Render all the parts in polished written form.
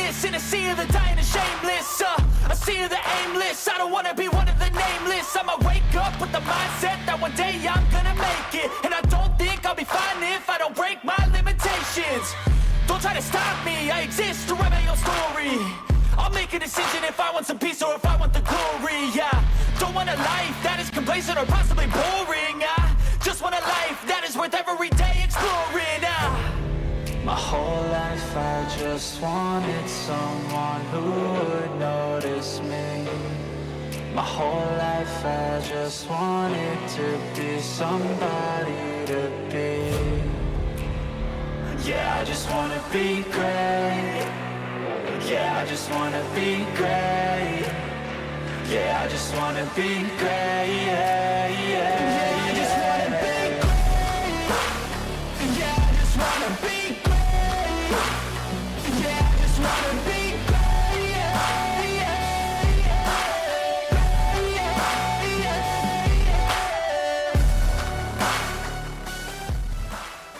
this in a sea of the dying and shameless, a sea of the aimless. I don't wanna be one of the nameless. I'ma wake up with the mindset that one day I'm gonna make it, and I don't think I'll be fine if I don't break my limitations. Don't try to stop me, I exist to write my own story. I'll make a decision if I want some peace or if I want the glory. Yeah, don't want a life that is complacent or possibly boring. I just want a life that is worth every day exploring. My whole life I just wanted someone who would notice me. My whole life I just wanted to be somebody to be. Yeah, I just wanna be great. Yeah, I just wanna be great. Yeah, I just wanna be great. Yeah, yeah, I just wanna be great. Yeah, I just wanna be great. Yeah, I just wanna be great. Yeah, yeah,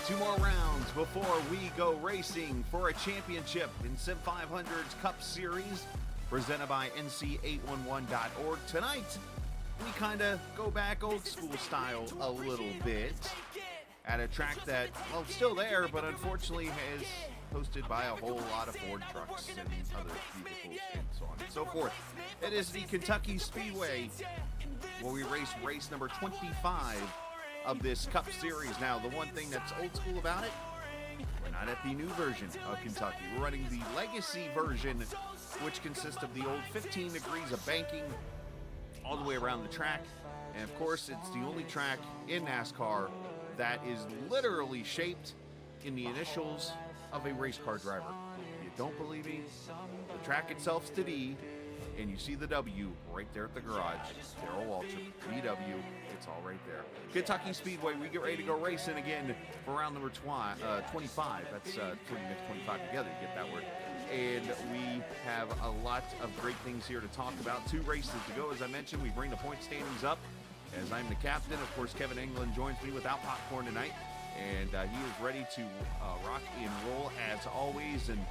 Two more rounds before we go racing for a championship in Sim500's Cup Series, presented by NC811.org. Tonight, we kind of go back old school style a little bit at a track that, well, still there, but unfortunately is hosted by a whole lot of Ford trucks and other vehicles and so on and so forth. It is the Kentucky Speedway, where we race number 25 of this Cup Series. Now, the one thing that's old school about it, we're not at the new version of Kentucky. We're running the legacy version, which consists of the old 15 degrees of banking all the way around the track. And of course, it's the only track in NASCAR that is literally shaped in the initials of a race car driver. If you don't believe me, the track itself's the D, and you see the W right there at the garage. Darrell Waltrip, VW, it's all right there. Kentucky Speedway, we get ready to go racing again for round number 25. That's putting the 25 together to get that word. And we have a lot of great things here to talk about. 2 races to go. As I mentioned, we bring the point standings up as I'm the captain. Of course, Kevin England joins me without popcorn tonight, and he is ready to rock and roll as always. And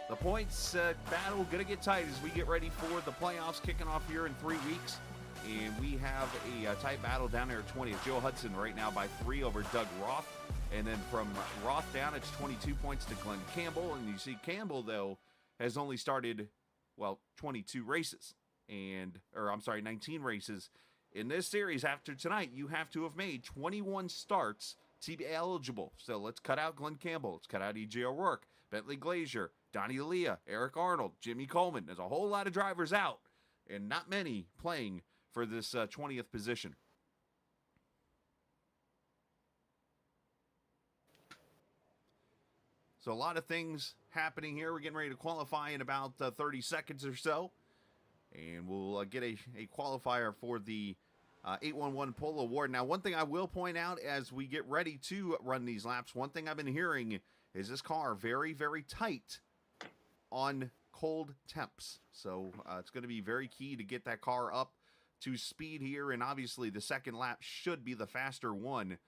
the points battle gonna get tight as we get ready for the playoffs kicking off here in 3 weeks. And we have a tight battle down there at 20th. Joe Hudson right now by 3 over Doug Roth. And then from Roth down, it's 22 points to Glenn Campbell. And you see Campbell, though, has only started, well, 22 races. 19 races. In this series, after tonight, you have to have made 21 starts to be eligible. So let's cut out Glenn Campbell. Let's cut out E.J. O'Rourke, Bentley Glazier, Donnie Leah, Eric Arnold, Jimmy Coleman. There's a whole lot of drivers out, and not many playing for this 20th position. So a lot of things happening here. We're getting ready to qualify in about 30 seconds or so. And we'll get a qualifier for the 811 Polo Award. Now, one thing I will point out as we get ready to run these laps, one thing I've been hearing is this car very, very tight on cold temps. So it's going to be very key to get that car up to speed here. And obviously the second lap should be the faster one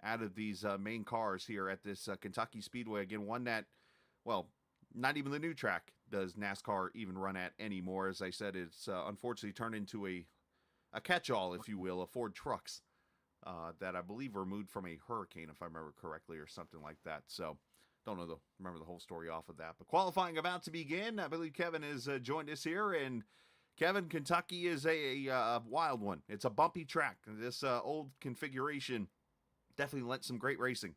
out of these main cars here at this Kentucky Speedway. Again, one that, well, not even the new track does NASCAR even run at anymore. As I said, it's unfortunately turned into a catch-all, if you will, of Ford trucks that I believe were moved from a hurricane, if I remember correctly, or something like that. So don't remember the whole story off of that. But qualifying about to begin. I believe Kevin has joined us here. And Kevin, Kentucky is a wild one. It's a bumpy track. This old configuration definitely lent some great racing.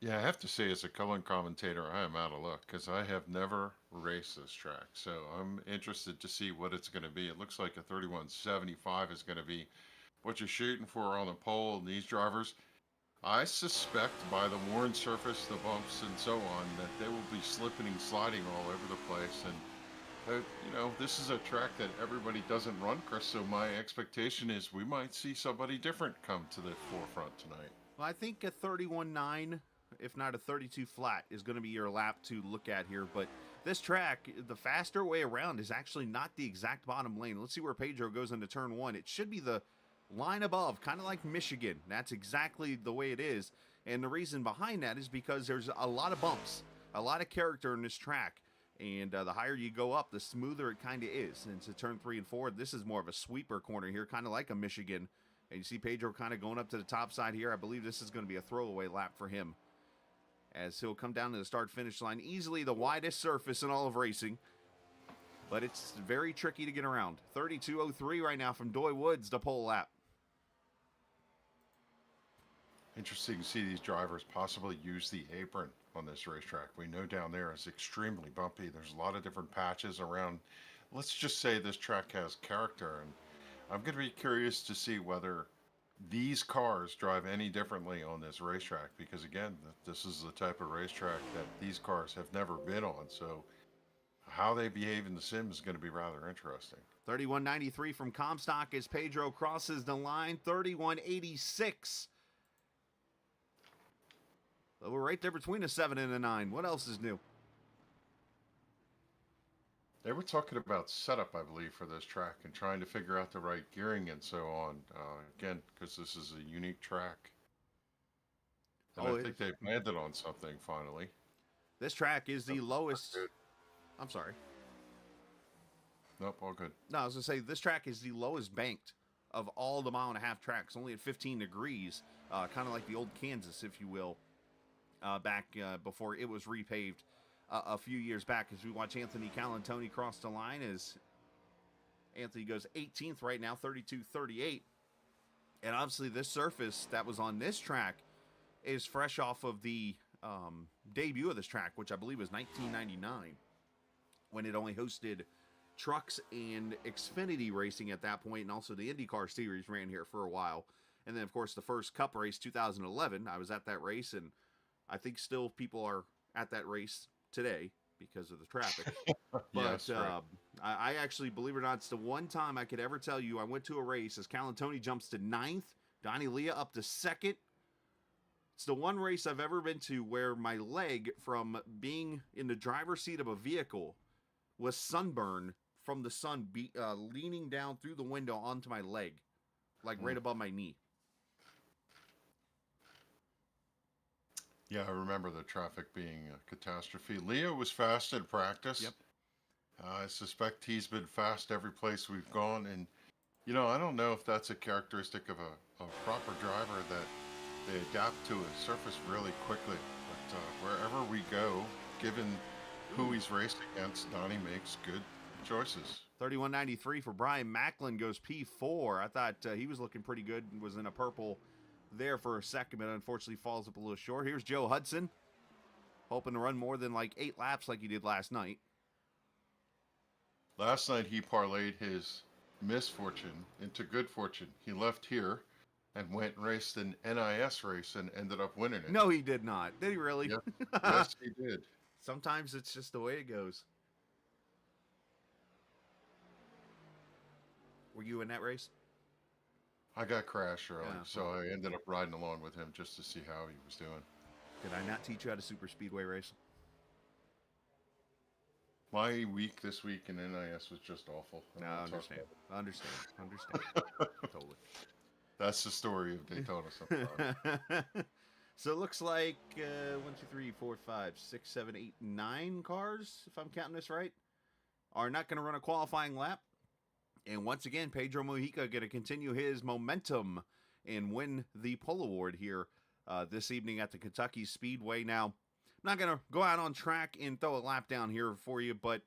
Yeah, I have to say, as a color commentator, I am out of luck because I have never raced this track. So I'm interested to see what it's going to be. It looks like a 3175 is going to be what you're shooting for on the pole. And these drivers, I suspect by the worn surface, the bumps, and so on, that they will be slipping and sliding all over the place. And, this is a track that everybody doesn't run, Chris. So my expectation is we might see somebody different come to the forefront tonight. Well, I think a 31.9, if not a 32 flat, is going to be your lap to look at here. But this track, the faster way around is actually not the exact bottom lane. Let's see where Pedro goes into turn 1. It should be the line above, kind of like Michigan. That's exactly the way it is. And the reason behind that is because there's a lot of bumps, a lot of character in this track. And the higher you go up, the smoother it kind of is. And to turn 3 and 4, this is more of a sweeper corner here, kind of like a Michigan. And you see Pedro kind of going up to the top side here. I believe this is going to be a throwaway lap for him, as he'll come down to the start-finish line. Easily the widest surface in all of racing, but it's very tricky to get around. 32.03 right now from Doy Woods to pole lap. Interesting to see these drivers possibly use the apron on this racetrack. We know down there is extremely bumpy. There's a lot of different patches around. Let's just say this track has character, and I'm going to be curious to see whether these cars drive any differently on this racetrack, because again, this is the type of racetrack that these cars have never been on. So how they behave in the sim is going to be rather interesting. 31.93 from Comstock as Pedro crosses the line. 31.86. So we're right there between a 7 and a 9. What else is new? They were talking about setup, I believe, for this track and trying to figure out the right gearing and so on. Again, because this is a unique track. And I think they've landed on something finally. This track is the lowest. I'm sorry. Nope, all good. No, I was going to say, this track is the lowest banked of all the mile-and-a-half tracks, only at 15 degrees, kind of like the old Kansas, if you will, back before it was repaved a few years back. As we watch Anthony Calantoni cross the line, as Anthony goes 18th right now, 32.38. And obviously this surface that was on this track is fresh off of the debut of this track, which I believe was 1999, when it only hosted trucks and Xfinity racing at that point, and also the IndyCar Series ran here for a while. And then, of course, the first Cup race, 2011, I was at that race, and I think still people are at that race today because of the traffic. But Yes, right. I actually, believe it or not, it's the one time I could ever tell you I went to a race as Calantoni jumps to 9th, Donnie Leah up to 2nd. It's the one race I've ever been to where my leg from being in the driver's seat of a vehicle was sunburned from the sun leaning down through the window onto my leg, like right above my knee. Yeah, I remember the traffic being a catastrophe. Leo was fast in practice. Yep. I suspect he's been fast every place we've gone. And, you know, I don't know if that's a characteristic of a proper driver, that they adapt to a surface really quickly. But wherever we go, given who he's raced against, Donnie makes good choices. 31.93 for Brian Macklin goes P4. I thought he was looking pretty good and was in a purple there for a second, but unfortunately falls up a little short. Here's Joe Hudson, hoping to run more than like 8 laps like he did last night. Last night he parlayed his misfortune into good fortune. He left here and went and raced an NIS race and ended up winning it. No, he did not. Did he really? Yep. Yes, he did. Sometimes it's just the way it goes. Were you in that race? I got crashed early, Yeah. so I ended up riding along with him just to see how he was doing. Did I not teach you how to super speedway race? My week this week in NIS was just awful. No, I understand. Understand. Totally. That's the story of Daytona sometimes. So it looks like 1, 2, 3, 4, 5, 6, 7, 8, 9 cars, if I'm counting this right, are not going to run a qualifying lap. And once again, Pedro Mujica going to continue his momentum and win the pole award here this evening at the Kentucky Speedway. Now, I'm not going to go out on track and throw a lap down here for you, but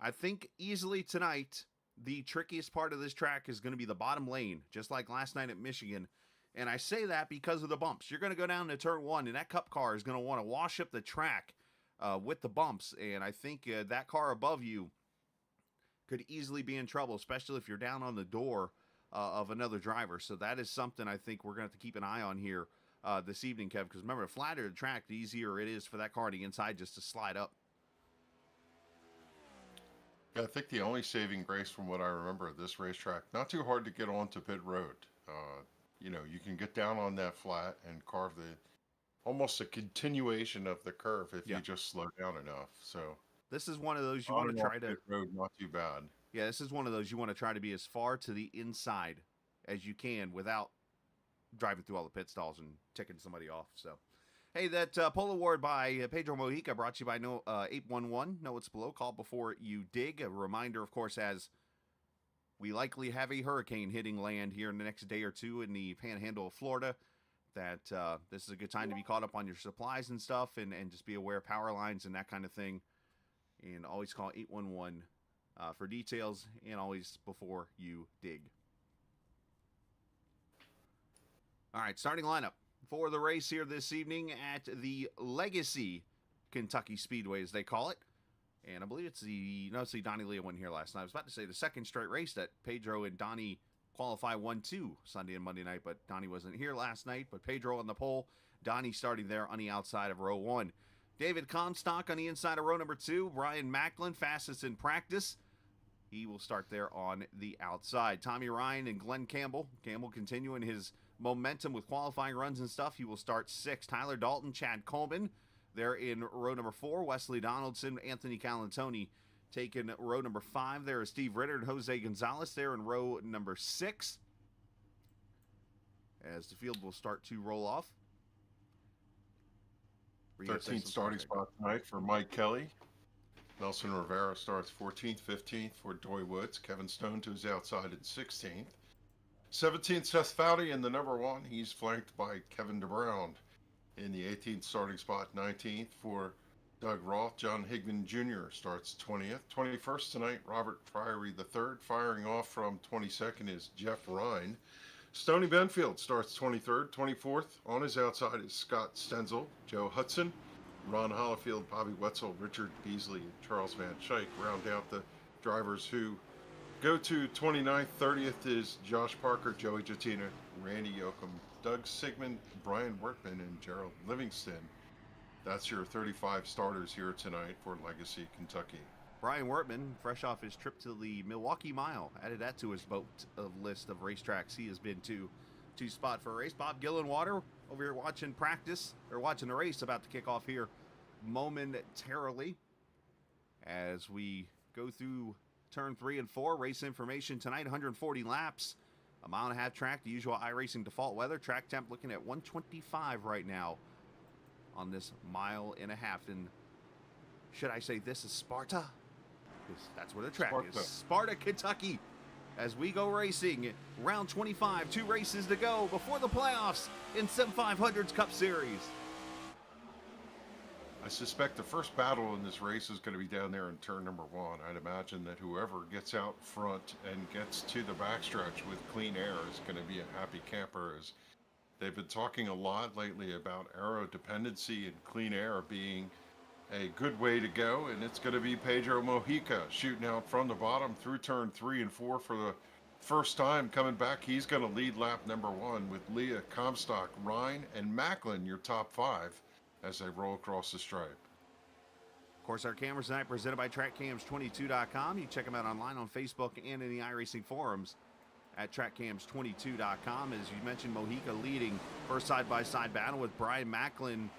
I think easily tonight, the trickiest part of this track is going to be the bottom lane, just like last night at Michigan. And I say that because of the bumps. You're going to go down to turn 1, and that Cup car is going to want to wash up the track with the bumps. And I think that car above you could easily be in trouble, especially if you're down on the door of another driver. So that is something I think we're going to have to keep an eye on here this evening, Kev, because remember, the flatter the track, the easier it is for that car on the inside just to slide up. Yeah, I think the only saving grace from what I remember of this racetrack, not too hard to get onto pit road. You know, you can get down on that flat and carve almost a continuation of the curve if you just slow down enough. So this is one of those you want to try to pit road, not too bad. Yeah, this is one of those you want to try to be as far to the inside as you can without driving through all the pit stalls and ticking somebody off. So Hey, that pole award by Pedro Mojica brought to you by 811. Know what's below. Call before you dig. A reminder, of course, as we likely have a hurricane hitting land here in the next day or two in the panhandle of Florida, that this is a good time to be caught up on your supplies and stuff, and just be aware of power lines and that kind of thing. And always call 811 for details, and always before you dig. All right, starting lineup for the race here this evening at the Legacy Kentucky Speedway, as they call it. And I believe it's Donnie Leah went here last night. I was about to say the second straight race that Pedro and Donnie qualify 1-2 Sunday and Monday night, but Donnie wasn't here last night. But Pedro on the pole, Donnie starting there on the outside of row 1. David Comstock on the inside of row number 2. Brian Macklin, fastest in practice. He will start there on the outside. Tommy Ryan and Glenn Campbell. Campbell continuing his momentum with qualifying runs and stuff. He will start 6th. Tyler Dalton, Chad Coleman, they're in row number 4. Wesley Donaldson, Anthony Calantoni taking row number 5. There is Steve Ritter and Jose Gonzalez there in row number 6. As the field will start to roll off. 13th starting spot tonight for Mike Kelly. Nelson Rivera starts 14th, 15th for Doy Woods. Kevin Stone to his outside at 16th. 17th, Seth Foudy in the number 1. He's flanked by Kevin DeBrown. In the 18th starting spot, 19th for Doug Roth. John Higman Jr. starts 20th. 21st tonight, Robert Priory III. Firing off from 22nd is Jeff Ryan. Stoney Benfield starts 23rd. 24th on his outside is Scott Stenzel, Joe Hudson, Ron Hollifield, Bobby Wetzel, Richard Beasley, and Charles Van Schaik round out the drivers who go to 29th. 30th is Josh Parker, Joey Jatina, Randy Yoakum, Doug Sigmund, Brian Wertman, and Gerald Livingston. That's your 35 starters here tonight for Legacy Kentucky. Brian Wertman, fresh off his trip to the Milwaukee Mile, added that to his list of racetracks he has been to spot for a race. Bob Gillenwater over here watching practice, or watching the race about to kick off here momentarily as we go through turn 3 and 4. Race information tonight, 140 laps, a mile-and-a-half track, the usual iRacing default weather. Track temp looking at 125 right now on this mile-and-a-half. And should I say this is Sparta? Because that's where the track is. Sparta, Kentucky. As we go racing, round 25, 2 races to go before the playoffs in Sim500's Cup Series. I suspect the first battle in this race is going to be down there in turn number 1. I'd imagine that whoever gets out front and gets to the backstretch with clean air is going to be a happy camper, as they've been talking a lot lately about aero dependency and clean air being a good way to go, and it's going to be Pedro Mojica shooting out from the bottom through turn 3 and 4 for the first time. Coming back, he's going to lead lap number 1 with Leah, Comstock, Ryan, and Macklin, your top 5, as they roll across the stripe. Of course, our cameras tonight presented by TrackCams22.com. You can check them out online on Facebook and in the iRacing forums at TrackCams22.com. As you mentioned, Mojica leading first side-by-side battle with Brian Macklin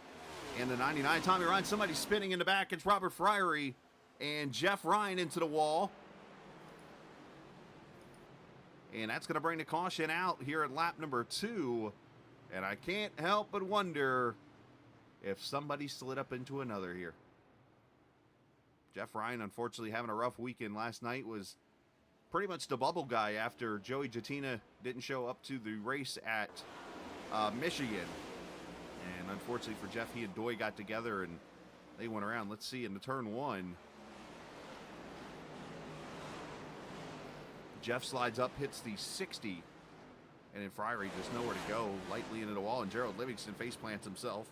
and the 99. Tommy Ryan, somebody spinning in the back. It's Robert Friery and Jeff Ryan into the wall. And that's going to bring the caution out here at lap number 2. And I can't help but wonder if somebody slid up into another here. Jeff Ryan, unfortunately, having a rough weekend last night, was pretty much the bubble guy after Joey Jatina didn't show up to the race at Michigan. And unfortunately for Jeff, he and Doy got together and they went around. Let's see, in the turn 1, Jeff slides up, hits the 60, and then Friery just nowhere to go, lightly into the wall, and Gerald Livingston face plants himself.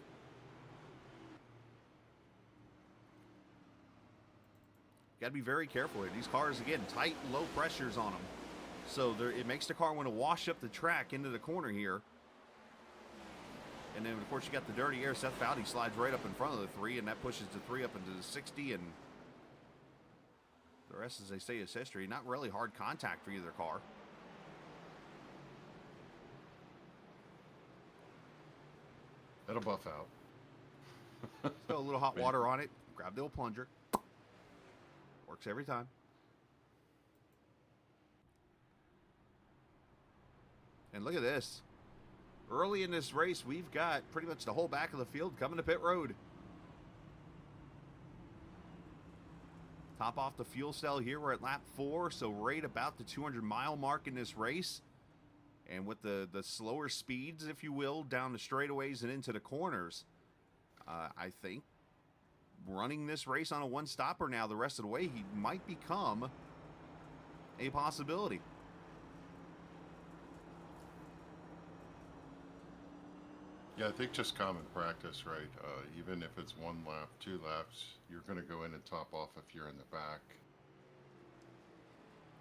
Got to be very careful here. These cars, again, tight, low pressures on them. So it makes the car want to wash up the track into the corner here. And then, of course, you got the dirty air. Seth Foudy slides right up in front of the 3, and that pushes the 3 up into the 60. And the rest, as they say, is history. Not really hard contact for either car. That'll buff out. Throw a little hot water on it. Grab the old plunger. Works every time. And look at this. Early in this race, we've got pretty much the whole back of the field coming to pit road. Top off the fuel cell here. We're at lap 4, so right about the 200-mile mark in this race. And with the slower speeds, if you will, down the straightaways and into the corners, I think running this race on a one-stopper now the rest of the way, he might become a possibility. Yeah, I think just common practice, right? Even if it's 1 lap, 2 laps, you're going to go in and top off if you're in the back.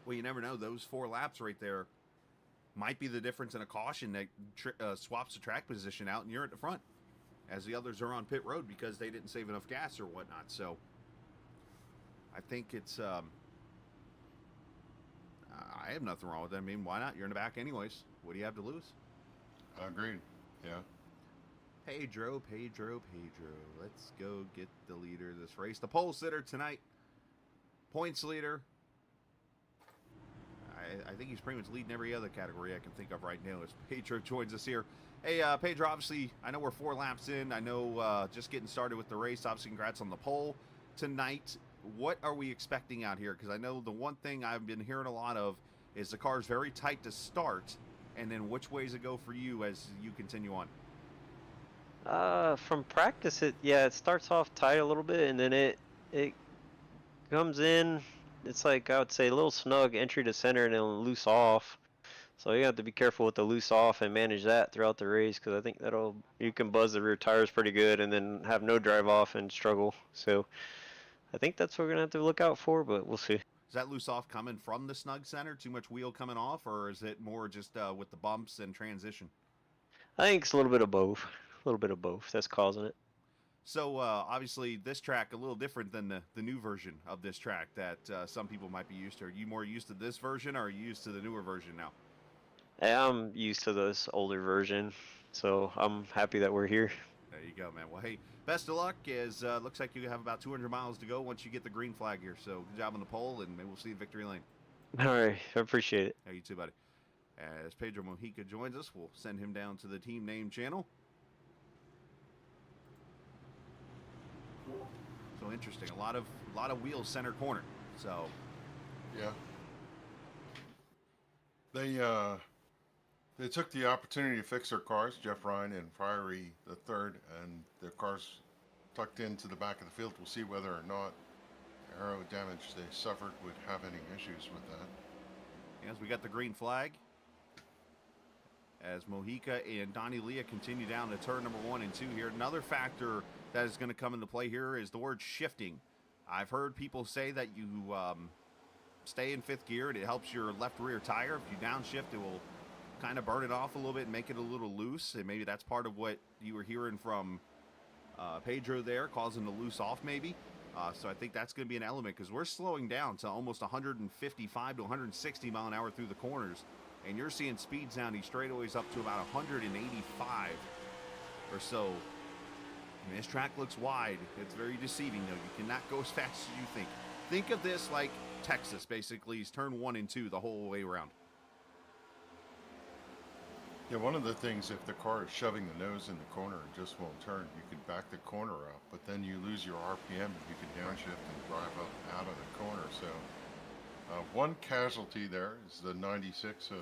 Well, you never know. Those 4 laps right there might be the difference in a caution that swaps the track position out and you're at the front as the others are on pit road because they didn't save enough gas or whatnot. So I think it's I have nothing wrong with that. I mean, why not? You're in the back anyways. What do you have to lose? Agreed. Yeah. Pedro. Let's go get the leader of this race. The pole sitter tonight. Points leader. I think he's pretty much leading every other category I can think of right now as Pedro joins us here. Hey, Pedro, obviously, I know we're 4 laps in. I know just getting started with the race. Obviously, congrats on the pole tonight. What are we expecting out here? Because I know the one thing I've been hearing a lot of is the car's very tight to start, and then which ways it go for you as you continue on? From practice, it starts off tight a little bit, and then it comes in. It's like, I would say, a little snug entry to center, and it'll loose off. So you have to be careful with the loose off and manage that throughout the race, because I think you can buzz the rear tires pretty good, and then have no drive off and struggle. So I think that's what we're gonna have to look out for, but we'll see. Is that loose off coming from the snug center? Too much wheel coming off, or is it more just with the bumps and transition? I think it's a little bit of both. A little bit of both that's causing it. So obviously this track a little different than the new version of this track that some people might be used to. Are you more used to this version, or are you used to the newer version now? I'm used to this older version, so I'm happy that we're here. There you go, man. Well, hey, best of luck. As looks like you have about 200 miles to go once you get the green flag here. So good job on the pole, and maybe we'll see you in victory lane. All right, I appreciate it. Hey, you too, buddy. As Pedro Mojica joins us, we'll send him down to the team name channel. So interesting. A lot of wheels center corner. So Yeah. They took the opportunity to fix their cars, Jeff Ryan and Fiery the third, and their cars tucked into the back of the field. We'll see whether or not aero damage they suffered would have any issues with that. as we got the green flag, as Mojica and Donnie Leah continue down to turn number 1 and 2 here. Another factor that is going to come into play here is the word shifting. I've heard people say that you stay in 5th gear and it helps your left rear tire. If you downshift, it will kind of burn it off a little bit and make it a little loose, and maybe that's part of what you were hearing from Pedro there, causing the loose off maybe. So I think that's going to be an element, because we're slowing down to almost 155 to 160 mile an hour through the corners, and you're seeing speeds down these straightaways up to about 185 or so. I mean, this track looks wide. It's very deceiving, though. You cannot go as fast as you think. Think of this like Texas, basically. It's turn 1 and 2 the whole way around. Yeah, one of the things, if the car is shoving the nose in the corner and just won't turn, you can back the corner up, but then you lose your RPM and you can downshift and drive up out of the corner. So one casualty there is the 96 of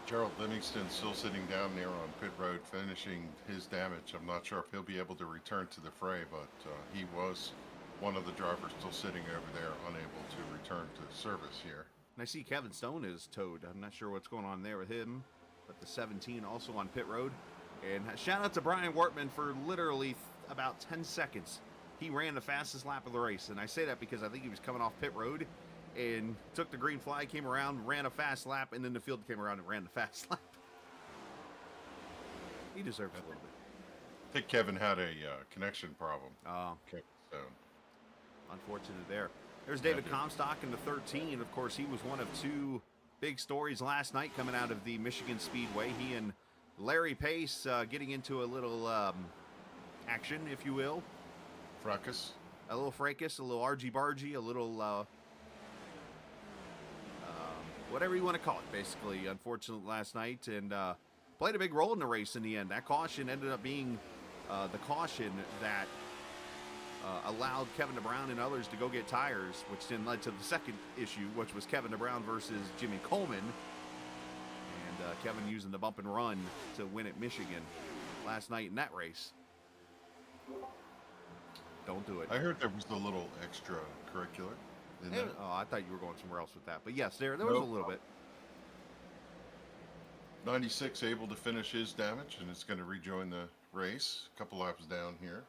Gerald Livingston, still sitting down there on pit road finishing his damage. I'm not sure if he'll be able to return to the fray, but he was one of the drivers still sitting over there unable to return to service here. And I see Kevin Stone is towed. I'm not sure what's going on there with him. But the 17 also on pit road. And shout out to Brian Wortman for literally about 10 seconds. He ran the fastest lap of the race. And I say that because I think he was coming off pit road and took the green flag, came around, ran a fast lap, and then the field came around and ran the fast lap. He deserves a little bit. I think Kevin had a connection problem. Okay. So Unfortunate there. There's David Comstock in the 13. Of course, he was one of 2 big stories last night coming out of the Michigan Speedway. He and Larry Pace getting into a little action, if you will. fracas. A little fracas, a little argy-bargy, a little whatever you want to call it, basically. Unfortunate last night. And played a big role in the race in the end. That caution ended up being the caution that allowed Kevin DeBrown and others to go get tires, which then led to the second issue, which was Kevin DeBrown versus Jimmy Coleman. And Kevin using the bump and run to win at Michigan last night in that race. Don't do it. I heard there was a little extracurricular in that. Oh, I thought you were going somewhere else with that. But yes, there was a little bit. 96 able to finish his damage, and it's going to rejoin the race. A couple laps down here.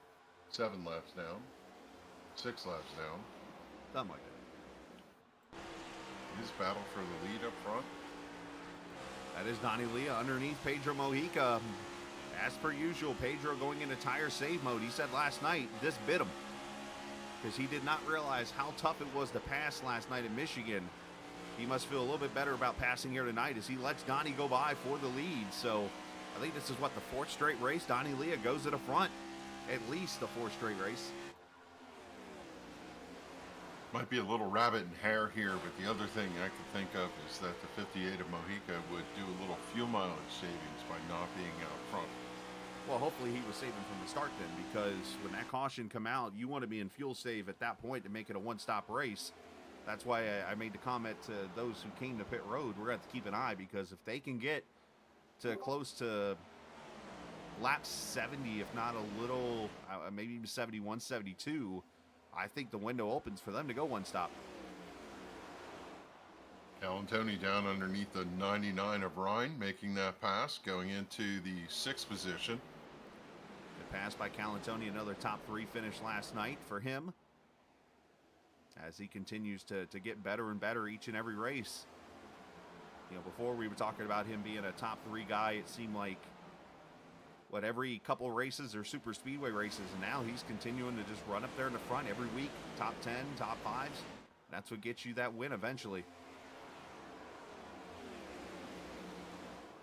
7 laps down. 6 laps down. Something like that. His battle for the lead up front. That is Donnie Leah underneath Pedro Mojica. As per usual, Pedro going into tire save mode. He said last night this bit him because he did not realize how tough it was to pass last night in Michigan. He must feel a little bit better about passing here tonight as he lets Donnie go by for the lead. So I think this is what, the 4th straight race Donnie Leah goes to the front. At least the 4th straight race. Might be a little rabbit and hare here, but the other thing I can think of is that the 58 of Mojica would do a little fuel mileage savings by not being out front. Well, hopefully he was saving from the start then, because when that caution come out, you want to be in fuel save at that point to make it a one-stop race. That's why I made the comment to those who came to pit road. We're going to have to keep an eye, because if they can get to close to lap 70, if not a little, maybe even 71, 72, I think the window opens for them to go one stop. Calantoni down underneath the 99 of Ryan, making that pass, going into the 6th position. The pass by Calantoni, another top 3 finish last night for him, as he continues to get better and better each and every race. You know, before we were talking about him being a top 3 guy, it seemed like, what, every couple of races or super speedway races, and now he's continuing to just run up there in the front every week, top 10, top 5s. That's what gets you that win eventually.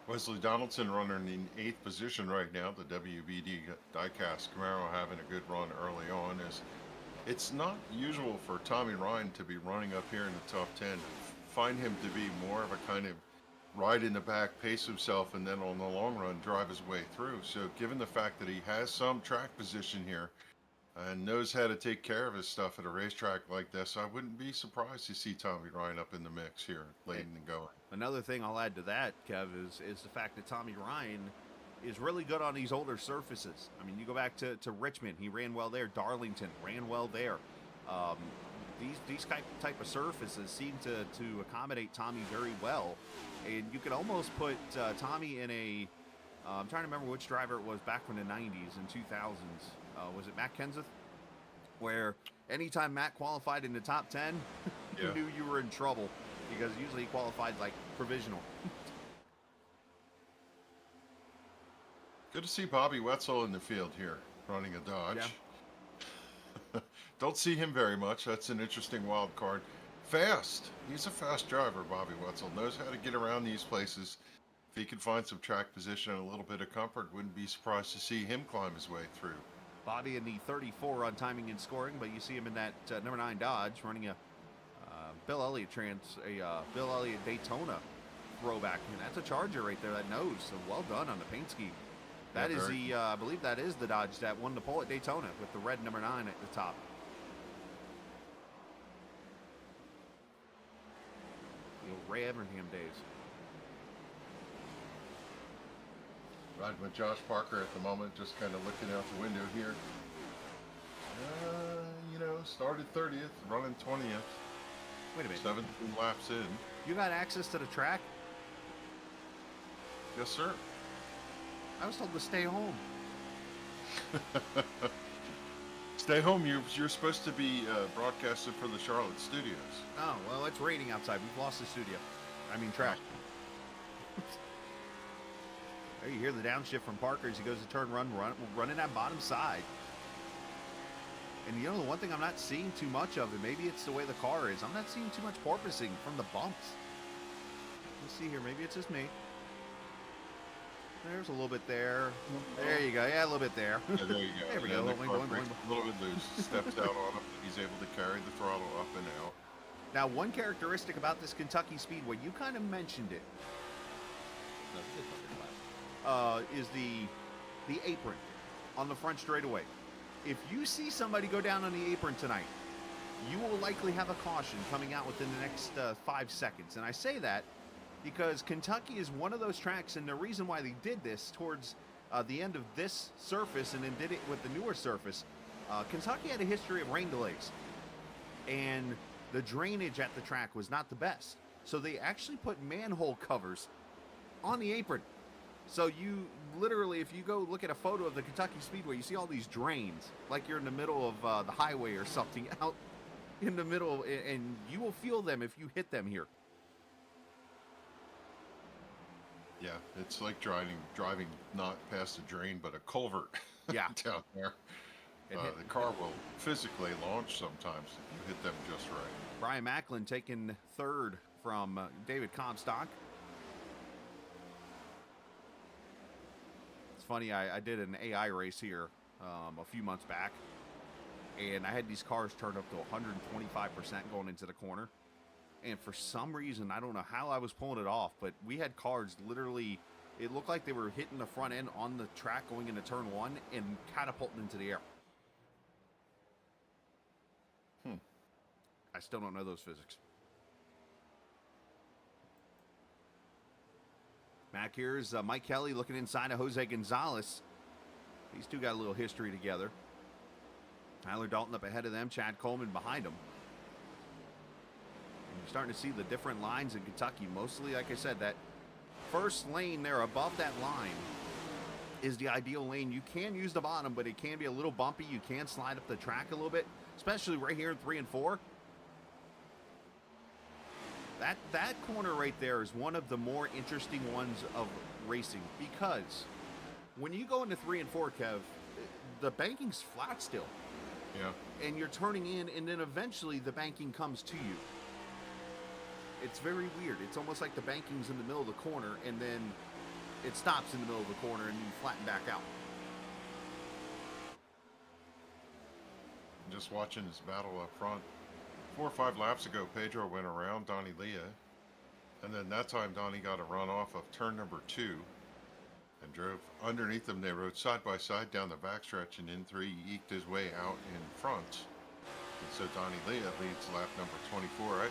Wesley Donaldson running in 8th position right now. The WBD diecast Camaro having a good run early on. As it's not usual for Tommy Ryan to be running up here in the top 10. Find him to be more of a kind of ride in the back, pace himself, and then on the long run drive his way through. So given the fact that he has some track position here and knows how to take care of his stuff at a racetrack like this, I wouldn't be surprised to see Tommy Ryan up in the mix here late and going. Another thing I'll add to that, Kev, is the fact that Tommy Ryan is really good on these older surfaces. I mean, you go back to Richmond, he ran well there. Darlington ran well there. These type of surfaces seem to accommodate Tommy very well. And you could almost put Tommy in a, I'm trying to remember which driver it was back from the 90s and 2000s. Was it Matt Kenseth? Where anytime Matt qualified in the top 10, you knew you were in trouble, because usually he qualified like provisional. Good to see Bobby Wetzel in the field here, running a Dodge. Yeah. Don't see him very much. That's an interesting wild card. Fast. He's a fast driver, Bobby Wetzel. Knows how to get around these places. If he can find some track position and a little bit of comfort, wouldn't be surprised to see him climb his way through. Bobby in the 34 on timing and scoring, but you see him in that number 9 Dodge running a Bill Elliott Bill Elliott Daytona throwback, and that's a Charger right there. That nose, so well done on the paint scheme. That is the I believe that is the Dodge that won the pole at Daytona with the red number 9 at the top. The old Ray Evernham days. Riding with Josh Parker at the moment, just kind of looking out the window here. You know, started 30th, running 20th. Wait a minute. 17 laps in. You got access to the track? Yes, sir. I was told to stay home. Stay home. You're supposed to be broadcasted for the Charlotte studios. Oh, well, it's raining outside. We've lost the studio. I mean, track. There you hear the downshift from Parker as he goes to turn running that bottom side. And you know, the one thing I'm not seeing too much of, and maybe it's the way the car is, I'm not seeing too much porpoising from the bumps. Let's see here. Maybe it's just me. There's a little bit there. There you go. Yeah, a little bit there. Yeah, there you go. There we go. The car breaks a little bit loose. Steps out on him. He's able to carry the throttle up and out. Now, one characteristic about this Kentucky Speedway, you kind of mentioned it. is the apron on the front straightaway. If you see somebody go down on the apron tonight, you will likely have a caution coming out within the next 5 seconds. And I say that because Kentucky is one of those tracks, and the reason why they did this towards the end of this surface and then did it with the newer surface, Kentucky had a history of rain delays, and the drainage at the track was not the best. So they actually put manhole covers on the apron. So you literally, if you go look at a photo of the Kentucky Speedway, you see all these drains, like you're in the middle of the highway or something, out in the middle, and you will feel them if you hit them here. Yeah, it's like driving not past a drain, but a culvert. Yeah. Down there. The car will physically launch sometimes if you hit them just right. Brian Macklin taking third from David Comstock. It's funny, I did an AI race here a few months back, and I had these cars turned up to 125% going into the corner. And for some reason, I don't know how I was pulling it off, but we had cars literally, it looked like they were hitting the front end on the track going into turn one and catapulting into the air. I still don't know those physics. Back here's Mike Kelly looking inside of Jose Gonzalez. These two got a little history together. Tyler Dalton up ahead of them, Chad Coleman behind them. And you're starting to see the different lines in Kentucky. Mostly, like I said, that first lane there above that line is the ideal lane. You can use the bottom, but it can be a little bumpy. You can slide up the track a little bit, especially right here in 3 and 4. That corner right there is one of the more interesting ones of racing, because when you go into 3 and 4, Kev, the banking's flat still. Yeah. And you're turning in, and then eventually the banking comes to you. It's very weird. It's almost like the banking's in the middle of the corner, and then it stops in the middle of the corner, and you flatten back out. Just watching this battle up front. 4 or 5 laps ago, Pedro went around Donnie Leah, and then that time Donnie got a run off of turn number 2 and drove underneath them. They rode side by side down the backstretch, and in 3 he eked his way out in front. And so Donnie Leah leads lap number 24.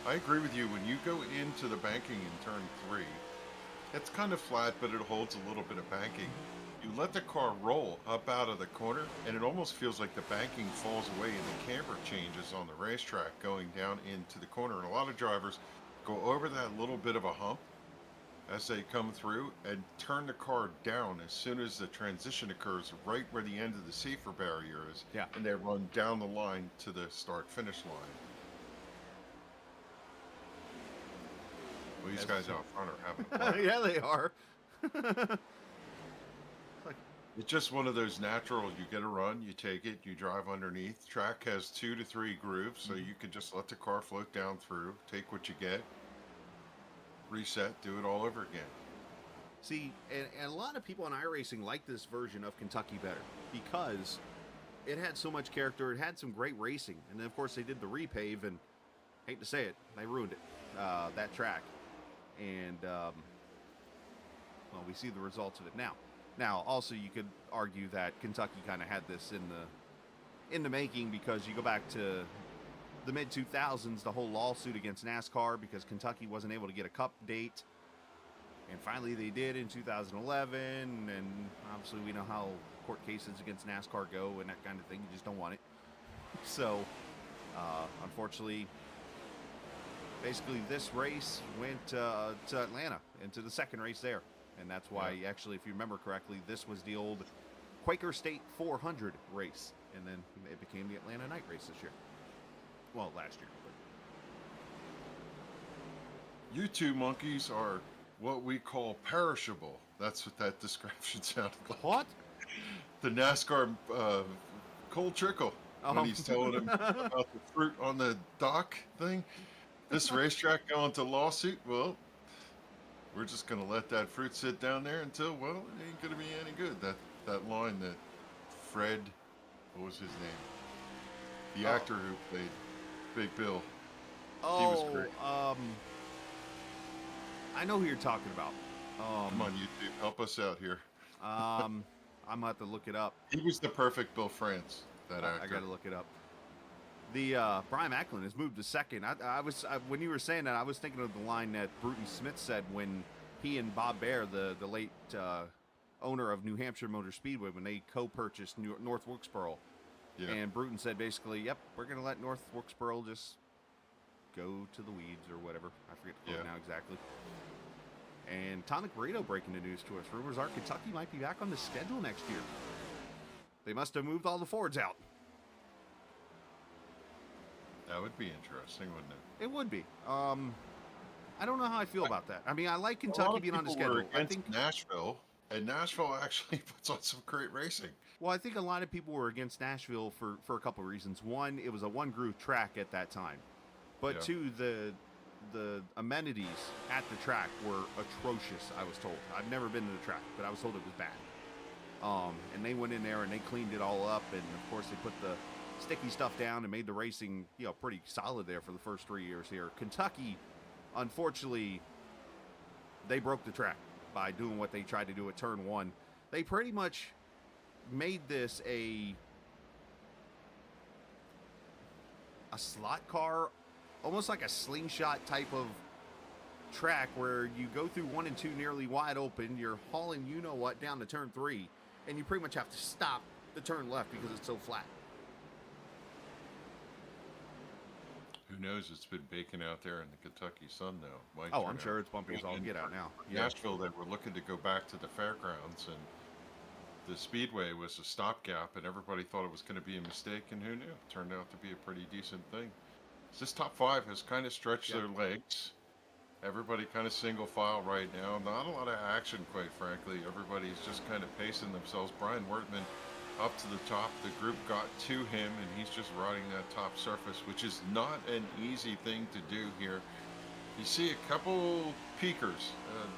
I agree with you. When you go into the banking in turn 3, it's kind of flat, but it holds a little bit of banking. You let the car roll up out of the corner, and it almost feels like the banking falls away and the camber changes on the racetrack going down into the corner. And a lot of drivers go over that little bit of a hump as they come through and turn the car down as soon as the transition occurs, right where the end of the safer barrier is. Yeah. And they run down the line to the start-finish line. Well, these guys out front are having a blast. Yeah, they are. It's just one of those natural, you get a run, you take it, you drive underneath. Track has 2 to 3 grooves, so you can just let the car float down through, take what you get, reset, do it all over again. See, and a lot of people in iRacing like this version of Kentucky better because it had so much character. It had some great racing. And then, of course, they did the repave, and hate to say it, they ruined it, that track. And, well, we see the results of it now. Now, also, you could argue that Kentucky kind of had this in the making, because you go back to the mid-2000s, the whole lawsuit against NASCAR because Kentucky wasn't able to get a cup date. And finally they did in 2011, and obviously we know how court cases against NASCAR go and that kind of thing. You just don't want it. So, unfortunately, basically this race went to Atlanta, into the second race there. And that's why, actually, if you remember correctly, this was the old Quaker State 400 race. And then it became the Atlanta Night race this year. Well, last year. But. You two monkeys are what we call perishable. That's what that description sounded like. What? The NASCAR Cole Trickle, when he's telling him about the fruit on the dock thing. This racetrack going to lawsuit, well, we're just going to let that fruit sit down there until, well, it ain't going to be any good. That line that Fred, what was his name? The actor who played Big Bill. He was great. I know who you're talking about. Come on, YouTube, help us out here. I'm gonna have to look it up. He was the perfect Bill France, that actor. I gotta look it up. The Brian Macklin has moved to second. When you were saying that, I was thinking of the line that Bruton Smith said when he and Bob Baer, the late owner of New Hampshire Motor Speedway, when they co-purchased North Wilkesboro. Yeah. And Bruton said basically, yep, we're going to let North Wilkesboro just go to the weeds or whatever. I forget the quote now exactly. And Tonic Burrito breaking the news to us. Rumors are Kentucky might be back on the schedule next year. They must have moved all the Fords out. That would be interesting, wouldn't it? It would be. I don't know how I feel about that. I mean, I like Kentucky being on the schedule. I think Nashville, and Nashville actually puts on some great racing. Well, I think a lot of people were against Nashville for a couple of reasons. One, it was a one-groove track at that time. But two, the amenities at the track were atrocious, I was told. I've never been to the track, but I was told it was bad. And they went in there and they cleaned it all up. And, of course, they put the sticky stuff down and made the racing, pretty solid there for the first 3 years here. Kentucky, unfortunately, they broke the track by doing what they tried to do at turn one. They pretty much made this a slot car, almost like a slingshot type of track where you go through 1 and 2 nearly wide open, you're hauling you-know-what down to turn 3, and you pretty much have to stop the turn left because it's so flat. Who knows? It's been baking out there in the Kentucky sun now. I'm sure it's bumpy as all get out now. Nashville, they were looking to go back to the fairgrounds, and the Speedway was a stopgap, and everybody thought it was going to be a mistake, and who knew? It turned out to be a pretty decent thing. This top 5 has kind of stretched their legs. Everybody kind of single file right now. Not a lot of action, quite frankly. Everybody's just kind of pacing themselves. Brian Wertman up to the top. The group got to him, and he's just riding that top surface, which is not an easy thing to do here. You see a couple peakers,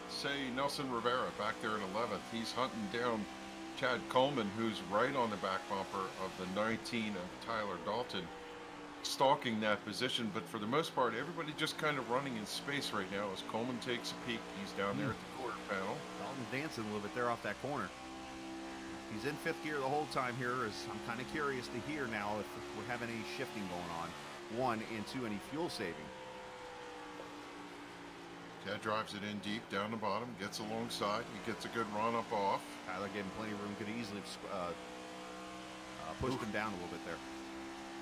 say Nelson Rivera back there in 11th. He's hunting down Chad Coleman, who's right on the back bumper of the 19 of Tyler Dalton, stalking that position. But for the most part, everybody just kind of running in space right now as Coleman takes a peek. He's down there at the quarter panel. Dalton's dancing a little bit there off that corner. He's in 5th gear the whole time here. I'm kind of curious to hear now if we're having any shifting going on. 1, and 2, any fuel saving. Chad drives it in deep down the bottom, gets alongside. He gets a good run up off. Tyler gave him plenty of room. Could easily pushed him down a little bit there.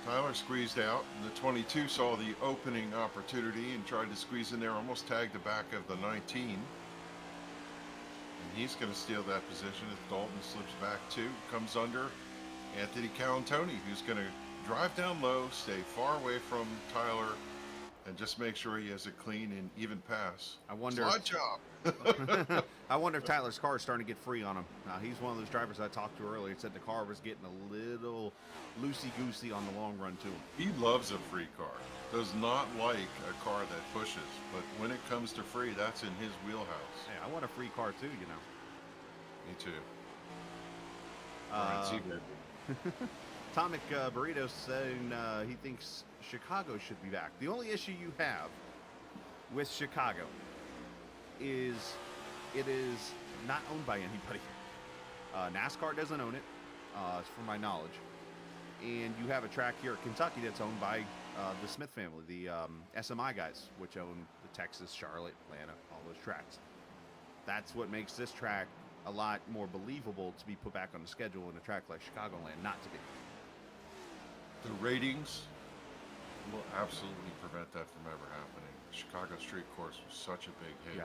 Tyler squeezed out. The 22 saw the opening opportunity and tried to squeeze in there, almost tagged the back of the 19. And he's going to steal that position as Dalton slips back too. Comes under Anthony Calantoni, who's going to drive down low, stay far away from Tyler, and just make sure he has a clean and even pass. I wonder. Slide job. I wonder if Tyler's car is starting to get free on him. He's one of those drivers I talked to earlier. He said the car was getting a little loosey-goosey on the long run, too. He loves a free car. Does not like a car that pushes. But when it comes to free, that's in his wheelhouse. Hey, I want a free car, too, you know. Me too. Atomic Burrito saying he thinks Chicago should be back. The only issue you have with Chicago is it is not owned by anybody. NASCAR doesn't own it, from my knowledge. And you have a track here at Kentucky that's owned by the Smith family, the SMI guys, which own the Texas, Charlotte, Atlanta, all those tracks. That's what makes this track a lot more believable to be put back on the schedule in a track like Chicagoland not to be. The ratings will absolutely prevent that from ever happening. The Chicago Street Course was such a big hit. Yeah.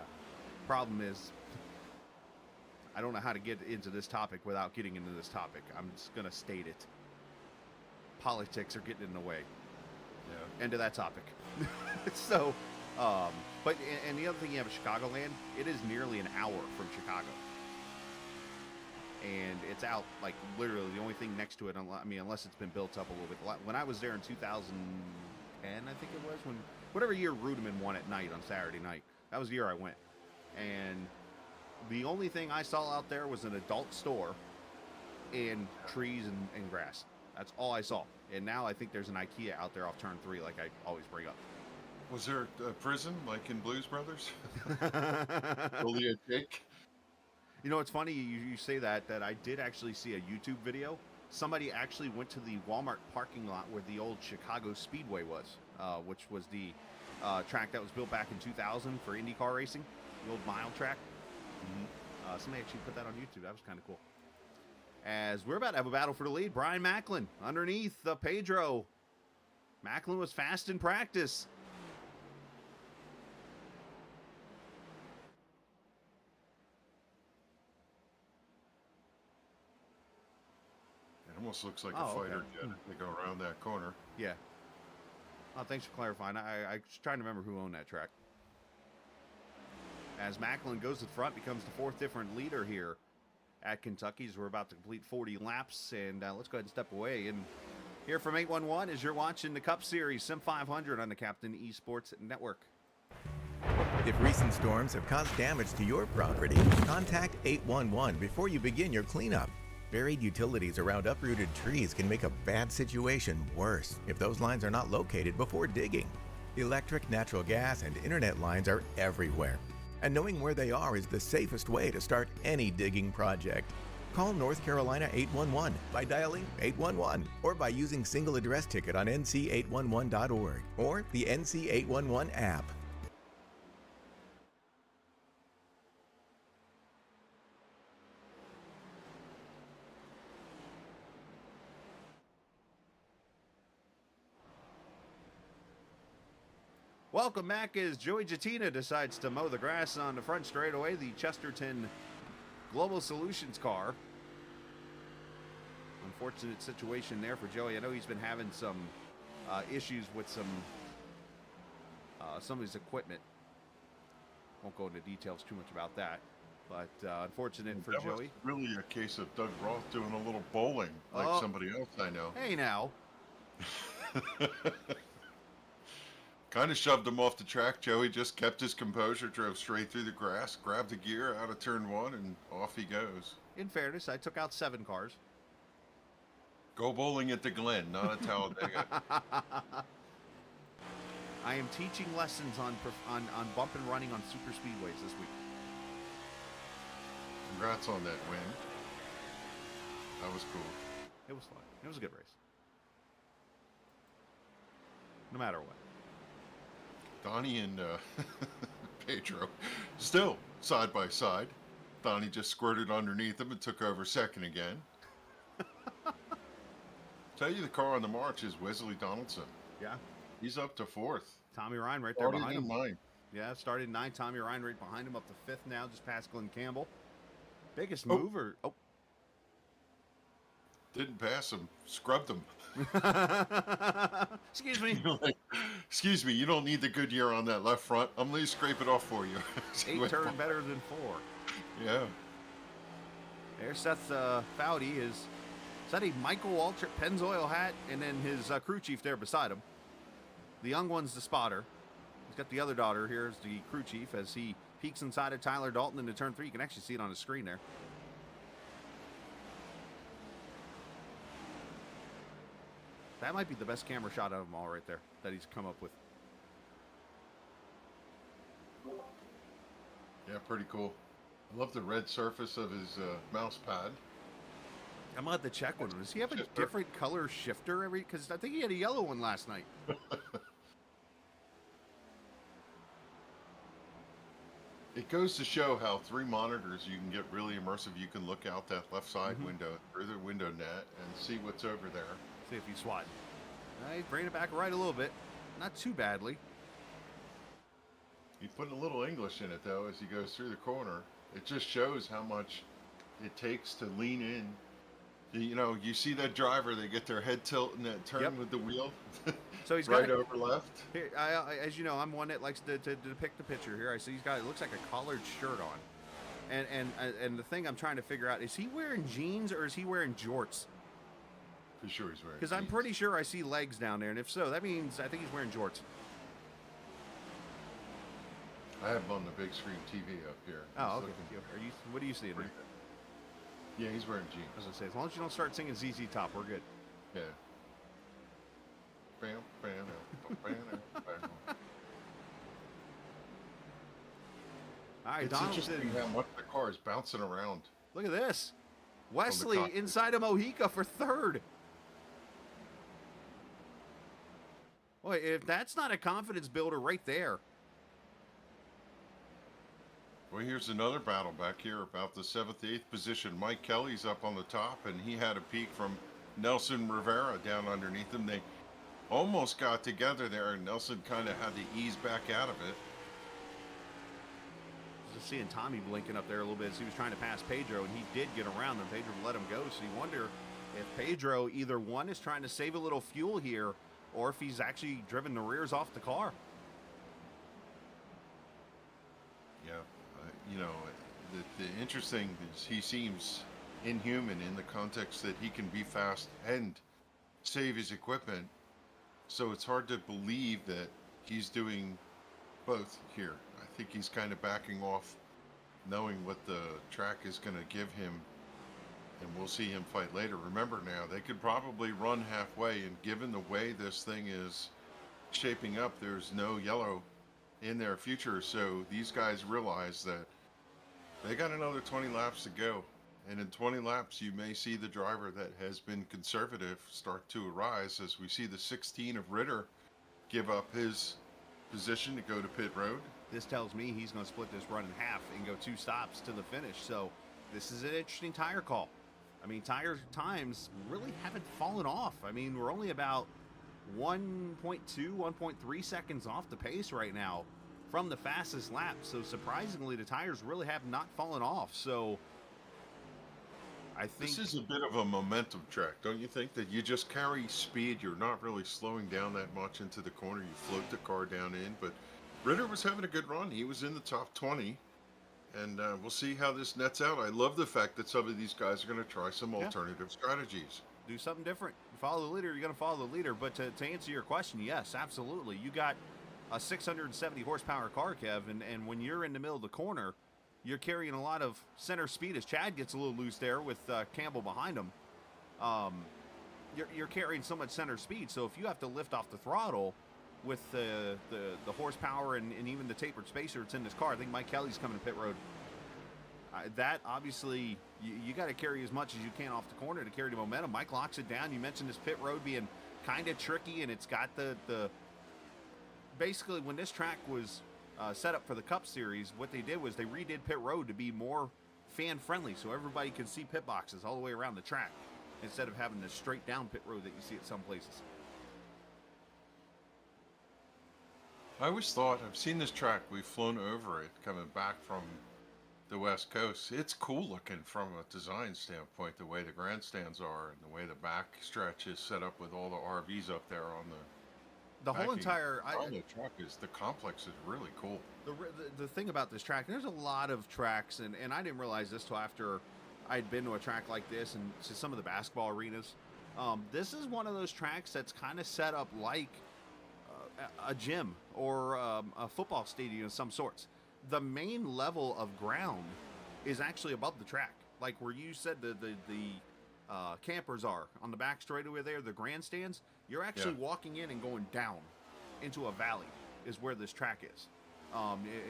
Problem is, I don't know how to get into this topic without getting into this topic. I'm just going to state it. Politics are getting in the way. Yeah. End of that topic. So, but, and the other thing you have at Chicagoland, it is nearly an hour from Chicago. And it's out, like, literally the only thing next to it, I mean, unless it's been built up a little bit. When I was there in 2010, I think it was, whatever year Rudeman won at night on Saturday night, that was the year I went. And the only thing I saw out there was an adult store and trees and grass. That's all I saw. And now I think there's an IKEA out there off turn 3, like I always bring up. Was there a prison like in Blues Brothers? Only a Jake? You know, it's funny you say that I did actually see a YouTube video. Somebody actually went to the Walmart parking lot where the old Chicago Speedway was, which was the track that was built back in 2000 for IndyCar racing, the old mile track. Somebody actually put that on YouTube. That was kind of cool. As we're about to have a battle for the lead, Brian Macklin underneath Pedro. Macklin was fast in practice. It almost looks like Oh, a fighter okay. jet if they go around that corner. Yeah. Oh, thanks for clarifying. I was trying to remember who owned that track. As Macklin goes to the front, becomes the fourth different leader here at Kentucky's. We're about to complete 40 laps, and let's go ahead and step away. And here from 811 as you're watching the Cup Series Sim500 on the Captain Esports Network. If recent storms have caused damage to your property, contact 811 before you begin your cleanup. Buried utilities around uprooted trees can make a bad situation worse if those lines are not located before digging. Electric, natural gas, and internet lines are everywhere, and knowing where they are is the safest way to start any digging project. Call North Carolina 811 by dialing 811 or by using single address ticket on NC811.org or the NC811 app. Welcome back as Joey Jatina decides to mow the grass on the front straightaway, the Chesterton Global Solutions car. Unfortunate situation there for Joey. I know he's been having some issues with some of his equipment. Won't go into details too much about that, but unfortunate for That Joey. was really a case of Doug Roth doing a little bowling, like Oh. somebody else I know. Hey now. Kind of shoved him off the track. Joey just kept his composure, drove straight through the grass, grabbed the gear out of turn one, and off he goes. In fairness, I took out 7 cars. Go bowling at the Glen, not at Talladega. I am teaching lessons on bump and running on super speedways this week. Congrats on that win. That was cool. It was fun. It was a good race. No matter what. Donnie and Pedro still side by side. Donnie just squirted underneath him and took over second again. Tell you the car on the march is Wesley Donaldson. Yeah. He's up to fourth. Tommy Ryan right there Started behind in him. 9. Yeah, started in 9. Tommy Ryan right behind him, up to 5th now, just past Glenn Campbell. Biggest Oh. mover. Oh. Didn't pass him. Scrubbed him. Excuse me. Excuse me, you don't need the Goodyear on that left front. I'm going to scrape it off for you. 8 turn better than 4. Yeah. There's Seth Foudy. Is that a Michael Waltrip Pennzoil hat? And then his crew chief there beside him. The young one's the spotter. He's got the other daughter here as the crew chief as he peeks inside of Tyler Dalton into turn 3. You can actually see it on the screen there. That might be the best camera shot of them all right there that he's come up with. Yeah, pretty cool. I love the red surface of his mouse pad. I'm gonna have to check with him. Does he have a Shifter. different color shifter every? Because I think he had a yellow one last night. It goes to show how 3 monitors you can get really immersive. You can look out that left side window through the window net and see what's over there. See if he's swatting. He's bringing it back right a little bit. Not too badly. He's putting a little English in it though as he goes through the corner. It just shows how much it takes to lean in. You know, you see that driver, they get their head tilt in that turn Yep. with the wheel. So he's right got over left. here, as you know, I'm one that likes to depict the picture here. I see he's got, it looks like a collared shirt on. And the thing I'm trying to figure out, is he wearing jeans or is he wearing jorts? For sure he's wearing Because I'm jeans. pretty sure I see legs down there, and if so, that means I think he's wearing jorts. I have him on the big screen TV up here. Oh, He's okay. looking What do you see in pretty there? good. Yeah, he's wearing jeans. As I say, as long as you don't start singing ZZ Top, we're good. Yeah. Bam, bam, bam, bam, bam. All right, It's Donaldson. interesting how much the car is bouncing around. Look at this. Wesley cockpit. inside of Mojica for third. Boy, if that's not a confidence builder right there. Well, here's another battle back here about the 7th, 8th position. Mike Kelly's up on the top, and he had a peek from Nelson Rivera down underneath him. They almost got together there, and Nelson kind of had to ease back out of it. Just seeing Tommy blinking up there a little bit as he was trying to pass Pedro, and he did get around him. Pedro let him go, so you wonder if Pedro either one is trying to save a little fuel here, or if he's actually driven the rears off the car. Yeah, you know, the interesting is he seems inhuman in the context that he can be fast and save his equipment. So it's hard to believe that he's doing both here. I think he's kind of backing off, knowing what the track is going to give him, and we'll see him fight later. Remember now, they could probably run halfway, and given the way this thing is shaping up, there's no yellow in their future. So these guys realize that they got another 20 laps to go. And in 20 laps, you may see the driver that has been conservative start to arise, as we see the 16 of Ritter give up his position to go to pit road. This tells me he's going to split this run in half and go 2 stops to the finish. So this is an interesting tire call. I mean, tire times really haven't fallen off. I mean, we're only about 1.2, 1.3 seconds off the pace right now from the fastest lap. So surprisingly, the tires really have not fallen off. So I think This is a bit of a momentum track, don't you think? That you just carry speed, you're not really slowing down that much into the corner, you float the car down in. But Ritter was having a good run. He was in the top 20, and we'll see how this nets out. I love the fact that some of these guys are going to try some alternative strategies. do something different. You follow the leader, you're going to follow the leader. But to answer your question, yes, absolutely. You got a 670 horsepower car, Kev, and when you're in the middle of the corner, you're carrying a lot of center speed as Chad gets a little loose there with Campbell behind him. You're carrying so much center speed, so if you have to lift off the throttle with the horsepower and even the tapered spacer that's in this car, I think Mike Kelly's coming to pit road. That obviously you got to carry as much as you can off the corner to carry the momentum. Mike locks it down. You mentioned this pit road being kind of tricky, and it's got the basically when this track was set up for the Cup Series, what they did was they redid pit road to be more fan friendly, so everybody can see pit boxes all the way around the track instead of having the straight down pit road that you see at some places. I always thought, I've seen this track, we've flown over it coming back from the West Coast. It's cool looking from a design standpoint, the way the grandstands are and the way the back stretch is set up with all the RVs up there on the Whole entire the track is, the complex is really cool. the thing about this track, and there's a lot of tracks, and I didn't realize this till after I'd been to a track like this and to some of the basketball arenas. This is one of those tracks that's kind of set up like a gym or a football stadium of some sorts. The main level of ground is actually above the track, like where you said the campers are on the back straightaway there, the grandstands. You're actually walking in and going down into a valley is where this track is.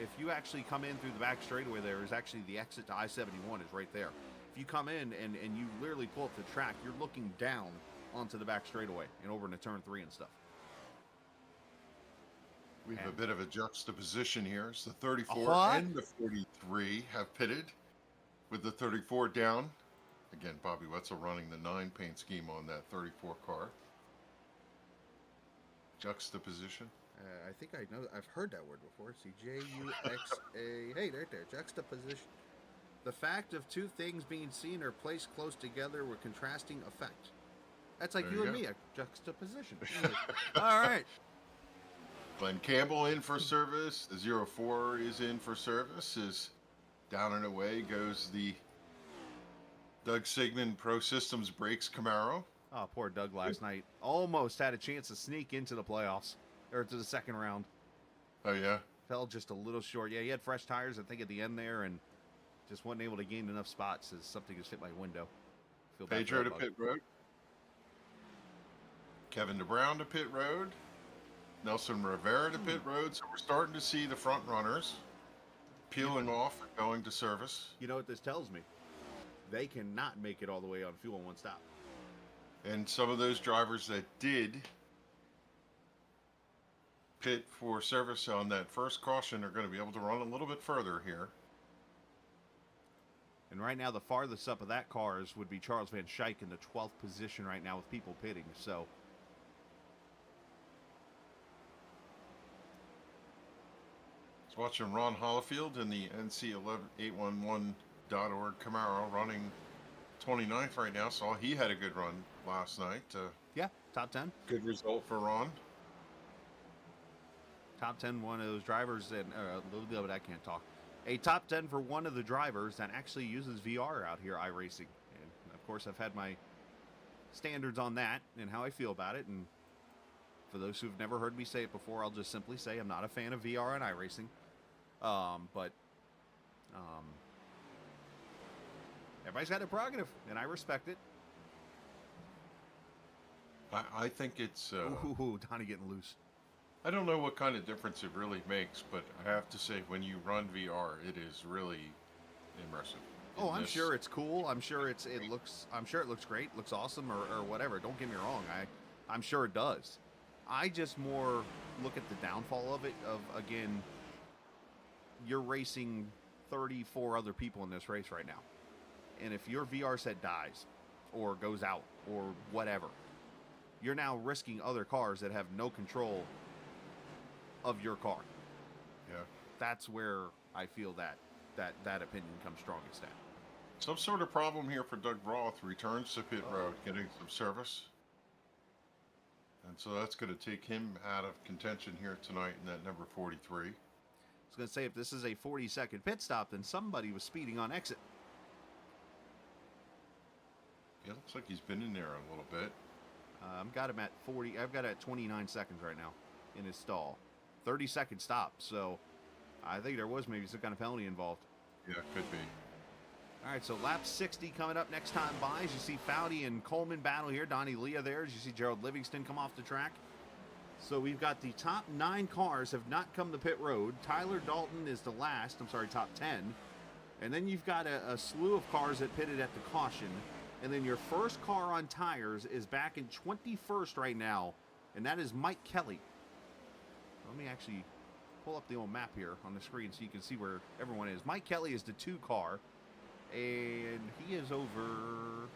If you actually come in through the back straightaway, there is actually the exit to I-71 is right there. If you come in and you literally pull up the track, you're looking down onto the back straightaway and over into turn 3 and stuff. We have a bit of a juxtaposition here. It's the 34 What? and the 43 have pitted with the 34 down. Again, Bobby Wetzel running the 9 paint scheme on that 34 car. Juxtaposition. I think I know. I've heard that word before. See, J-U-X-A. Hey, right there. Juxtaposition. The fact of two things being seen or placed close together with contrasting effect. That's like There you you and go. me, a juxtaposition. All right. Glenn Campbell in for service. The 04 is in for service. Is down and away goes the Doug Sigmund Pro Systems Brakes Camaro. Oh, poor Doug last night. Almost had a chance to sneak into the playoffs, or to the second round. Oh, yeah? Fell just a little short. Yeah, he had fresh tires, I think, at the end there, and just wasn't able to gain enough spots as something just hit my window. Feel bad for Pedro that to bug. pit road. Kevin DeBrown to pit road. Nelson Rivera to pit road. So we're starting to see the front runners peeling off and going to service. You know what this tells me? They cannot make it all the way on fuel in one stop. And some of those drivers that did pit for service on that first caution are going to be able to run a little bit further here. And right now, the farthest up of that cars would be Charles Van Schaik in the 12th position right now with people pitting. So, Let's watching Ron Hollifield in the NC811.org Camaro running 29th right now. Saw he had a good run last night. yeah, top 10. Good result for Ron. Top 10, one of those drivers that, but I can't talk. A top 10 for one of the drivers that actually uses VR out here, iRacing. And of course, I've had my standards on that and how I feel about it. And for those who've never heard me say it before, I'll just simply say I'm not a fan of VR and iRacing. Everybody's got a prerogative, and I respect it. I think it's... Ooh, Donnie getting loose. I don't know what kind of difference it really makes, but I have to say, when you run VR, it is really immersive. Oh, I'm sure it's cool. I'm sure it looks great, looks awesome, or whatever. Don't get me wrong. I'm sure it does. I just more look at the downfall of it. Again, you're racing 34 other people in this race right now, and if your VR set dies, or goes out, or whatever, you're now risking other cars that have no control of your car. Yeah. That's where I feel that opinion comes strongest at. Some sort of problem here for Doug Roth. Returns to pit road, getting some service. And so that's going to take him out of contention here tonight in that number 43. I was going to say, if this is a 40-second pit stop, then somebody was speeding on exit. Yeah, looks like he's been in there a little bit. I've got him at 40. I've got it at 29 seconds right now in his stall. 30-second stop. So I think there was maybe some kind of penalty involved. Yeah, could be. All right, so lap 60 coming up next time by. As you see Foudy and Coleman battle here. Donnie Leah there. As you see Gerald Livingston come off the track. So we've got the top 9 cars have not come to pit road. Tyler Dalton is the last. I'm sorry, top 10. And then you've got a slew of cars that pitted at the caution. And then your first car on tires is back in 21st right now. And that is Mike Kelly. Let me actually pull up the old map here on the screen so you can see where everyone is. Mike Kelly is the 2 car. And he is over...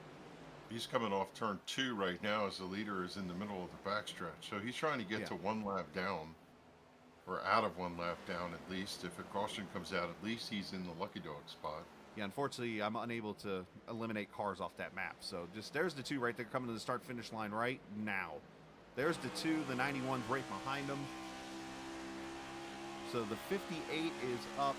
He's coming off turn 2 right now as the leader is in the middle of the backstretch. So he's trying to get to 1 lap down, or out of 1 lap down at least. If a caution comes out, at least he's in the lucky dog spot. Yeah, unfortunately, I'm unable to eliminate cars off that map. So just there's the 2 right there coming to the start-finish line right now. There's the 2, the 91's right behind them. So the 58 is up,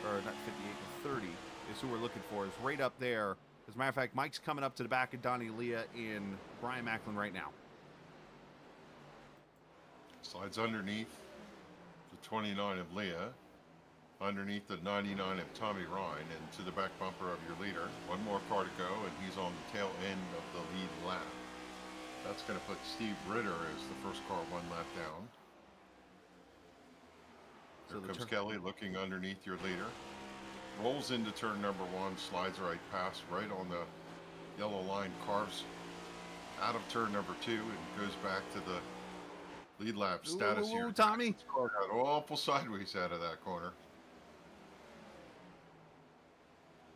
or not 58, the 30 is who we're looking for, is right up there. As a matter of fact, Mike's coming up to the back of Donnie Leah and Brian Macklin right now. Slides underneath the 29 of Leah, underneath the 99 of Tommy Ryan, and to the back bumper of your leader. 1 more car to go, and he's on the tail end of the lead lap. That's going to put Steve Ritter as the first car 1 lap down. Here comes Kelly looking underneath your leader. Rolls into turn number 1, slides right past, right on the yellow line, carves out of turn number 2, and goes back to the lead lap status here. Tommy. Car got awful sideways out of that corner.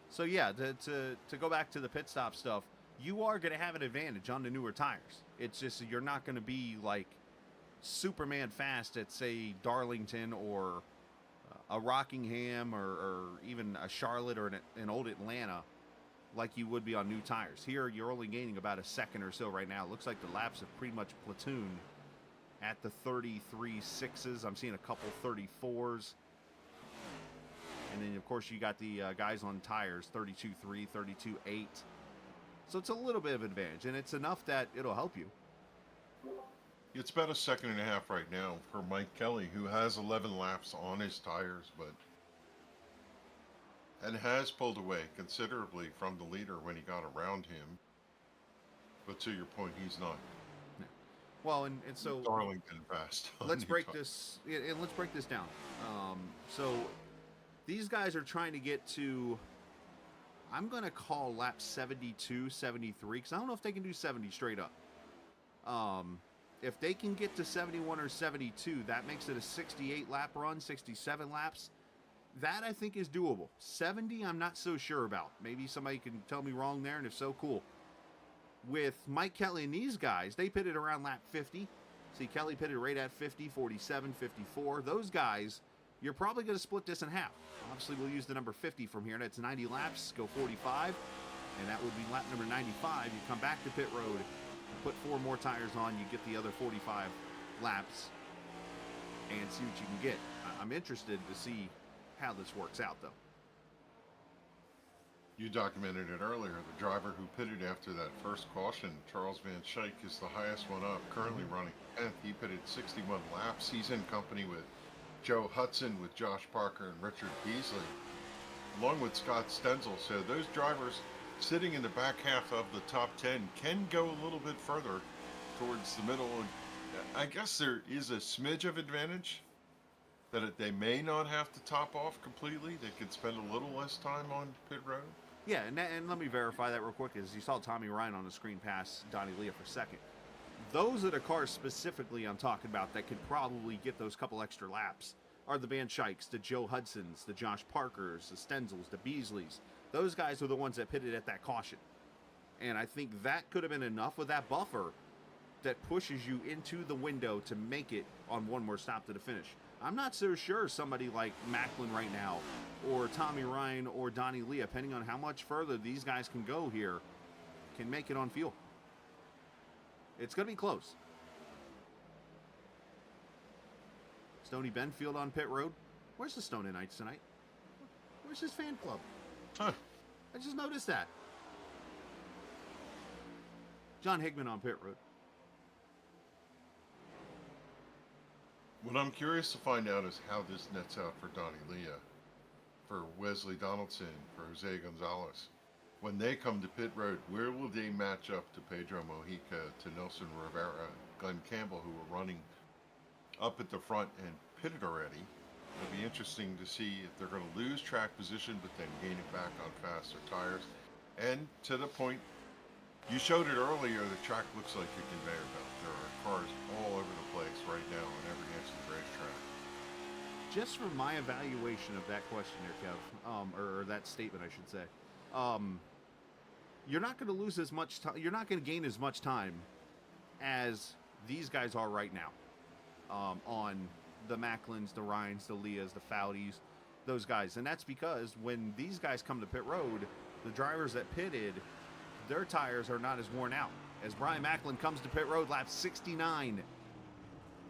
So yeah, to go back to the pit stop stuff, you are going to have an advantage on the newer tires. It's just you're not going to be like Superman fast at, say, Darlington or a Rockingham or even a Charlotte or an old Atlanta like you would be on new tires. Here, you're only gaining about a second or so right now. It looks like the laps have pretty much platooned at the 33.6s. I'm seeing a couple 34s. And then, of course, you got the guys on tires, 32.3, 32.8. So it's a little bit of advantage, and it's enough that it'll help you. It's about a second and a half right now for Mike Kelly, who has 11 laps on his tires, and has pulled away considerably from the leader when he got around him. But to your point, he's not. No. Well, and so Darlington fast. let's break this. And let's break this down. So These guys are trying to get to, I'm going to call lap 72, 73, because I don't know if they can do 70 straight up. If they can get to 71 or 72, that makes it a 68 lap run, 67 laps. That I think is doable. 70, I'm not so sure about. Maybe somebody can tell me wrong there, and if so, cool. With Mike Kelly and these guys, they pitted around lap 50. See, Kelly pitted right at 50, 47, 54. Those guys, you're probably going to split this in half. Obviously, we'll use the number 50 from here. That's 90 laps, go 45, and that would be lap number 95. You come back to pit road, put 4 more tires on, you get the other 45 laps, and see what you can get. I'm interested to see how this works out, though. You documented it earlier. The driver who pitted after that first caution, Charles Van Schaik, is the highest one up, currently running 10th. He pitted 61 laps. He's in company with Joe Hudson, with Josh Parker, and Richard Beasley, along with Scott Stenzel. So those drivers sitting in the back half of the top 10 can go a little bit further towards the middle. I guess there is a smidge of advantage that they may not have to top off completely. They could spend a little less time on pit road. Yeah, and let me verify that real quick. As you saw Tommy Ryan on the screen pass Donnie Leah for second. Those are the cars specifically I'm talking about that could probably get those couple extra laps are the Van Scheiks, the Joe Hudsons, the Josh Parkers, the Stenzels, the Beasleys. Those guys are the ones that pitted at that caution. And I think that could have been enough with that buffer that pushes you into the window to make it on one more stop to the finish. I'm not so sure somebody like Macklin right now, or Tommy Ryan, or Donnie Leah, depending on how much further these guys can go here, can make it on fuel. It's going to be close. Stoney Benfield on pit road. Where's the Stone Knights tonight? Where's his fan club? Huh. I just noticed that. John Higman on pit road. What I'm curious to find out is how this nets out for Donnie Leah, for Wesley Donaldson, for Jose Gonzalez. When they come to pit road, where will they match up to Pedro Mojica, to Nelson Rivera, Glenn Campbell, who are running up at the front and pitted already? It'll be interesting to see if they're going to lose track position, but then gain it back on faster tires. And to the point, you showed it earlier, the track looks like a conveyor belt. There are cars all over the place right now on every inch of the racetrack. Just from my evaluation of that question there, Kev, or that statement, I should say, you're not going to lose as much time. You're not going to gain as much time as these guys are right now on the Macklins, the Ryans, the Leahs, the Foudies, those guys. And that's because when these guys come to pit road, the drivers that pitted, their tires are not as worn out. As Brian Macklin comes to pit road, lap 69.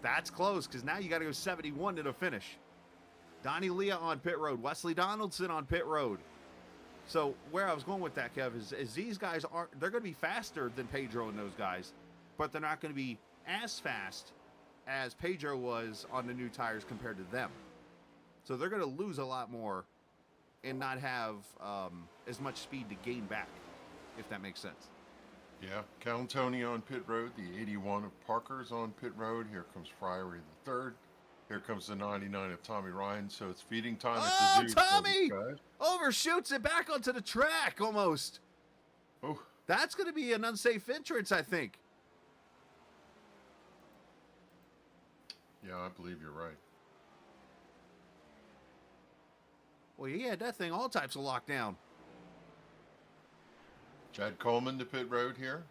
That's close, because now you got to go 71 to the finish. Donnie Leah on pit road. Wesley Donaldson on pit road. So where I was going with that, Kev, is these guys they're going to be faster than Pedro and those guys, but they're not going to be as fast as Pedro was on the new tires compared to them. So they're going to lose a lot more and not have as much speed to gain back, if that makes sense. Yeah, Tony on pit road, the 81 of Parker's on pit road. Here comes Fryery the third. Here comes the 99 of Tommy Ryan. So it's feeding time at the zoo. Tommy overshoots it back onto the track almost. Oh, That's going to be an unsafe entrance, I think. yeah, I believe you're right. Well, he had that thing all types of lockdown. Chad Coleman to pit road here.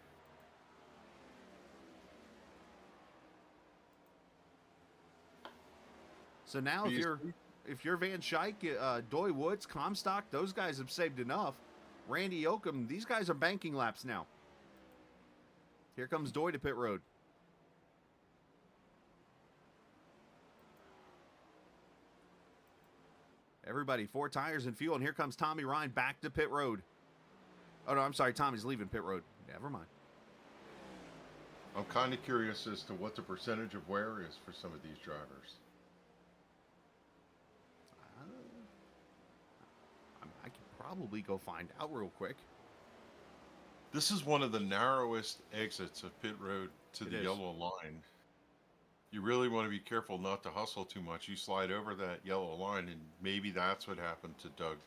So now if you're Van Schaik, Doy Woods, Comstock, those guys have saved enough. Randy Oakham, these guys are banking laps now. Here comes Doy to pit road. Everybody, 4 tires and fuel, and here comes Tommy Ryan back to pit road. Oh, no, I'm sorry, Tommy's leaving pit road. Never mind. I'm kind of curious as to what the percentage of wear is for some of these drivers. I could probably go find out real quick. This is one of the narrowest exits of pit road to It the is. yellow line You really want to be careful not to hustle too much. You slide over that yellow line, and maybe that's what happened to Doug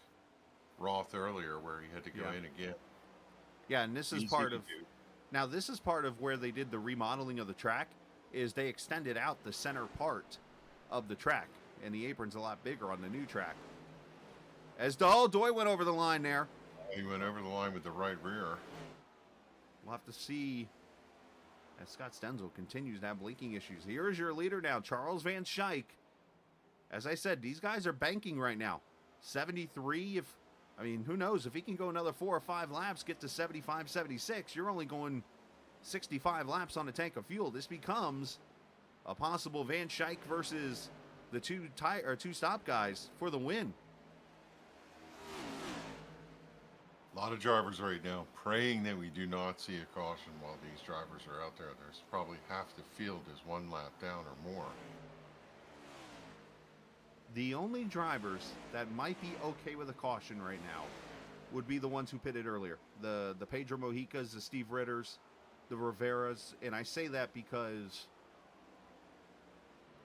Roth earlier, where he had to go in again. Yeah, and this is Easy part to of do. now this is part of where they did the remodeling of the track, is they extended out the center part of the track, and the apron's a lot bigger on the new track. As Doy went over the line there. He went over the line with the right rear. We'll have to see as Scott Stenzel continues to have blinking issues. Here is your leader now, Charles Van Schaik. As I said, these guys are banking right now. 73, who knows? If he can go another 4 or 5 laps, get to 75, 76, you're only going 65 laps on a tank of fuel. This becomes a possible Van Schaik versus the two stop guys for the win. A lot of drivers right now praying that we do not see a caution while these drivers are out there. There's probably half the field is 1 lap down or more. The only drivers that might be okay with a caution right now would be the ones who pitted earlier. The Pedro Mohicas, the Steve Ritters, the Riveras, and I say that because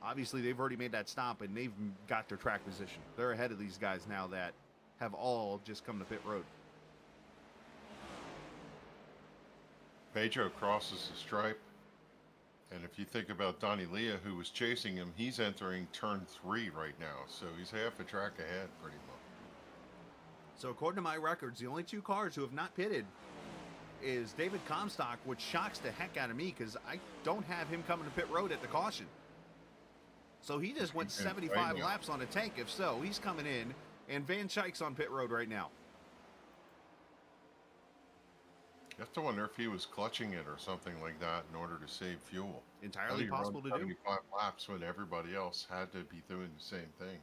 obviously they've already made that stop and they've got their track position. They're ahead of these guys now that have all just come to pit road. Pedro crosses the stripe, and if you think about Donnie Leah, who was chasing him, he's entering turn 3 right now, so he's half a track ahead pretty much. So according to my records, the only 2 cars who have not pitted is David Comstock, which shocks the heck out of me because I don't have him coming to pit road at the caution. So he just went 75 laps on a tank. If so, he's coming in, and Van Schaik's on pit road right now. You have to wonder if he was clutching it or something like that in order to save fuel. Entirely possible to do. 75 laps when everybody else had to be doing the same thing.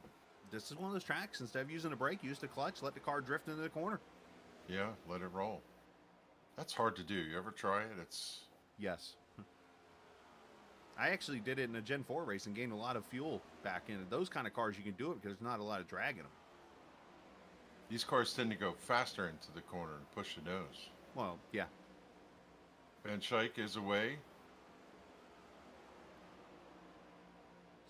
This is one of those tracks, instead of using a brake, use the clutch, let the car drift into the corner. Yeah, let it roll. That's hard to do. You ever try it? It's... Yes. I actually did it in a Gen 4 race and gained a lot of fuel back in it. Those kind of cars, you can do it because there's not a lot of drag in them. These cars tend to go faster into the corner and push the nose. Well, yeah. Van Schaik is away.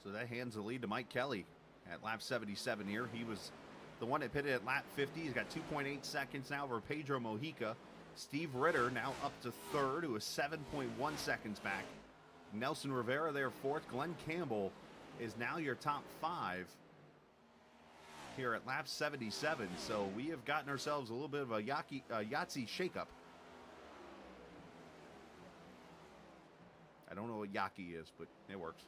So that hands the lead to Mike Kelly at lap 77 here. He was the one that pitted at lap 50. He's got 2.8 seconds now over Pedro Mojica. Steve Ritter now up to third, who is 7.1 seconds back. Nelson Rivera there fourth. Glenn Campbell is now your top 5 here at lap 77. So we have gotten ourselves a little bit of a Yahtzee shakeup. I don't know what Yaki is, but it works.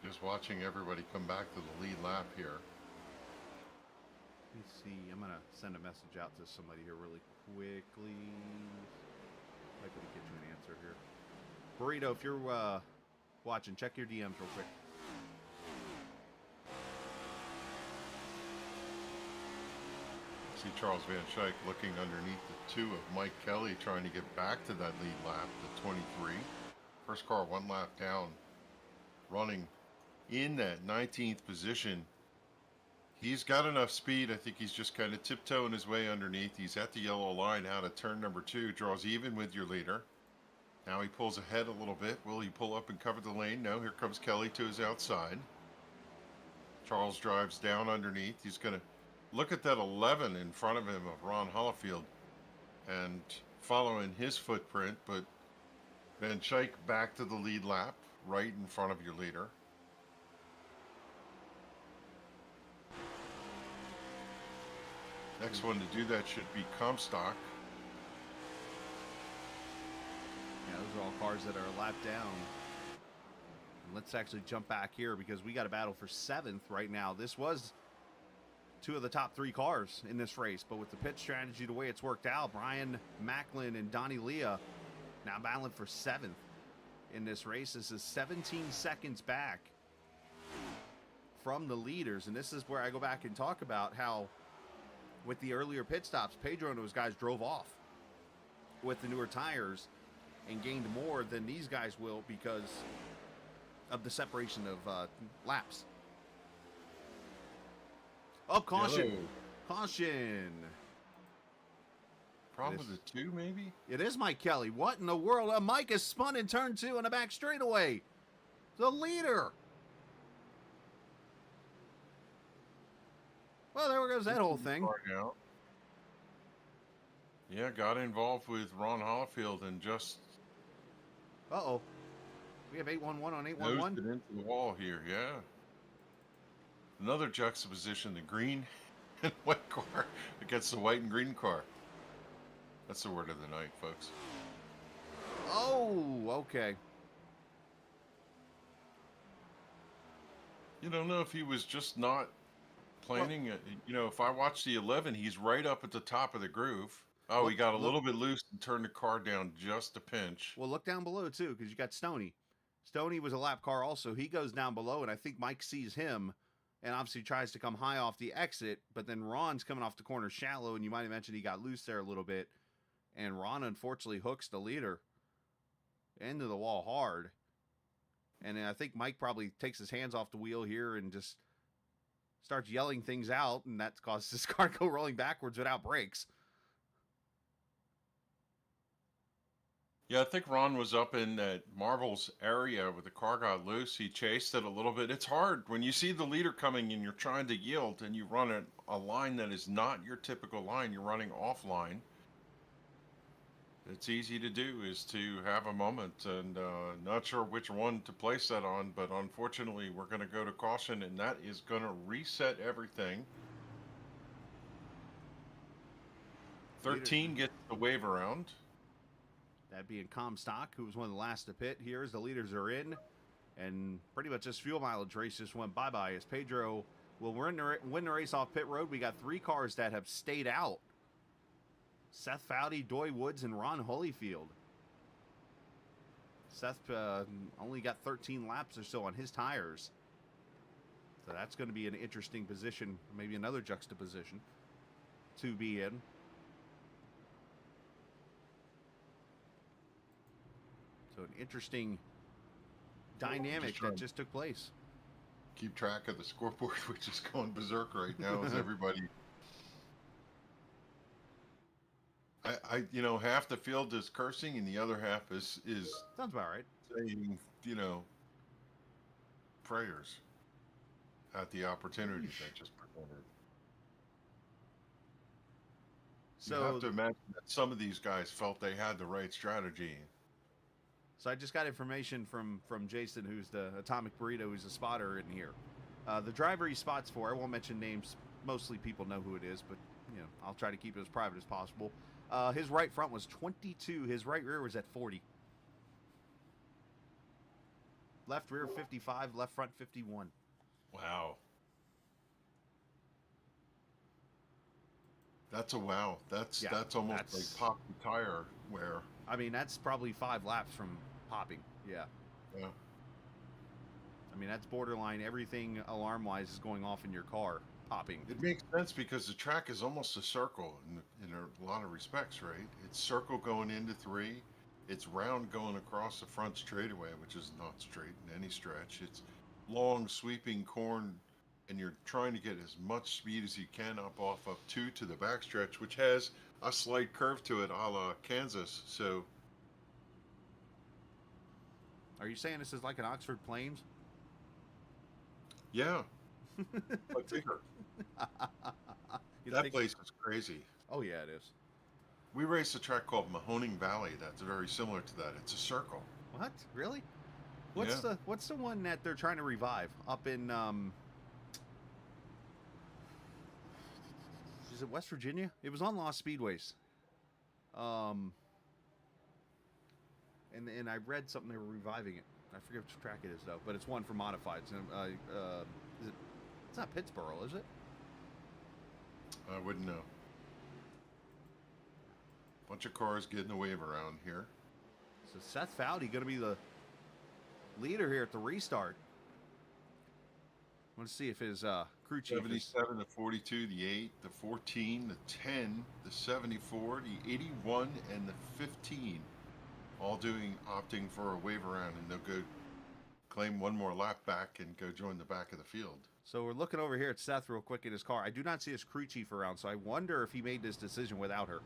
Just watching everybody come back to the lead lap here. Let me see. I'm going to send a message out to somebody here really quickly. I could get you an answer here. Burrito, if you're watching, check your DMs real quick. See Charles Van Schaik looking underneath the 2 of Mike Kelly, trying to get back to that lead lap, the 23. First car 1 lap down, running in that 19th position. He's got enough speed. I think he's just kind of tiptoeing his way underneath. He's at the yellow line out of turn number 2, draws even with your leader. Now he pulls ahead a little bit. Will he pull up and cover the lane? No, here comes Kelly to his outside. Charles drives down underneath. He's going to look at that 11 in front of him of Ron Hollifield and follow in his footprint, but Van Schaik back to the lead lap, right in front of your leader. Next one to do that should be Comstock. Yeah, those are all cars that are a lap down. And let's actually jump back here because we got a battle for 7th right now. This was 2 of the top 3 cars in this race, but with the pit strategy, the way it's worked out, Brian Macklin and Donnie Leah now battling for 7th in this race. This is 17 seconds back from the leaders, and this is where I go back and talk about how with the earlier pit stops, Pedro and those guys drove off with the newer tires and gained more than these guys will because of the separation of laps. Oh, caution. Yellow. Caution. Problem with the 2, maybe? It is Mike Kelly. What in the world? Mike is spun in turn 2 on the back straightaway. The leader. Well, there goes that whole thing. Yeah, got involved with Ron Hollifield and just Uh-oh. We have 811 on nosed 811. it into the wall here, yeah. Another juxtaposition, the green and white car against the white and green car. That's the word of the night, folks. Oh, okay. You don't know if he was just not planning it. You know, if I watch the 11, he's right up at the top of the groove. Oh, he got a little bit loose and turned the car down just a pinch. Well, look down below, too, because you got Stoney. Stoney was a lap car also. He goes down below, and I think Mike sees him and obviously tries to come high off the exit, but then Ron's coming off the corner shallow, and you might have mentioned he got loose there a little bit, and Ron unfortunately hooks the leader into the wall hard. And then I think Mike probably takes his hands off the wheel here and just starts yelling things out, and that causes his car to go rolling backwards without brakes. Yeah, I think Ron was up in that Marvel's area where the car got loose. He chased it a little bit. It's hard when you see the leader coming and you're trying to yield and you run a line that is not your typical line. You're running offline. It's easy to do is to have a moment, and not sure which one to place that on, but unfortunately we're going to go to caution, and that is going to reset everything. 13 gets the wave around. That being Comstock, who was one of the last to pit here as the leaders are in. And pretty much this fuel mileage race just went bye-bye as Pedro will win the race off pit road. We got 3 cars that have stayed out. Seth Foudy, Doy Woods, and Ron Holyfield. Seth only got 13 laps or so on his tires. So that's going to be an interesting position, maybe another juxtaposition to be in. So an interesting dynamic that just took place. Keep track of the scoreboard, which is going berserk right now as everybody. You know, half the field is cursing and the other half is Sounds about right. saying, you know, prayers at the opportunity that just presented. So you have to imagine that some of these guys felt they had the right strategy. So I just got information from Jason, who's the Atomic Burrito, who's a spotter in here. The driver he spots for, I won't mention names. Mostly people know who it is, but you know, I'll try to keep it as private as possible. His right front was 22. His right rear was at 40. Left rear 55. Left front 51. Wow. That's a wow. That's almost like pop the tire wear. I mean, that's probably 5 laps from popping. Yeah. Yeah. I mean, that's borderline. Everything alarm-wise is going off in your car, popping. It makes sense because the track is almost a circle in a lot of respects, right? It's circle going into 3. It's round going across the front straightaway, which is not straight in any stretch. It's long, sweeping corn, and you're trying to get as much speed as you can up off of 2 to the backstretch, which has a slight curve to it, a la Kansas. So, are you saying this is like an Oxford Plains? yeah, but bigger. That place is crazy. Oh yeah, it is. We race a track called Mahoning Valley. That's very similar to that. It's a circle. What? Really? What's the one that they're trying to revive up in is it West Virginia? It was on Lost Speedways. And I read something they were reviving it. I forget which track it is though, but it's one for modifieds. Is it? It's not Pittsburgh, is it? I wouldn't know. Bunch of cars getting the wave around here. So Seth Foudy going to be the leader here at the restart. Let's see if his crew chief 77, the 42, the 8, the 14, the 10, the 74, the 81, and the 15. All opting for a wave around, and they'll go claim one more lap back and go join the back of the field. So we're looking over here at Seth real quick in his car. I do not see his crew chief around, so I wonder if he made this decision without her.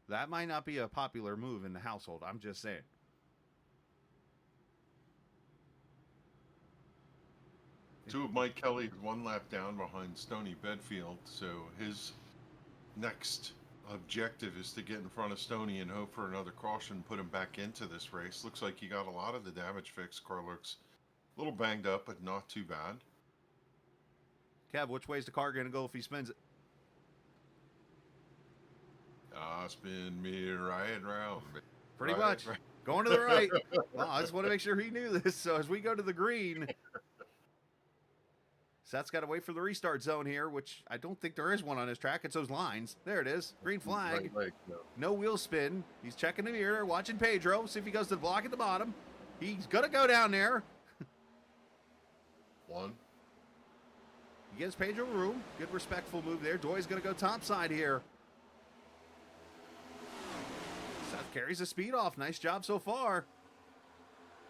That might not be a popular move in the household. I'm just saying. Two of Mike Kelly's one lap down behind Stony Bedfield, so his next objective is to get in front of Stony and hope for another caution, put him back into this race. Looks like he got a lot of the damage fixed. Car looks a little banged up, but not too bad. Kev, which way's the car going to go if he spins it? Spin me right round. Pretty Right, much. right. Going to the right. Well, I just want to make sure he knew this. So as we go to the green, Seth's got to wait for the restart zone here, which I don't think there is one on his track. It's those lines. There it is. Green flag. Right, no. No wheel spin. He's checking the mirror, watching Pedro, see if he goes to the block at the bottom. He's going to go down there. One. He gives Pedro room. Good respectful move there. Doy's going to go topside here. Seth carries the speed off. Nice job so far.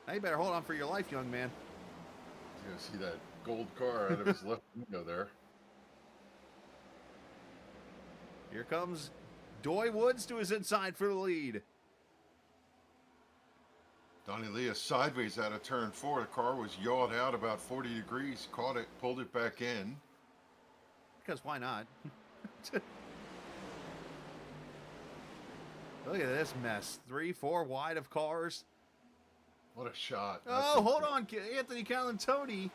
Now you better hold on for your life, young man. You gonna see that gold car out of his left window there. Here comes Doy Woods to his inside for the lead. Donnie Leah sideways out of turn 4. The car was yawed out about 40 degrees. Caught it, pulled it back in. Because why not? Look at this mess. 3, 4 wide of cars. What a shot. Oh, hold on, Anthony Calantoni.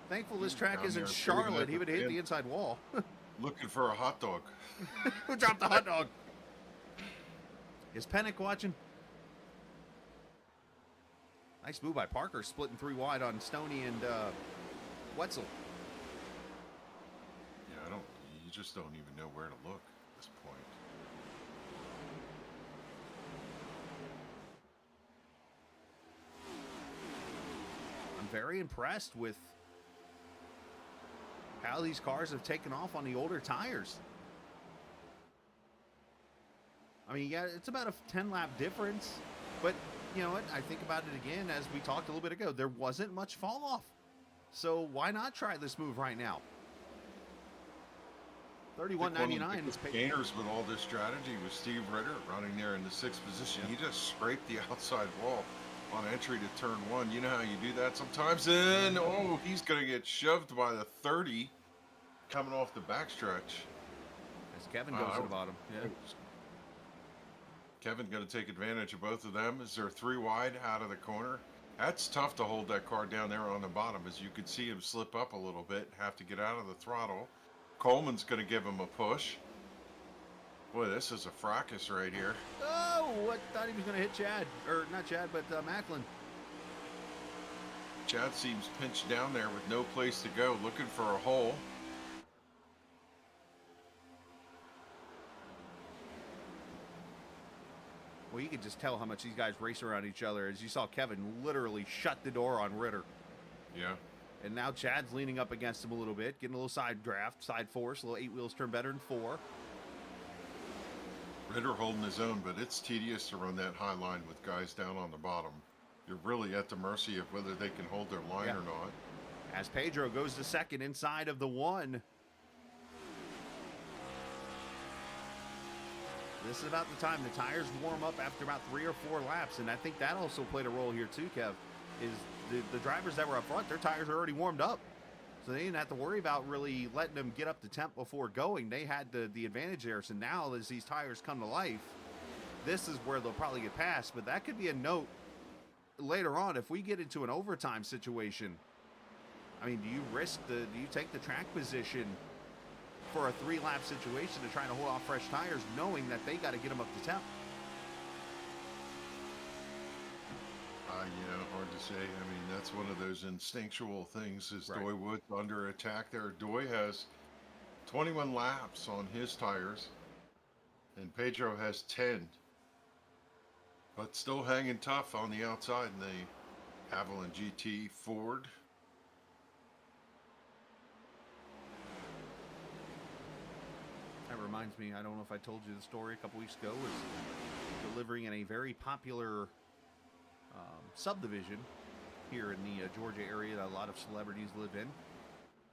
Thankful this track Down isn't there, Charlotte. He would hit in. the inside wall. Looking for a hot dog. Who dropped the hot dog? Is Pennick watching? Nice move by Parker, splitting 3 wide on Stoney and Wetzel. Yeah, you just don't even know where to look at this point. I'm very impressed with how these cars have taken off on the older tires. I mean, yeah, it's about a 10-lap difference, but you know what? I think about it again, as we talked a little bit ago, there wasn't much fall off. So why not try this move right now? 31.99 is paid. Gainers with all this strategy was Steve Ritter running there in the 6th position. Yeah. He just scraped the outside wall on entry to turn 1. You know how you do that sometimes. And oh, he's going to get shoved by the 30 coming off the backstretch. As Kevin goes to the bottom. Yeah. Kevin going to take advantage of both of them as they're 3 wide out of the corner. That's tough to hold that car down there on the bottom, as you could see him slip up a little bit, have to get out of the throttle. Coleman's going to give him a push. Boy, this is a fracas right here. Oh, I thought he was going to hit Chad. Or not Chad, but Macklin. Chad seems pinched down there with no place to go, looking for a hole. Well, you could just tell how much these guys race around each other, as you saw Kevin literally shut the door on Ritter. Yeah. And now Chad's leaning up against him a little bit, getting a little side draft, side force, a little 8 wheels turn better than 4. Ritter holding his own, but it's tedious to run that high line with guys down on the bottom. You're really at the mercy of whether they can hold their line or not. As Pedro goes to second inside of the 1. This is about the time the tires warm up after about 3 or 4 laps, and I think that also played a role here too, Kev, is the drivers that were up front, their tires are already warmed up. So they didn't have to worry about really letting them get up to temp before going. They had the advantage there. So now as these tires come to life, this is where they'll probably get past. But that could be a note later on if we get into an overtime situation. I mean, do you take the track position for a 3-lap situation to try to hold off fresh tires, knowing that they got to get them up to temp? Yeah, hard to say. I mean, that's one of those instinctual things. Is Right. Doy Woods under attack there? Doy has 21 laps on his tires, and Pedro has 10. But still hanging tough on the outside in the Avalon GT Ford. That reminds me, I don't know if I told you the story a couple weeks ago, was delivering in a very popular subdivision here in the Georgia area that a lot of celebrities live in,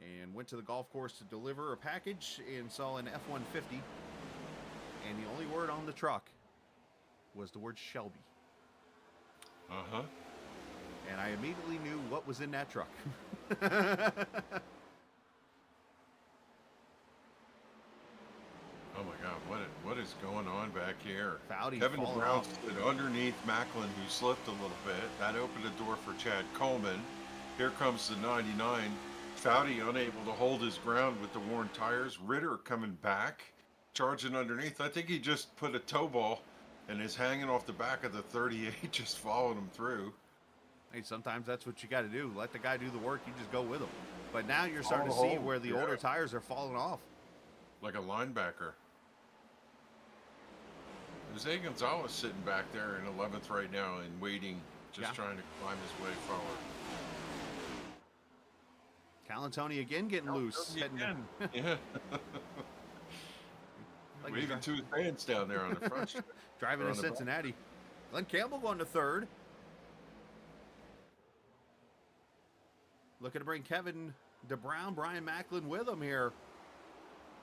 and went to the golf course to deliver a package and saw an F-150 and the only word on the truck was the word Shelby. Uh-huh. And I immediately knew what was in that truck. Oh my God, what is going on back here? Foudy Kevin falling Brown off. stood underneath Macklin, who slipped a little bit. That opened the door for Chad Coleman. Here comes the 99. Foudy unable to hold his ground with the worn tires. Ritter coming back, charging underneath. I think he just put a tow ball and is hanging off the back of the 38, just following him through. Hey, sometimes that's what you got to do. Let the guy do the work. You just go with him. But now you're starting to see where the older tires are falling off. Like a linebacker. Jose Gonzalez sitting back there in 11th right now and waiting, just trying to climb his way forward. Calantoni again getting loose. Heading Yeah. like Waving to his fans down there on the front. driving on to the Cincinnati. Glenn Campbell going to third. Looking to bring Kevin DeBrown, Brian Macklin with him here.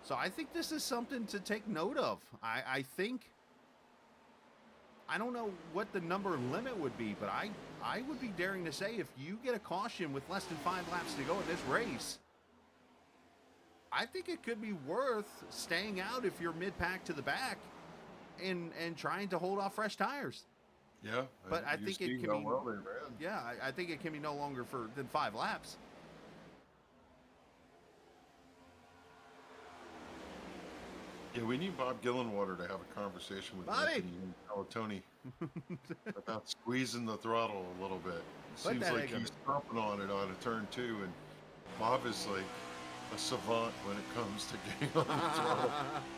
So I think this is something to take note of. I think, I don't know what the number limit would be, but I would be daring to say if you get a caution with less than 5 laps to go in this race, I think it could be worth staying out if you're mid-pack to the back and trying to hold off fresh tires. Yeah, But I think it can be, well they ran. yeah, I think it can be no longer than 5 laps. Yeah, we need Bob Gillenwater to have a conversation with Bobby! Anthony and Tony about squeezing the throttle a little bit. It Put seems that like egg on he's it. stomping on it on a turn 2, and Bob is like a savant when it comes to getting on the throttle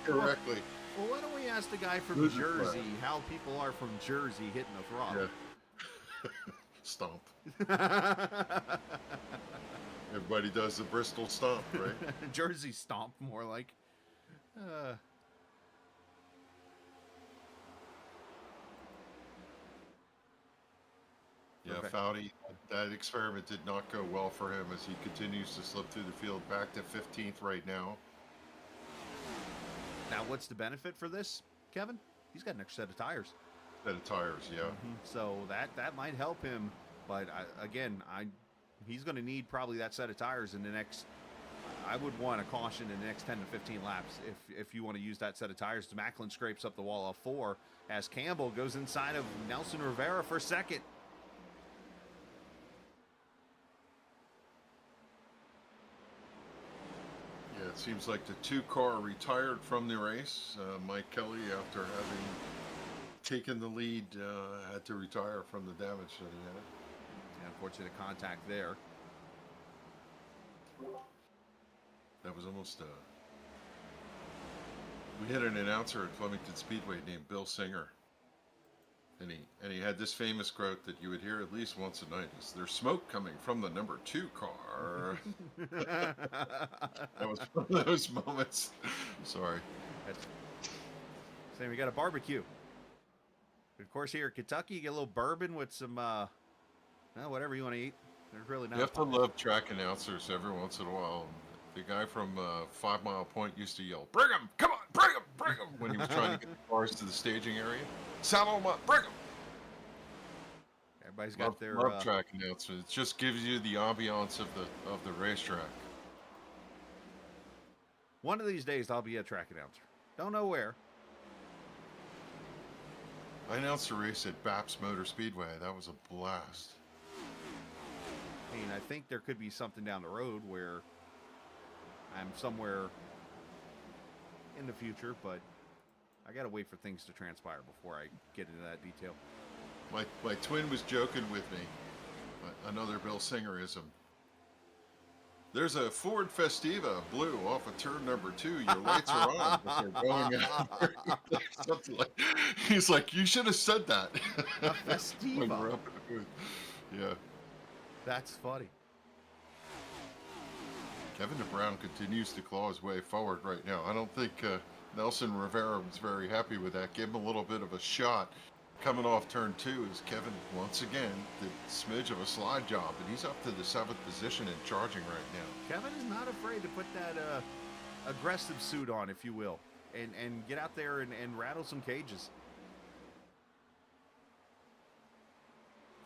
correctly. Well, why don't we ask the guy from Good Jersey play. how people are from Jersey hitting the throttle? Yeah. Stomp. Everybody does the Bristol stomp, right? Jersey stomp, more like. Yeah, Okay. Foudy, that experiment did not go well for him as he continues to slip through the field, back to 15th right now. Now, what's the benefit for this, Kevin? He's got an extra set of tires. Set of tires, yeah. So that might help him. But he's going to need probably that set of tires in the next. I would want a caution in the next 10 to 15 laps if you want to use that set of tires. Macklin scrapes up the wall of 4 as Campbell goes inside of Nelson Rivera for second. Yeah, it seems like the 2-car retired from the race. Mike Kelly, after having taken the lead, had to retire from the damage that he had. And unfortunate contact there. That was almost we had an announcer at Flemington Speedway named Bill Singer, and he had this famous quote that you would hear at least once a night: "Is there's smoke coming from the number 2 car?" That was one of those moments. Sorry. Saying we got a barbecue. Of course, here in Kentucky, you get a little bourbon with some, whatever you want to eat. There's really not. You have to love track announcers every once in a while. The guy from 5 Mile Point used to yell, "Bring him! Come on, bring him! Bring him!" when he was trying to get the cars to the staging area. Saddle him up, bring him! Everybody's got their love track announcements. It just gives you the ambiance of the racetrack. One of these days, I'll be a track announcer. Don't know where. I announced a race at Baps Motor Speedway. That was a blast. I mean, I think there could be something down the road where I'm somewhere in the future, but I got to wait for things to transpire before I get into that detail. My twin was joking with me. Another Bill Singerism. There's a Ford Festiva blue off of turn number 2. Your lights are on, but they're going out. Something like. He's like, you should have said that. A Festiva. When we're up in the booth. Yeah. That's funny. Kevin DeBrown continues to claw his way forward right now. I don't think Nelson Rivera was very happy with that. Give him a little bit of a shot. Coming off turn 2 is Kevin once again did a smidge of a slide job, and he's up to the 7th position and charging right now. Kevin is not afraid to put that aggressive suit on, if you will. and get out there and rattle some cages.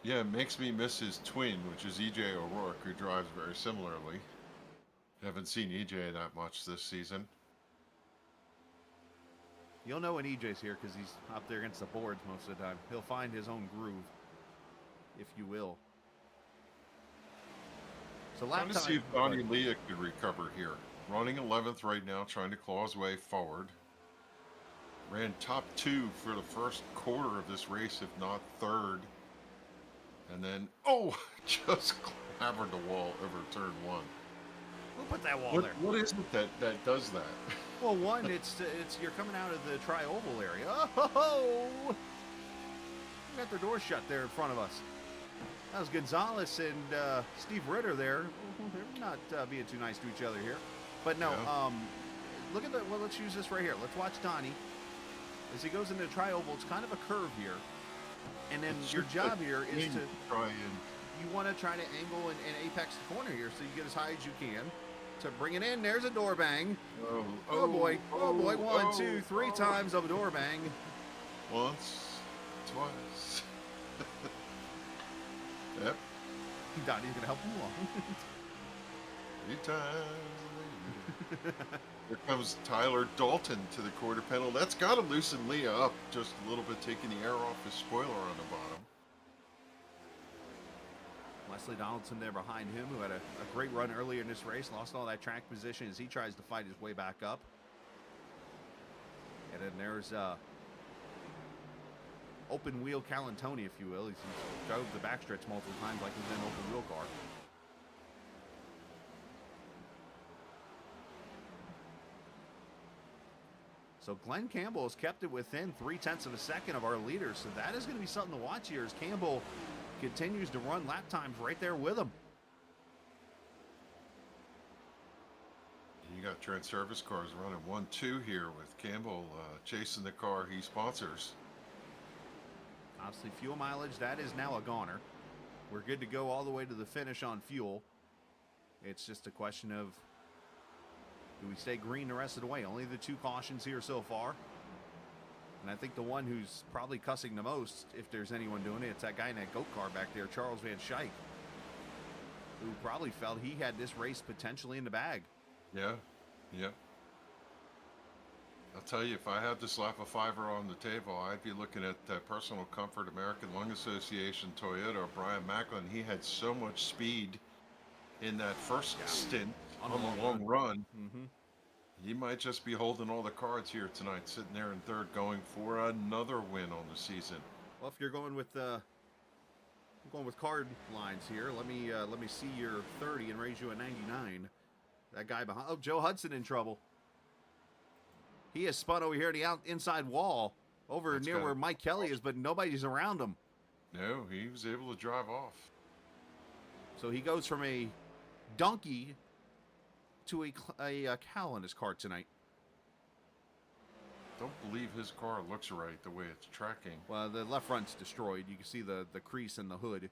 Yeah, it makes me miss his twin, which is EJ O'Rourke, who drives very similarly. Haven't seen EJ that much this season. You'll know when EJ's here because he's up there against the boards most of the time. He'll find his own groove, if you will. So lap Trying to see if Donnie Leah could recover here. Running 11th right now, trying to claw his way forward. Ran top 2 for the first quarter of this race, if not third. And then, oh, just clambered the wall over turn 1. Who put that wall there? What is it that does that? Well, one, it's you're coming out of the tri-oval area. Oh, we got their door shut there in front of us. That was Gonzalez and Steve Ritter there. They're not being too nice to each other here. But no, Yeah. look at the, well, let's use this right here. Let's watch Donnie. As he goes into the tri-oval, it's kind of a curve here. And then your job here is to try and you want to try to angle and apex the corner here so you get as high as you can to bring it in. There's a door bang. Oh boy. One, two, three times of a door bang. Once, twice. Yep. Donnie's going to help him along. 3 times. Here comes Tyler Dalton to the quarter panel. That's got to loosen Leah up just a little bit, taking the air off his spoiler on the bottom. Leslie Donaldson there behind him, who had a great run earlier in this race, lost all that track position as he tries to fight his way back up. And then there's open wheel Calantoni, if you will. He's drove the backstretch multiple times like he's in an open wheel car. So Glenn Campbell has kept it within 0.3 of a second of our leader. So that is going to be something to watch here as Campbell continues to run lap times right there with him. You got Trent Service Cars running 1-2 here with Campbell chasing the car he sponsors. Obviously, fuel mileage, that is now a goner. We're good to go all the way to the finish on fuel. It's just a question of, do we stay green the rest of the way? Only the 2 cautions here so far. And I think the one who's probably cussing the most, if there's anyone doing it, it's that guy in that goat car back there, Charles Van Schaik, who probably felt he had this race potentially in the bag. Yeah, yeah. I'll tell you, if I had to slap a $5 on the table, I'd be looking at Personal Comfort, American Lung Association, Toyota, Brian Macklin. He had so much speed in that first stint on the long run. Mm-hmm. He might just be holding all the cards here tonight, sitting there in third, going for another win on the season. Well, if you're going with card lines here, let me see your 30 and raise you a 99. That guy behind, oh, Joe Hudson in trouble. He has spun over here to the inside wall, over near where Mike Kelly is, but nobody's around him. No, he was able to drive off. So he goes from a donkey to a cow in his car tonight. Don't believe his car looks right the way it's tracking. Well, the left front's destroyed. You can see the crease in the hood.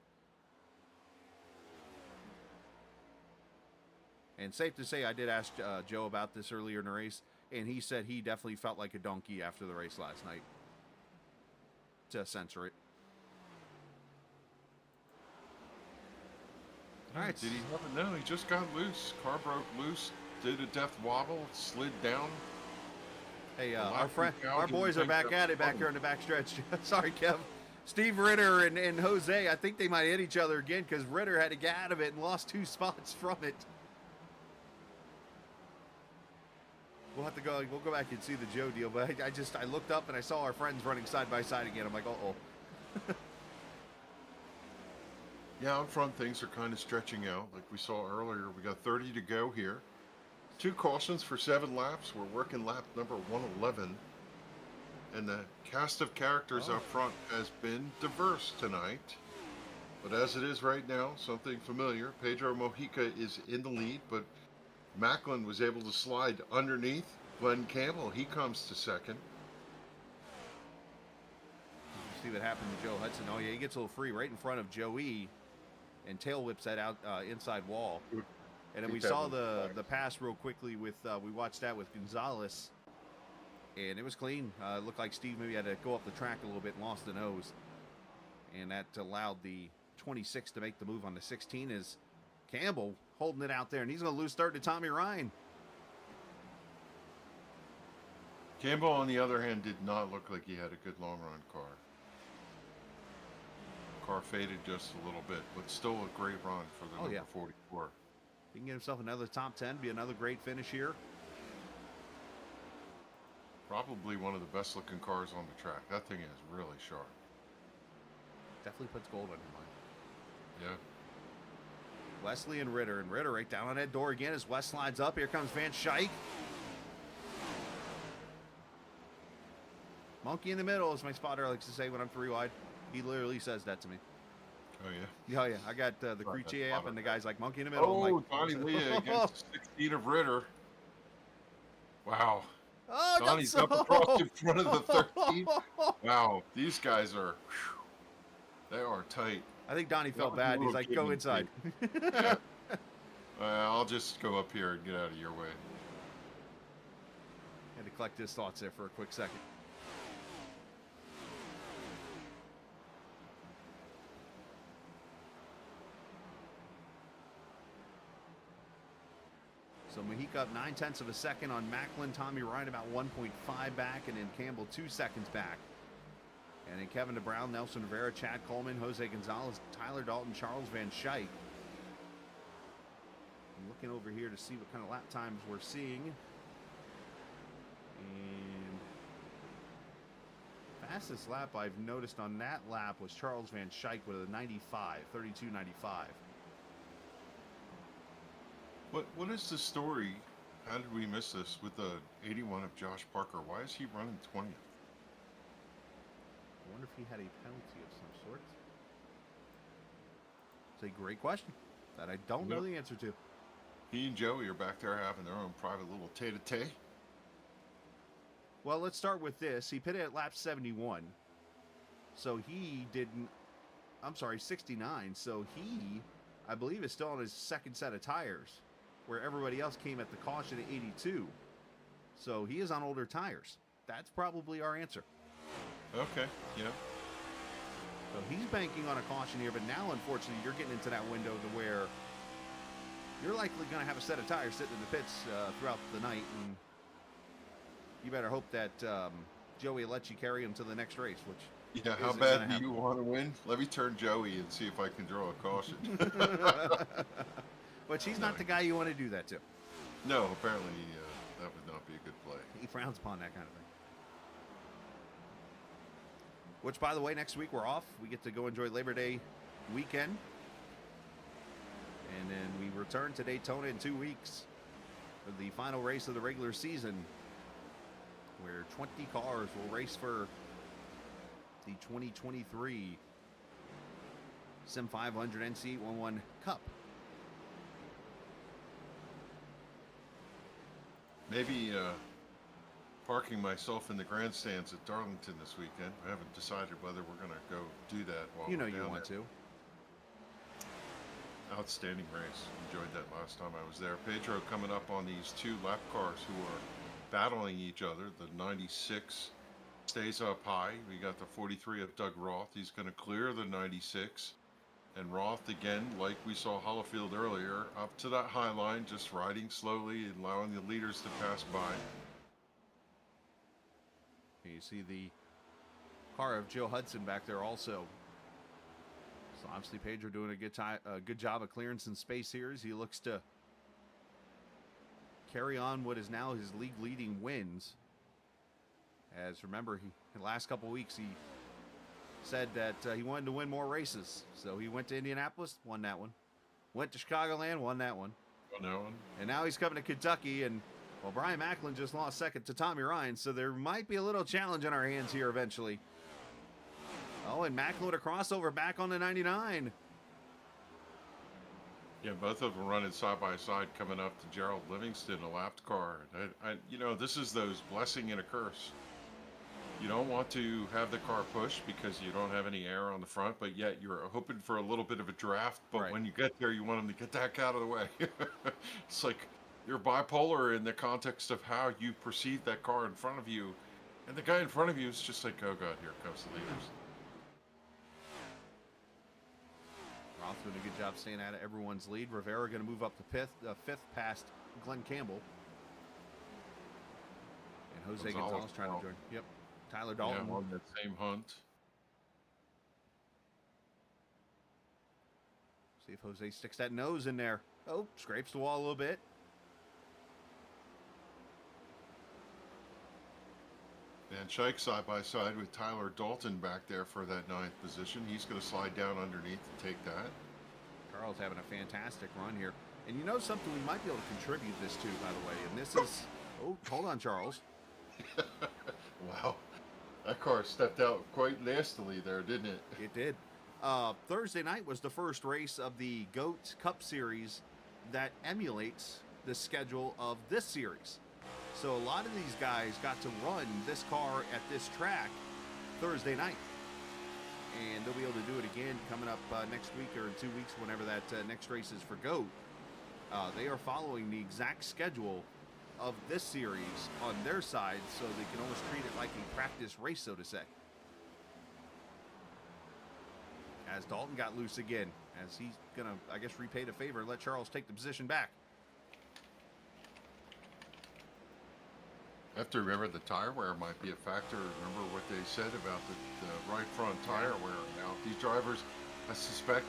And safe to say, I did ask Joe about this earlier in the race, and he said he definitely felt like a donkey after the race last night. To censor it. All right. Did he have it? No, he just got loose. Car broke loose, did a death wobble, slid down. Hey, our boys are back at it back here in the backstretch. Sorry, Kev. Steve Ritter and Jose, I think they might hit each other again because Ritter had to get out of it and lost 2 spots from it. We'll have to go. We'll go back and see the Joe deal. But I looked up and I saw our friends running side by side again. I'm like, uh-oh. Yeah, out front things are kind of stretching out like we saw earlier. We got 30 to go here. 2 cautions for 7 laps. We're working lap number 111. And the cast of characters up front has been diverse tonight. But as it is right now, something familiar. Pedro Mojica is in the lead, but Macklin was able to slide underneath. Glenn Campbell, he comes to second. See what happened to Joe Hudson. Oh, yeah, he gets a little free right in front of Joey and tail whips that out inside wall. And then we saw the pass real quickly with, we watched that with Gonzalez. And it was clean. It looked like Steve maybe had to go up the track a little bit and lost the nose. And that allowed the 26 to make the move on the 16 as Campbell holding it out there. And he's going to lose third to Tommy Ryan. Campbell, on the other hand, did not look like he had a good long-run car. Car faded just a little bit, but still a great run for the number 44. He can get himself another top 10, be another great finish here. Probably one of the best-looking cars on the track. That thing is really sharp. Definitely puts gold on your mind. Yeah. Wesley and Ritter right down on that door again as Wes slides up. Here comes Van Schaik. Monkey in the middle, as my spotter likes to say when I'm 3 wide. He literally says that to me. Oh, yeah? Oh, yeah. I got the crew GA up, and the guy's like, monkey in the middle. Oh, I'm like, Donnie Leah against 16 of Ritter. Wow. oh, Donnie's up across in front of the 13. Wow, these guys are, they are tight. I think Donnie felt was a bad. He's little like, kid go in inside. Yeah. I'll just go up here and get out of your way. Had to collect his thoughts there for a quick second. So Mahika up 9/10 of a second on Macklin. Tommy Ryan about 1.5 back, and then Campbell 2 seconds back. And then Kevin DeBrown, Nelson Rivera, Chad Coleman, Jose Gonzalez, Tyler Dalton, Charles Van Schaik. I'm looking over here to see what kind of lap times we're seeing. And fastest lap I've noticed on that lap was Charles Van Schaik with a 95, 32.95. What is the story? How did we miss this with the 81 of Josh Parker? Why is he running 20th? I wonder if he had a penalty of some sort. It's a great question that I don't know the answer to. He and Joey are back there having their own private little tete-a-tete. Well, let's start with this. He pitted at lap 71. So he didn't, I'm sorry, 69. So he, I believe, is still on his second set of tires, where everybody else came at the caution at 82. So he is on older tires. That's probably our answer. Okay, yeah. So he's banking on a caution here, but now, unfortunately, you're getting into that window to where you're likely going to have a set of tires sitting in the pits throughout the night, and you better hope that Joey lets you carry him to the next race, which Yeah, how bad do you want to win? Let me turn Joey and see if I can draw a caution. But he's not the guy you want to do that to. No, apparently that would not be a good play. He frowns upon that kind of thing. Which, by the way, next week we're off. We get to go enjoy Labor Day weekend. And then we return to Daytona in 2 weeks for the final race of the regular season, where 20 cars will race for the 2023 Sim500 NC811 Cup. Maybe parking myself in the grandstands at Darlington this weekend. I haven't decided whether we're going to go do that while You know we're you down want there. to. Outstanding race. Enjoyed that last time I was there. Pedro coming up on these two lap cars who are battling each other. The 96 stays up high. We got the 43 of Doug Roth. He's going to clear the 96. And Roth, again, like we saw Hollifield earlier, up to that high line, just riding slowly and allowing the leaders to pass by. You see the car of Joe Hudson back there also. So obviously Pedro doing a good job of clearance and space here as he looks to carry on what is now his league leading wins. As remember, in the last couple weeks he said that he wanted to win more races. So he went to Indianapolis, won that one. Went to Chicagoland, won that one. On that one. And now he's coming to Kentucky, and well, Brian Macklin just lost second to Tommy Ryan, so there might be a little challenge on our hands here eventually. Oh, and Macklin with a crossover back on the 99. Yeah, both of them running side by side coming up to Gerald Livingston, a lapped car. You know, this is those blessing and a curse. You don't want to have the car push because you don't have any air on the front, but yet you're hoping for a little bit of a draft. But Right. when you get there, you want them to get that out of the way. It's like you're bipolar in the context of how you perceive that car in front of you And the guy in front of you is just like, oh god, here comes the leaders. Roth doing a good job staying out of everyone's lead. Rivera going to move up to fifth past Glenn Campbell. And Jose Gonzalez trying to join. Yep. Tyler Dalton. Yeah, on that same hunt. See if Jose sticks that nose in there. Oh, scrapes the wall a little bit. Van Schaik side by side with Tyler Dalton back there for that 9th position. He's going to slide down underneath and take that. Charles having a fantastic run here. And you know something we might be able to contribute this to, by the way, and this is... Oh, hold on, Charles. Wow. That car stepped out quite nastily there, didn't it? It did. Thursday night was the first race of the GOAT Cup Series that emulates the schedule of this series. So a lot of these guys got to run this car at this track Thursday night. And they'll be able to do it again coming up next week or in 2 weeks, whenever that next race is for GOAT. They are following the exact schedule of this series on their side, so they can almost treat it like a practice race, so to say. As Dalton got loose again, as he's going to, I guess, repay the favor and let Charles take the position back. I have to remember the tire wear might be a factor. Remember what they said about the right front tire wear. Now, these drivers, I suspect,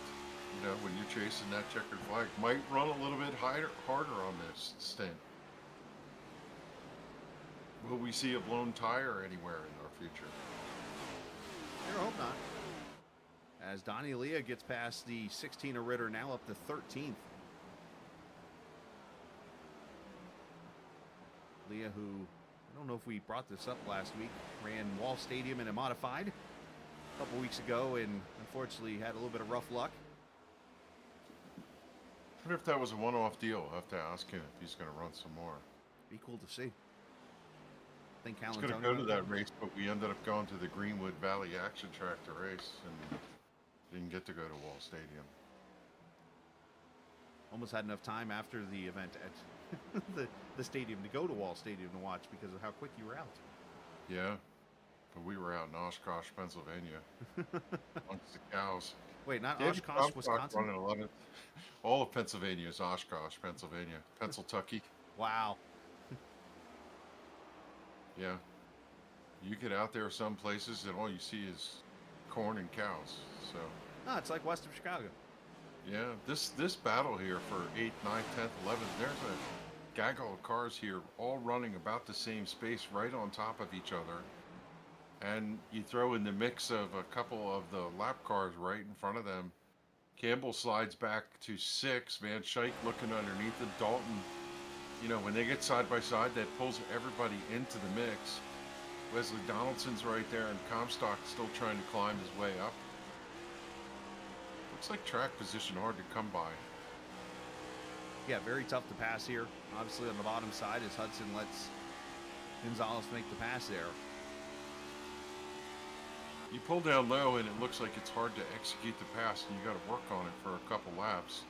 you know, when you're chasing that checkered flag, might run a little bit harder on this stint. Will we see a blown tire anywhere in our future? I hope not. As Donnie Leah gets past the 16er Ritter, now up to 13th. Leah, who, I don't know if we brought this up last week, ran Wall Stadium in a modified a couple weeks ago and unfortunately had a little bit of rough luck. I wonder if that was a one-off deal. I'll have to ask him if he's going to run some more. Be cool to see. I think I was going to go to that race, but we ended up going to the Greenwood Valley Action Track to race and didn't get to go to Wall Stadium. Almost had enough time after the event at the stadium to go to Wall Stadium to watch because of how quick you were out. Yeah, but we were out in Oshkosh, Pennsylvania, amongst the cows. Wait, not Yeah, Oshkosh, Wisconsin? Running 11th. All of Pennsylvania is Oshkosh, Pennsylvania. Pennsyltucky. Wow. Yeah. You get out there some places and all you see is corn and cows. So No, it's like west of Chicago. yeah, this battle here for 8th, 9th, 10th, 11th, there's a gaggle of cars here all running about the same space right on top of each other. And you throw in the mix of a couple of the lap cars right in front of them. Campbell slides back to 6. Van Schaik looking underneath it. Dalton, you know, when they get side by side, that pulls everybody into the mix. Wesley Donaldson's right there, and Comstock still trying to climb his way up. Looks like track position hard to come by. Yeah, very tough to pass here. Obviously on the bottom side as Hudson lets Gonzalez make the pass there. You pull down low and it looks like it's hard to execute the pass, and you got to work on it for a couple laps.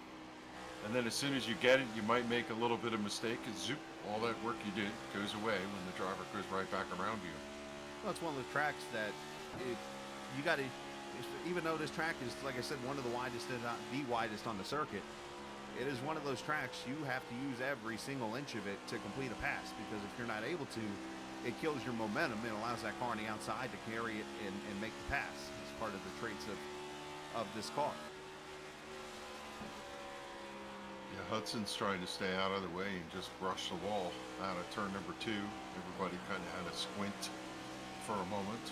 And then as soon as you get it, you might make a little bit of mistake, and zoop, all that work you did goes away when the driver goes right back around you. Well, it's one of those tracks that you got to, even though this track is, like I said, one of the widest, if not the widest on the circuit, it is one of those tracks you have to use every single inch of it to complete a pass, because if you're not able to, it kills your momentum and allows that car on the outside to carry it and make the pass. It's part of the traits of this car. Yeah, Hudson's trying to stay out of the way and just brush the wall out of turn number 2. Everybody kind of had a squint for a moment.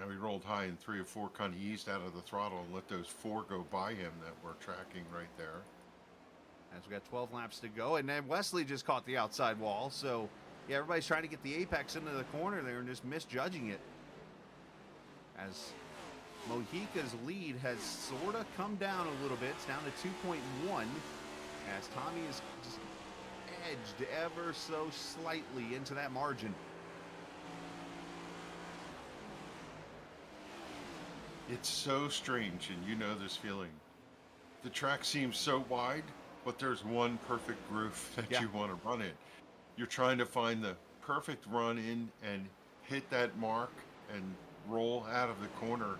Now he rolled high in 3 or 4, kind of eased out of the throttle and let those 4 go by him that were tracking right there. As we got 12 laps to go, and then Wesley just caught the outside wall. So, yeah, everybody's trying to get the apex into the corner there and just misjudging it. As Mojica's lead has sort of come down a little bit. It's down to 2.1 as Tommy is just edged ever so slightly into that margin. It's so strange, and you know this feeling. The track seems so wide, but there's one perfect groove that you want to run in. You're trying to find the perfect run in and hit that mark and roll out of the corner,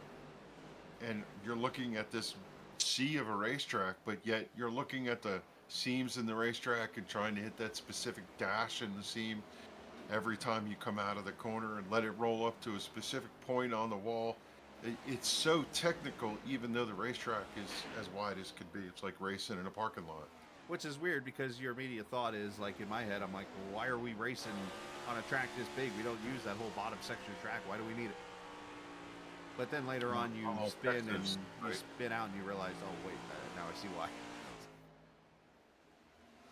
and you're looking at this sea of a racetrack, but yet you're looking at the seams in the racetrack and trying to hit that specific dash in the seam every time you come out of the corner and let it roll up to a specific point on the wall. It's so technical, even though the racetrack is as wide as could be. It's like racing in a parking lot. Which is weird because your immediate thought is, like, in my head, I'm like, well, why are we racing on a track this big? We don't use that whole bottom section of track. Why do we need it? But then later on, you spin and you spin out and you realize, oh, wait, now I see why.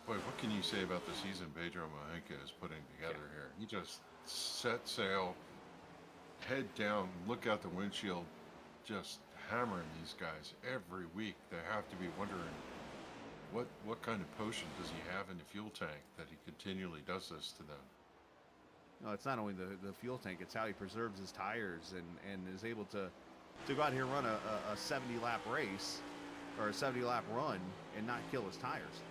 Boy, what can you say about the season Pedro Mahenka is putting together here? He just set sail, head down, look out the windshield, just hammering these guys every week. They have to be wondering, what kind of potion does he have in the fuel tank that he continually does this to them? No, it's not only the fuel tank, it's how he preserves his tires and is able to go out here and run a 70-lap race or a 70-lap run and not kill his tires.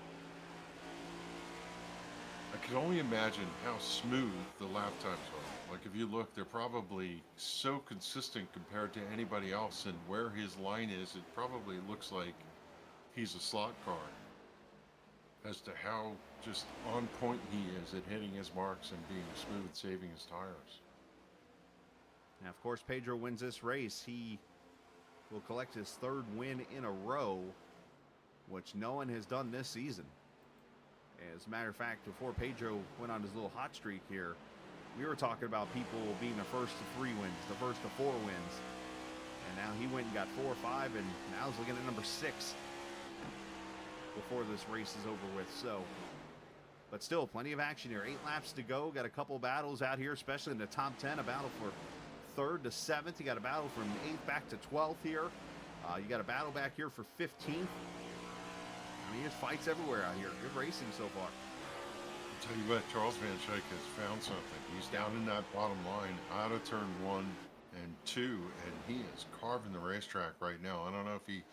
I can only imagine how smooth the lap times are. Like, if you look, they're probably so consistent compared to anybody else, and where his line is, it probably looks like he's a slot car as to how just on point he is at hitting his marks and being smooth, saving his tires. Now, of course, Pedro wins this race. He will collect his third win in a row, which no one has done this season. As a matter of fact, before Pedro went on his little hot streak here, we were talking about people being the first to 3 wins, the first to 4 wins. And now he went and got 4 or 5, and now he's looking at number 6 before this race is over with. So, but still, plenty of action here. 8 laps to go. Got a couple battles out here, especially in the top 10. A battle for 3rd to 7th. You got a battle from 8th back to 12th here. You got a battle back here for 15th. I mean, there's fights everywhere out here. Good racing so far. I'll tell you what, Charles Van Schaik has found something. He's down in that bottom line out of turn 1 and 2, and he is carving the racetrack right now. I don't know if he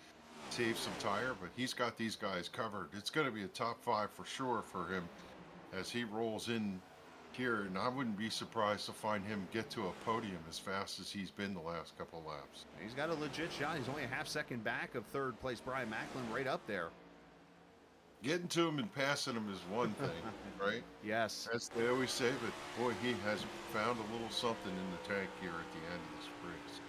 saved some tire, but he's got these guys covered. It's going to be a top 5 for sure for him as he rolls in here, and I wouldn't be surprised to find him get to a podium as fast as he's been the last couple of laps. He's got a legit shot. He's only a half-second back of 3rd place Brian Macklin, right up there. Getting to him and passing him is one thing, right? Yes. As they always say, but boy, he has found a little something in the tank here at the end of this race.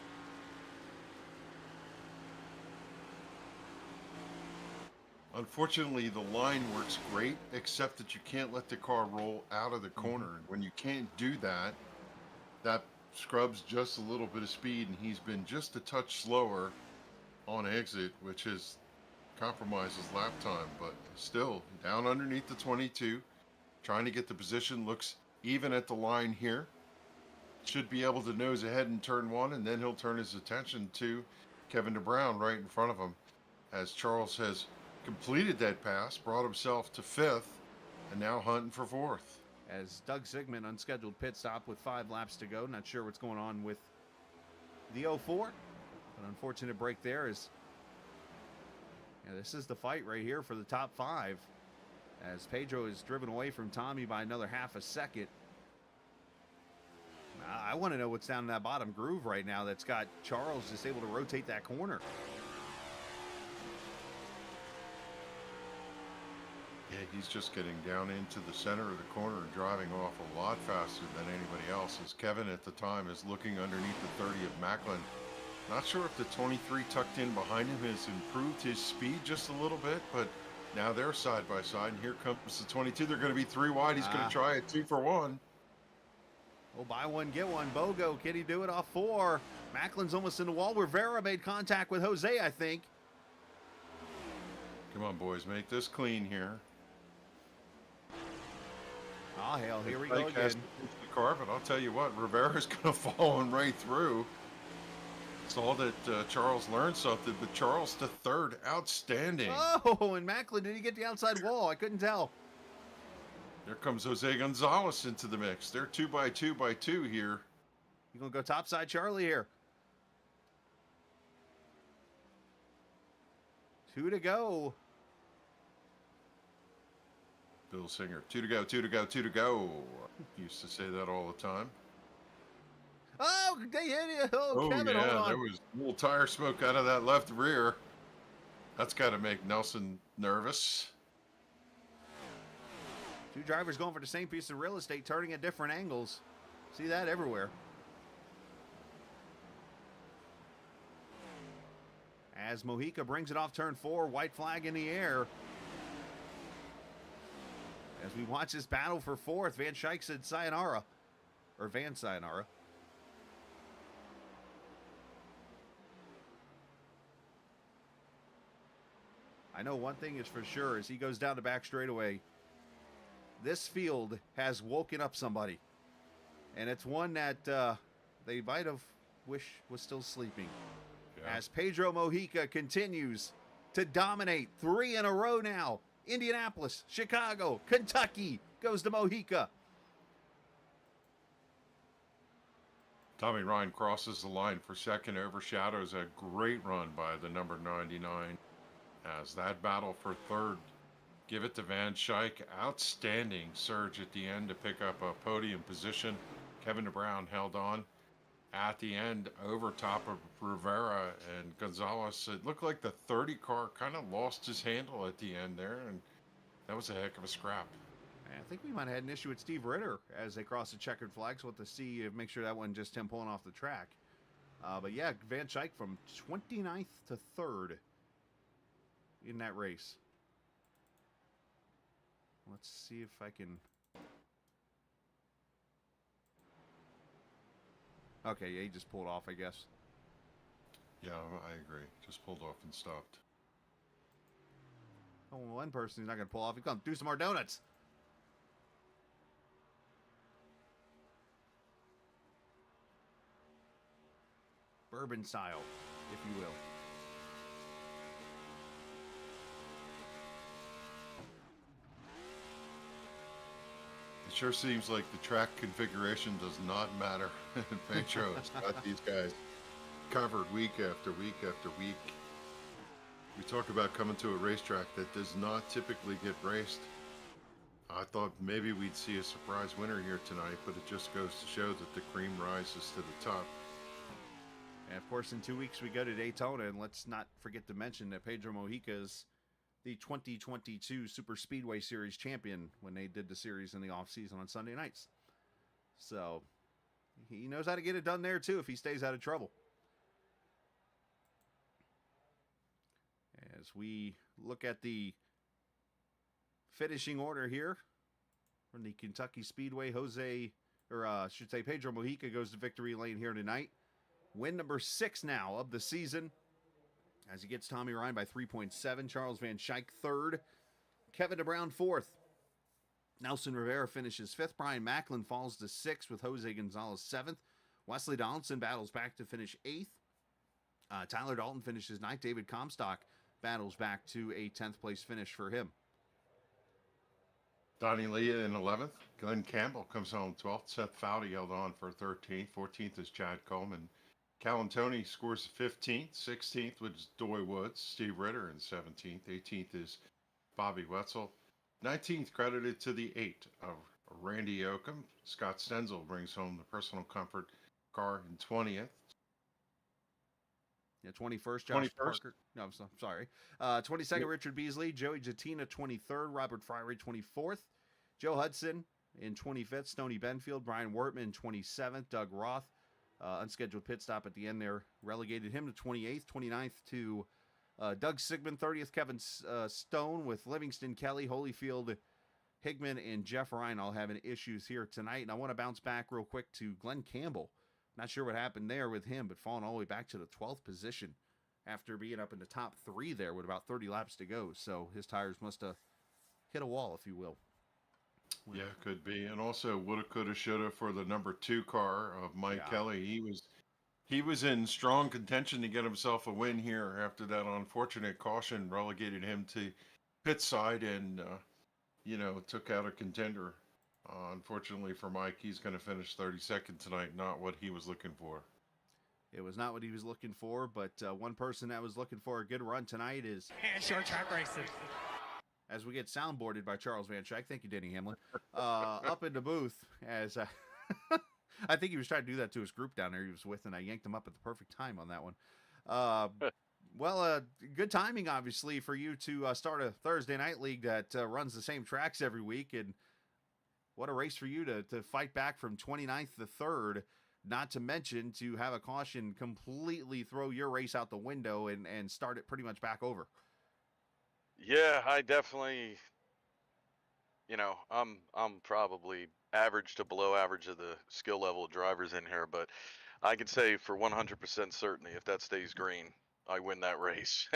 Unfortunately, the line works great, except that you can't let the car roll out of the corner. And when you can't do that, that scrubs just a little bit of speed, and he's been just a touch slower on exit, which is compromises lap time, but still down underneath the 22, trying to get the position. Looks even at the line here. Should be able to nose ahead in turn 1, and then he'll turn his attention to Kevin DeBrown right in front of him, as Charles has completed that pass, brought himself to 5th, and now hunting for 4th. As Doug Sigmund, unscheduled pit stop with 5 laps to go. Not sure what's going on with the 04, but unfortunate break there. Is this is the fight right here for the top 5, as Pedro is driven away from Tommy by another half a second. I want to know what's down in that bottom groove right now that's got Charles just able to rotate that corner. Yeah, he's just getting down into the center of the corner and driving off a lot faster than anybody else, as Kevin at the time is looking underneath the 30 of Macklin. Not sure if the 23 tucked in behind him has improved his speed just a little bit, but now they're side by side, and here comes the 22. They're going to be 3 wide. He's going to try a 2 for 1. Well, buy one, get one. Bogo, can he do it off 4? Macklin's almost in the wall. Rivera made contact with Jose, I think. Come on, boys, make this clean here. Oh, hell, here we go again. The car, but I'll tell you what, Rivera's going to follow him right through. Saw that Charles learned something, but Charles to 3rd, outstanding. Oh, and Macklin, did he get the outside wall? I couldn't tell. There comes Jose Gonzalez into the mix. They're 2 by 2 by 2 here. You gonna go topside Charlie here? 2 to go. Bill Singer. 2 to go, 2 to go, 2 to go. Used to say that all the time. Oh, they hit you. Oh, Kevin, yeah, hold on. there was a little tire smoke out of that left rear. That's got to make Nelson nervous. Two drivers going for the same piece of real estate, turning at different angles. See that everywhere. As Mojica brings it off turn 4, white flag in the air. As we watch this battle for 4th, Van Schaik said sayonara. Or Van sayonara. I know one thing is for sure, as he goes down the back straightaway, this field has woken up somebody. And it's one that they might have wished was still sleeping. Yeah. As Pedro Mojica continues to dominate 3 in a row now. Indianapolis, Chicago, Kentucky goes to Mojica. Tommy Ryan crosses the line for second, overshadows a great run by the number 99. As that battle for third, give it to Van Schaik. Outstanding surge at the end to pick up a podium position. Kevin DeBrown held on at the end over top of Rivera and Gonzalez. It looked like the 30 car kind of lost his handle at the end there, and that was a heck of a scrap. I think we might have had an issue with Steve Ritter as they crossed the checkered flag, so we'll have to see, make sure that wasn't just him pulling off the track. But yeah, Van Schaik from 29th to 3rd in that race. Let's see if I can... Okay, yeah, he just pulled off, I guess. Yeah, I agree. Just pulled off and stopped. Oh, one person he's not going to pull off. He's going to do some more donuts. Bourbon style, if you will. It sure seems like the track configuration does not matter. Pedro has got these guys covered week after week after week. We talk about coming to a racetrack that does not typically get raced. I thought maybe we'd see a surprise winner here tonight, but it just goes to show that the cream rises to the top. And of course, in 2 weeks we go to Daytona, and let's not forget to mention that Pedro Mojica is the 2022 Super Speedway Series champion when they did the series in the off-season on Sunday nights. So he knows how to get it done there too if he stays out of trouble. As we look at the finishing order here from the Kentucky Speedway, Pedro Mojica goes to victory lane here tonight. Win number 6 now of the season, as he gets Tommy Ryan by 3.7. Charles Van Schaik 3rd. Kevin DeBrown 4th. Nelson Rivera finishes 5th. Brian Macklin falls to 6th with Jose Gonzalez 7th. Wesley Donaldson battles back to finish 8th. Tyler Dalton finishes 9th. David Comstock battles back to a 10th place finish for him. Donnie Lee in 11th. Glenn Campbell comes home 12th. Seth Fowdy held on for 13th. 14th is Chad Coleman. Callan Tony scores 15th. 16th was Doy Woods. Steve Ritter in 17th. 18th is Bobby Wetzel. 19th credited to the 8 of Randy Oakham. Scott Stenzel brings home the personal comfort car in 20th. Yeah, 21st, Josh Parker. No, I'm sorry. 22nd, Richard Beasley. Joey Jatina, 23rd. Robert Fryery, 24th. Joe Hudson in 25th. Stoney Benfield. Brian Wortman, 27th. Doug Roth, unscheduled pit stop at the end there, relegated him to 28th. 29th to Doug Sigmund. 30th, Kevin Stone with Livingston, Kelly, Holyfield, Higman, and Jeff Ryan all having issues here tonight. And I want to bounce back real quick to Glenn Campbell. Not sure what happened there with him, but falling all the way back to the 12th position after being up in the top 3 there with about 30 laps to go. So his tires must have hit a wall, if you will. Yeah, could be. And also woulda, coulda, shoulda for the number 2 car of Mike Kelly. He was in strong contention to get himself a win here after that unfortunate caution relegated him to pit side and, took out a contender. Unfortunately for Mike, he's going to finish 32nd tonight, not what he was looking for. It was not what he was looking for, but one person that was looking for a good run tonight is... And short track racing. as we get soundboarded by Charles Van Schaik. Thank you, Denny Hamlin. Up in the booth as I think he was trying to do that to his group down there he was with, and I yanked him up at the perfect time on that one. Well, good timing, obviously, for you to start a Thursday night league that runs the same tracks every week. And what a race for you to fight back from 29th to 3rd, not to mention to have a caution completely throw your race out the window and start it pretty much back over. Yeah, I definitely, I'm probably average to below average of the skill level of drivers in here, but I can say for 100% certainty, if that stays green, I win that race.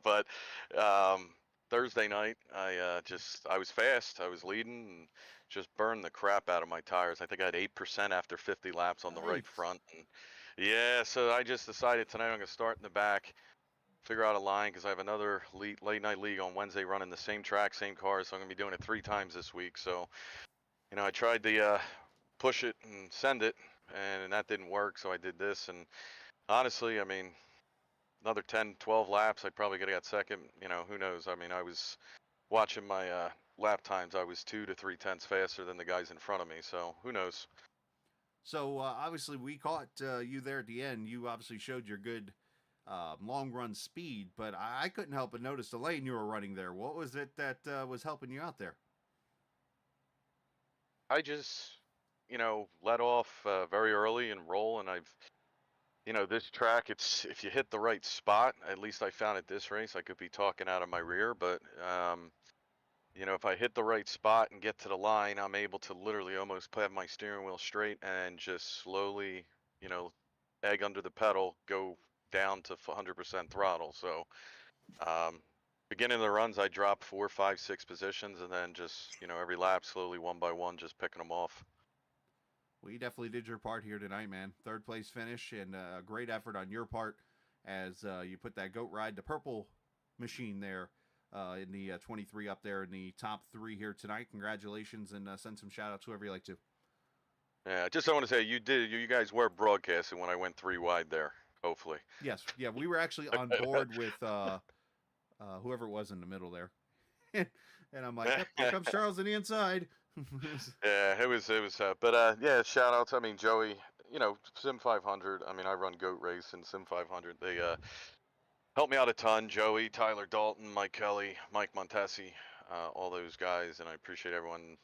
But Thursday night, I was fast, I was leading, and just burned the crap out of my tires. I think I had 8% after 50 laps on the right front. And yeah, so I just decided tonight I'm going to start in the back, figure out a line, because I have another late night league on Wednesday running the same track, same cars, so I'm going to be doing it 3 times this week. So, I tried to push it and send it, and that didn't work, so I did this. And honestly, I mean, another 10, 12 laps, I probably could have got second. Who knows? I mean, I was watching my lap times. I was 2 to 3 tenths faster than the guys in front of me, so who knows? So, obviously, we caught you there at the end. You obviously showed your good long run speed, but I couldn't help but notice the lane you were running there. What was it that was helping you out there? I just, let off very early and roll, and I've, this track, if you hit the right spot, at least I found at this race, I could be talking out of my rear, but, if I hit the right spot and get to the line, I'm able to literally almost have my steering wheel straight and just slowly, egg under the pedal, go down to 100% throttle. So, beginning of the runs, I drop 4, 5, 6 positions, and then just, every lap slowly, one by one, just picking them off. Well, you definitely did your part here tonight, man. 3rd place finish, and a great effort on your part as you put that goat ride, the purple machine there in the 23 up there in the top 3 here tonight. Congratulations, and send some shout outs whoever you like to. Yeah, just I want to say you guys were broadcasting when I went 3 wide there, hopefully. Yes, yeah, we were actually on board with whoever it was in the middle there. And I'm like, yep, here comes Charles on the inside. Yeah, it was, but yeah, shout outs. I mean, Joey, Sim500. I mean, I run Goat Race and Sim500. They helped me out a ton. Joey, Tyler Dalton, Mike Kelly, Mike Montesi, all those guys, and I appreciate everyone,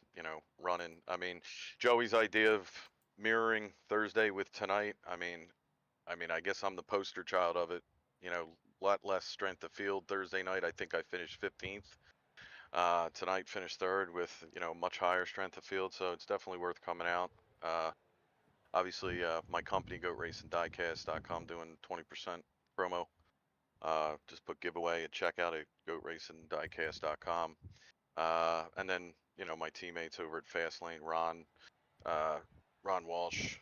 running. I mean, Joey's idea of mirroring Thursday with tonight. I mean, I guess I'm the poster child of it. A lot less strength of field Thursday night. I think I finished 15th. Tonight finished 3rd with, much higher strength of field, so it's definitely worth coming out. Obviously, my company, GoatRacingDiecast.com, doing 20% promo. Just put giveaway at checkout at GoatRacingDiecast.com. And then, my teammates over at Fastlane, Ron Walsh,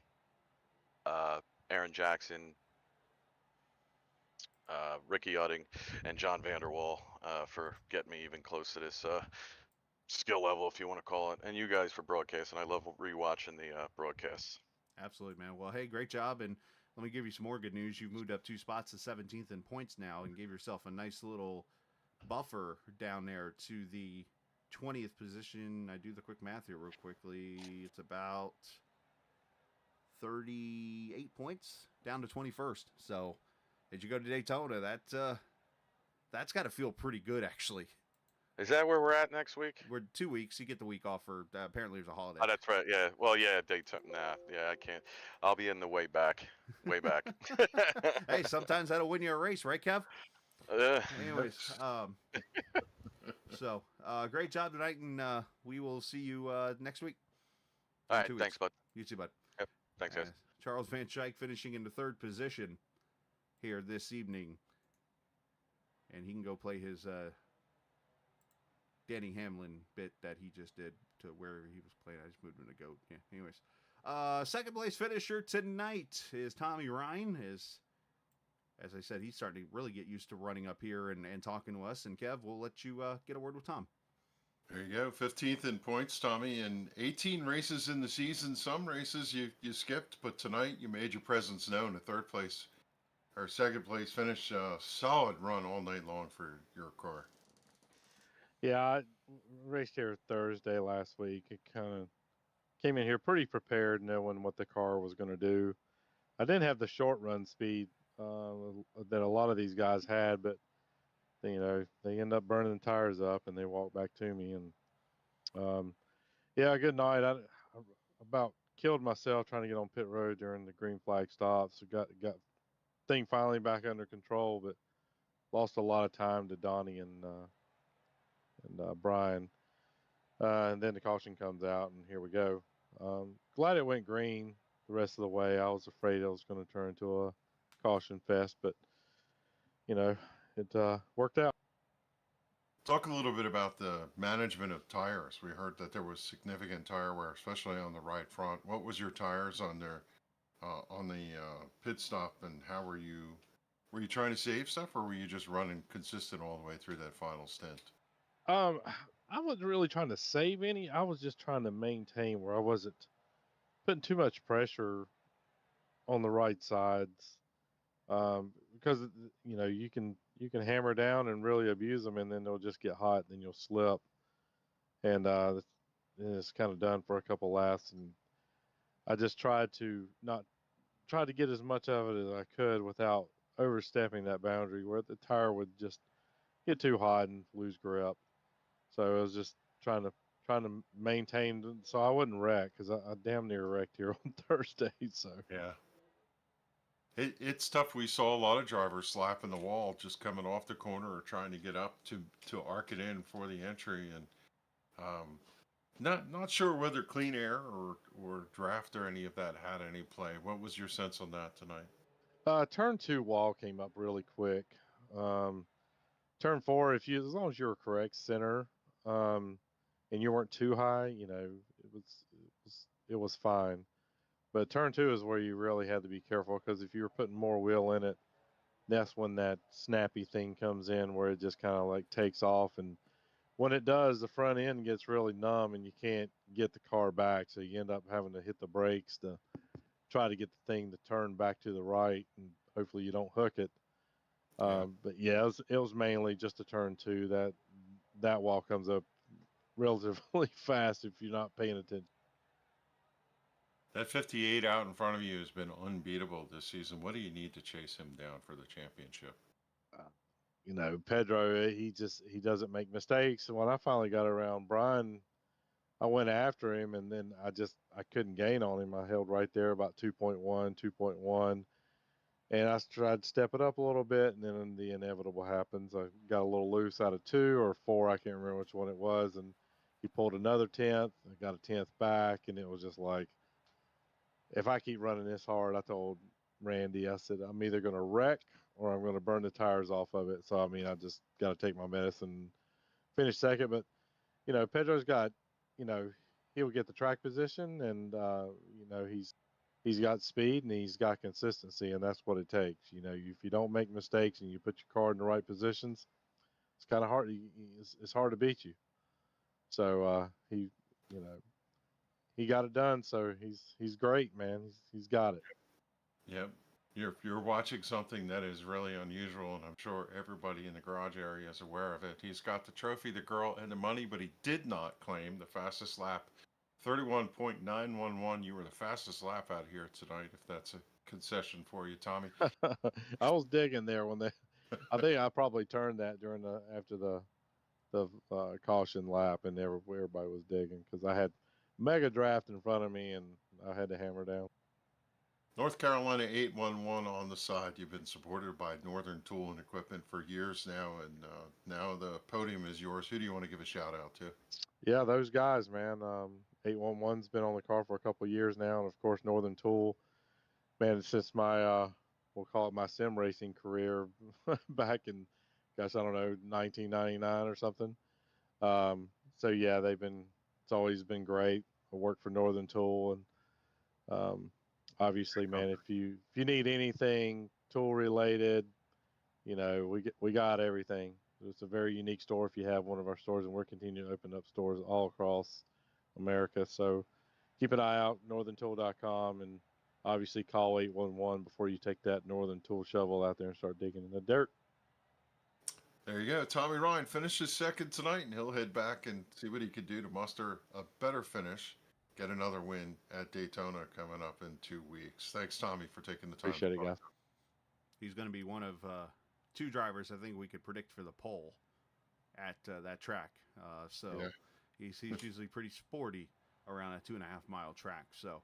Aaron Jackson, Ricky Utting, and John Vanderwall for getting me even close to this skill level, if you want to call it, and you guys for broadcasting. I love rewatching the broadcasts. Absolutely, man. Well, hey, great job, and let me give you some more good news. You've moved up 2 spots to 17th in points now and gave yourself a nice little buffer down there to the 20th position. I do the quick math here real quickly. It's about 38 points down to 21st. So as you go to Daytona, that's got to feel pretty good, actually. Is that where we're at next week? We're 2 weeks. You get the week off for apparently there's a holiday. Oh, that's right. Yeah. Well, yeah, Daytona. Nah, yeah, I can't. I'll be in the way back. Way back. Hey, sometimes that'll win you a race, right, Kev? Anyways, so great job tonight, and we will see you next week. All right. Thanks, bud. You too, bud. Yep. Thanks, guys. Charles Van Schaik finishing in the 3rd position here this evening, and he can go play his Danny Hamlin bit that he just did to wherever he was playing. I just moved him to GOAT. Yeah. Anyways, 2nd place finisher tonight is Tommy Ryan. As I said, he's starting to really get used to running up here and talking to us. And Kev, we'll let you get a word with Tom. There you go, 15th in points, Tommy, and 18 races in the season. Some races you skipped, but tonight you made your presence known. A 3rd place or 2nd place finish, solid run all night long for your car. Yeah, I raced here Thursday last week. It kind of came in here pretty prepared, knowing what the car was going to do. I didn't have the short run speed that a lot of these guys had, but they end up burning the tires up and they walk back to me. And yeah, good night. I about killed myself trying to get on pit road during the green flag stops. So got thing finally back under control, but lost a lot of time to Donnie and Brian. And then the caution comes out, and here we go. Glad it went green the rest of the way. I was afraid it was going to turn into a caution fest, but it worked out. Talk a little bit about the management of tires. We heard that there was significant tire wear, especially on the right front. What was your tires on there on the pit stop, and how were you? Were you trying to save stuff, or were you just running consistent all the way through that final stint? I wasn't really trying to save any. I was just trying to maintain where I wasn't putting too much pressure on the right sides. Because you can hammer down and really abuse them, and then they'll just get hot, and then you'll slip, and it's kind of done for a couple laps. And I just tried to not try to get as much of it as I could without overstepping that boundary where the tire would just get too hot and lose grip. So I was just trying to maintain so I wouldn't wreck, because I damn near wrecked here on Thursday. So Yeah. It's tough. We saw a lot of drivers slapping the wall just coming off the corner or trying to get up to arc it in for the entry, and um, not sure whether clean air or draft or any of that had any play. What was your sense on that tonight? turn two wall came up really quick. Um, turn four, as long as you were correct center, um, and you weren't too high, it was fine. But turn two is where you really had to be careful, because if you were putting more wheel in it, that's when that snappy thing comes in where it just kind of like takes off. And when it does, the front end gets really numb and you can't get the car back. So you end up having to hit the brakes to try to get the thing to turn back to the right, and hopefully you don't hook it. Yeah. But yeah, it was mainly just a turn two. That wall comes up relatively fast if you're not paying attention. That 58 out in front of you has been unbeatable this season. What do you need to chase him down for the championship? Pedro, he doesn't make mistakes. And when I finally got around Brian, I went after him, and then I couldn't gain on him. I held right there about 2.1, 2.1, and I tried to step it up a little bit, and then the inevitable happens. I got a little loose out of 2 or 4, I can't remember which one it was, and he pulled another 10th. I got a 10th back, and it was just like, if I keep running this hard, I told Randy, I said, I'm either going to wreck or I'm going to burn the tires off of it. So, I just got to take my medicine, finish second. But, Pedro's got, he'll get the track position, and, he's got speed and he's got consistency, and that's what it takes. If you don't make mistakes and you put your car in the right positions, it's kind of hard. It's hard to beat you. So, he got it done. So he's great, man. He's got it. Yep. You're watching something that is really unusual, and I'm sure everybody in the garage area is aware of it. He's got the trophy, the girl, and the money, but he did not claim the fastest lap. 31.911. You were the fastest lap out here tonight, if that's a concession for you, Tommy. I was digging there I think I probably turned that after the caution lap, and everybody was digging, because I had mega draft in front of me and I had to hammer down. North Carolina 811 on the side. You've been supported by Northern Tool and Equipment for years now, and now the podium is yours. Who do you want to give a shout out to? Yeah, those guys, man. 811's been on the car for a couple of years now, and of course Northern Tool, man, since my we'll call it my sim racing career back in, gosh, I don't know, 1999 or something. So yeah, it's always been great. I work for Northern Tool, and obviously, man, if you need anything tool related, we got everything. It's a very unique store if you have one of our stores, and we're continuing to open up stores all across America. So keep an eye out, northerntool.com, and obviously call 811 before you take that Northern Tool shovel out there and start digging in the dirt. There you go. Tommy Ryan finishes second tonight, and he'll head back and see what he could do to muster a better finish, get another win at Daytona coming up in 2 weeks. Thanks, Tommy, for taking the time. Appreciate it, guys. He's going to be one of two drivers I think we could predict for the pole at that track. Yeah. He's usually pretty sporty around a 2.5 mile track. So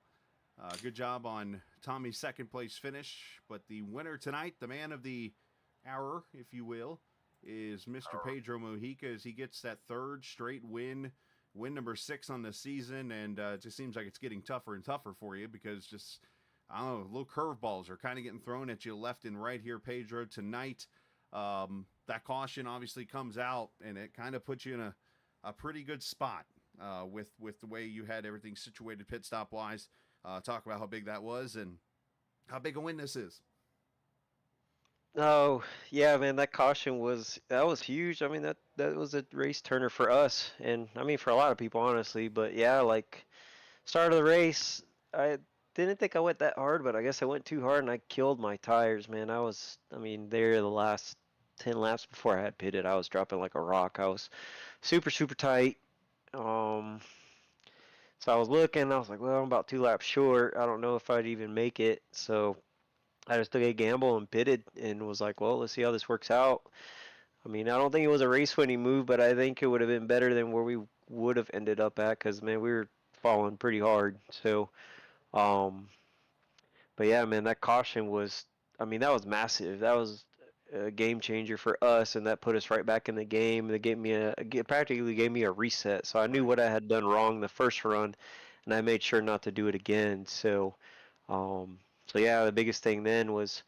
good job on Tommy's second place finish. But the winner tonight, the man of the hour, if you will, is Mr. Pedro Mojica as he gets that third straight win number 6 on the season. And it just seems like it's getting tougher and tougher for you because just, I don't know, little curveballs are kind of getting thrown at you left and right here, Pedro, tonight. That caution obviously comes out, and it kind of puts you in a pretty good spot with the way you had everything situated pit stop wise. Talk about how big that was and how big a win this is. Oh yeah, man, that caution was huge. I mean that was a race turner for us, and I mean for a lot of people, honestly. But yeah, like start of the race, I didn't think I went that hard, but I guess I went too hard and I killed my tires, man. I mean, they're the last 10 laps before I had pitted. I was dropping like a rock. I was super, super tight. Um, so I was looking, I was like, well, I'm about 2 laps short. I don't know if I'd even make it. So I just took a gamble and pitted and was like, well, let's see how this works out. I mean, I don't think it was a race winning move, but I think it would have been better than where we would have ended up at because, man, we were falling pretty hard. So, um, but yeah, man, that caution was, I mean, that was massive. That was a game changer for us, and that put us right back in the game. They gave me practically gave me a reset. So I knew what I had done wrong the first run, and I made sure not to do it again. So yeah, the biggest thing then was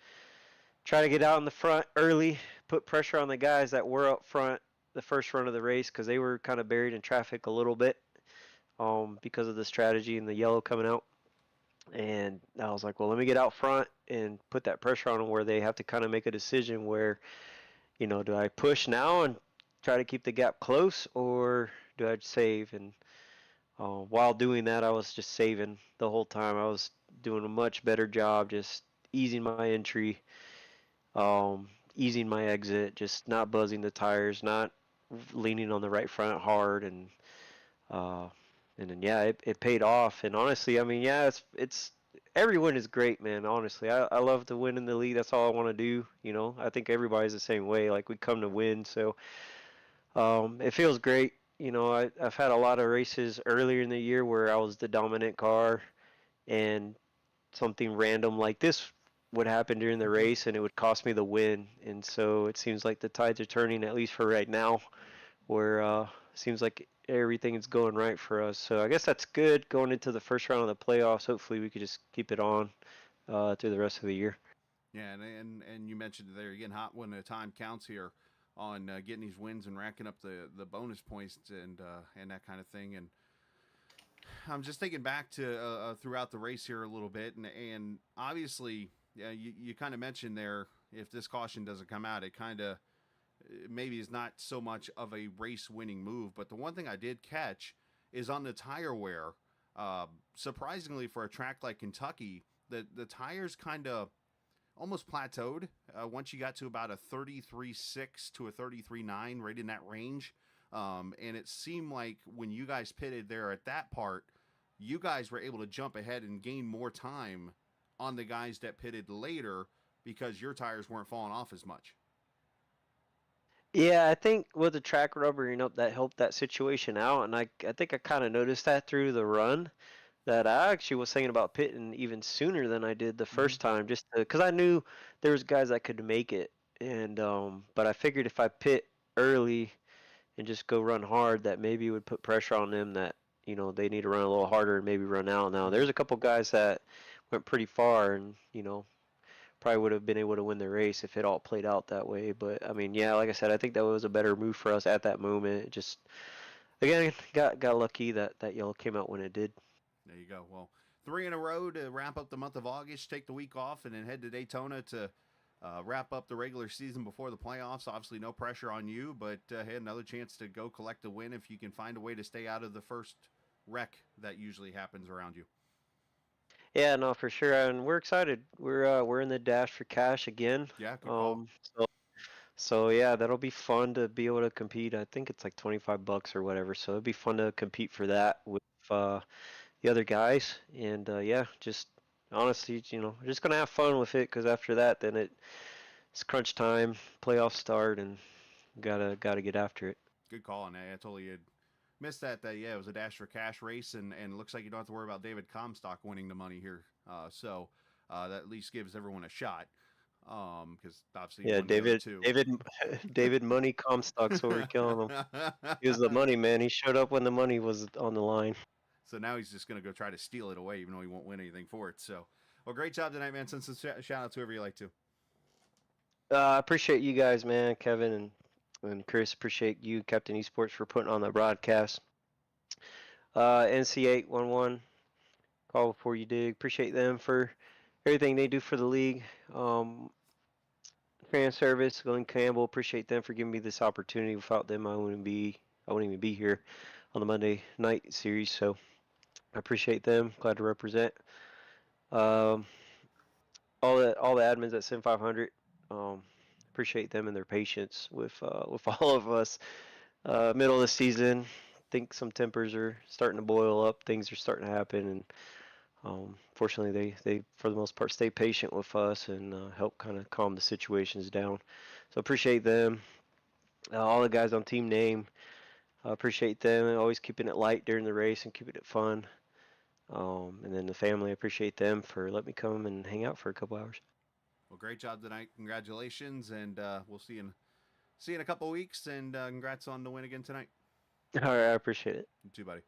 try to get out in the front early, put pressure on the guys that were up front the first run of the race because they were kind of buried in traffic a little bit because of the strategy and the yellow coming out. And I was like, well, let me get out front and put that pressure on them where they have to kind of make a decision where, do I push now and try to keep the gap close or do I save? And while doing that, I was just saving the whole time. I was doing a much better job just easing my entry, easing my exit, just not buzzing the tires, not leaning on the right front hard, uh, and then yeah, it paid off. And honestly, I mean, yeah, it's every win is great, man. Honestly, I love to win in the league. That's all I want to do. I think everybody's the same way. Like we come to win, so it feels great. I've had a lot of races earlier in the year where I was the dominant car, and something random like this would happen during the race, and it would cost me the win. And so it seems like the tides are turning, at least for right now, where seems like everything is going right for us. So I guess that's good going into the first round of the playoffs. Hopefully we could just keep it on through the rest of the year. Yeah, and you mentioned there again, hot when the time counts here on getting these wins and racking up the bonus points and that kind of thing. And I'm just thinking back to throughout the race here a little bit, and obviously, yeah, you kind of mentioned there if this caution doesn't come out, it kind of maybe is not so much of a race winning move. But the one thing I did catch is on the tire wear. Surprisingly, for a track like Kentucky, the tires kind of almost plateaued once you got to about a 33.6 to a 33.9, right in that range. And it seemed like when you guys pitted there at that part, you guys were able to jump ahead and gain more time on the guys that pitted later because your tires weren't falling off as much. Yeah, I think with the track rubbering up, that helped that situation out, and I think I kind of noticed that through the run. That I actually was thinking about pitting even sooner than I did the first time, just because I knew there was guys that could make it, and but I figured if I pit early and just go run hard, that maybe it would put pressure on them that they need to run a little harder and maybe run out. Now there's a couple guys that went pretty far and probably would have been able to win the race if it all played out that way. But I mean, yeah, like I said, I think that was a better move for us at that moment. It just again got lucky that yellow came out when it did. There you go. Well, 3 in a row to wrap up the month of August, take the week off, and then head to Daytona to wrap up the regular season before the playoffs. Obviously, no pressure on you, but hey, another chance to go collect a win if you can find a way to stay out of the first wreck that usually happens around you. Yeah, no, for sure, and we're excited. We're in the dash for cash again. Yeah, good call. So So yeah, that'll be fun to be able to compete. I think it's like 25 bucks or whatever. So it'd be fun to compete for that with the other guys. And yeah, just honestly, just gonna have fun with it because after that, then it's crunch time, playoffs start, and gotta get after it. Good call on that. I totally had missed that. Yeah, it was a Dash for Cash race, and it looks like you don't have to worry about David Comstock winning the money here. So that at least gives everyone a shot. Because obviously he Yeah, won the other David, two. David, David Money Comstock's what we're killing him. He was the money man. He showed up when the money was on the line. So now he's just going to go try to steal it away, even though he won't win anything for it. So, well, great job tonight, man. Send some shout out to whoever you like to. I appreciate you guys, man. Kevin and Chris, appreciate you, Captain Esports, for putting on the broadcast. NC811, call before you dig. Appreciate them for everything they do for the league. Fan service, Glenn Campbell, appreciate them for giving me this opportunity. Without them, I wouldn't even be here on the Monday night series. So I appreciate them. Glad to represent. Um, all the admins at Sim500. Appreciate them and their patience with all of us. Middle of the season, think some tempers are starting to boil up. Things are starting to happen, and fortunately, they for the most part stay patient with us and help kind of calm the situations down. So appreciate them. All the guys on Team Name, appreciate them. Always keeping it light during the race and keeping it fun. And then the family, appreciate them for letting me come and hang out for a couple hours. Well, great job tonight. Congratulations, and we'll see you in a couple weeks. And congrats on the win again tonight. All right, I appreciate it. You too, buddy.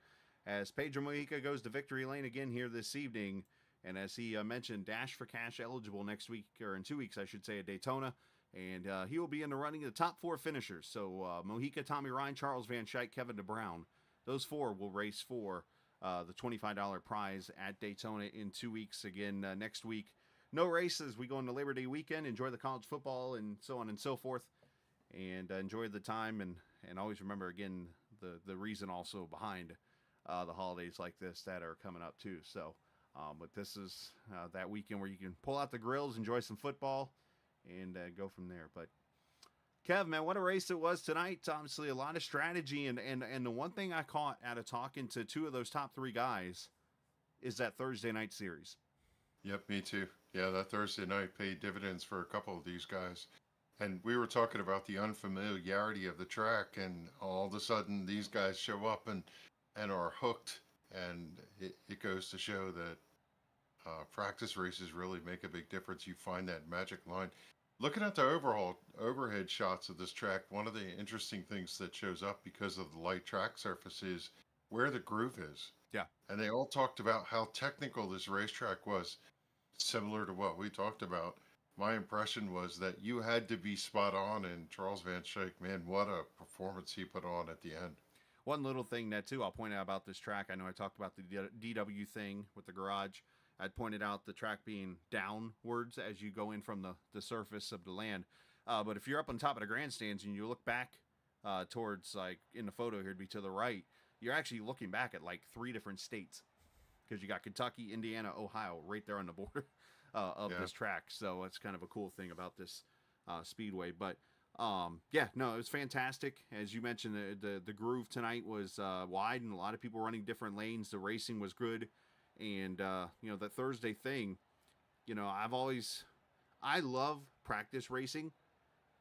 As Pedro Mojica goes to victory lane again here this evening, and as he mentioned, Dash for Cash eligible next week, or in 2 weeks, I should say, at Daytona. And he will be in the running of the top 4 finishers. So Mojica, Tommy Ryan, Charles Van Schaik, Kevin DeBrown, those 4 will race for the $25 prize at Daytona in 2 weeks. Again, next week, no races. We go into Labor Day weekend, enjoy the college football, and so on and so forth, and enjoy the time. And always remember, again, the reason also behind the holidays like this that are coming up too. So, but this is that weekend where you can pull out the grills, enjoy some football, and go from there. But Kev, man, what a race it was tonight. Obviously, a lot of strategy, and the one thing I caught out of talking to 2 of those top 3 guys is that Thursday night series. Yep, me too. Yeah, that Thursday night paid dividends for a couple of these guys. And we were talking about the unfamiliarity of the track, and all of a sudden these guys show up and are hooked. And it goes to show that practice races really make a big difference. You find that magic line. Looking at the overhead shots of this track, one of the interesting things that shows up because of the light track surface is where the groove is. Yeah. And they all talked about how technical this racetrack was, similar to what we talked about. My impression was that you had to be spot on, and Charles Van Schaik, man, what a performance he put on at the end. One little thing that, too, I'll point out about this track. I know I talked about the DW thing with the garage. I'd pointed out the track being downwards as you go in from the surface of the land. But if you're up on top of the grandstands and you look back towards, like, in the photo here, to be to the right, you're actually looking back at, like, 3 different states. Because you got Kentucky, Indiana, Ohio right there on the border of this track. So it's kind of a cool thing about this speedway. But yeah, no, it was fantastic. As you mentioned, the groove tonight was wide, and a lot of people running different lanes. The racing was good, and the Thursday thing, I love practice racing,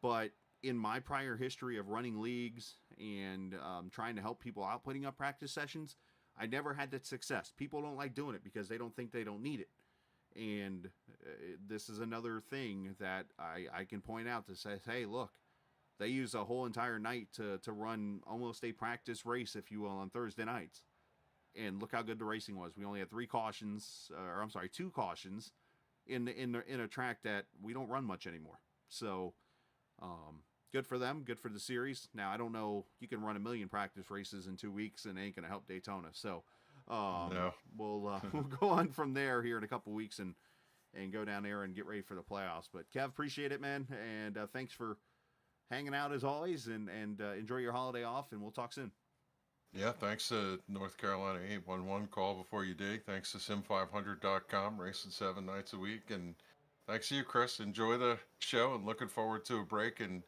but in my prior history of running leagues and trying to help people out putting up practice sessions, I never had that success. People don't like doing it because they don't think they don't need it. And this is another thing that I can point out that says, hey, look, they use a whole entire night to run almost a practice race, if you will, on Thursday nights. And look how good the racing was. We only had 2 cautions in a track that we don't run much anymore. So good for them, good for the series. Now, I don't know, you can run a million practice races in 2 weeks and it ain't going to help Daytona. So No. we'll go on from there here in a couple weeks and go down there and get ready for the playoffs. But Kev, appreciate it, man. And thanks for hanging out as always, and enjoy your holiday off, and we'll talk soon. Yeah, thanks to North Carolina 811, call before you dig. Thanks to Sim500.com, racing 7 nights a week. And thanks to you, Chris. Enjoy the show, and looking forward to a break and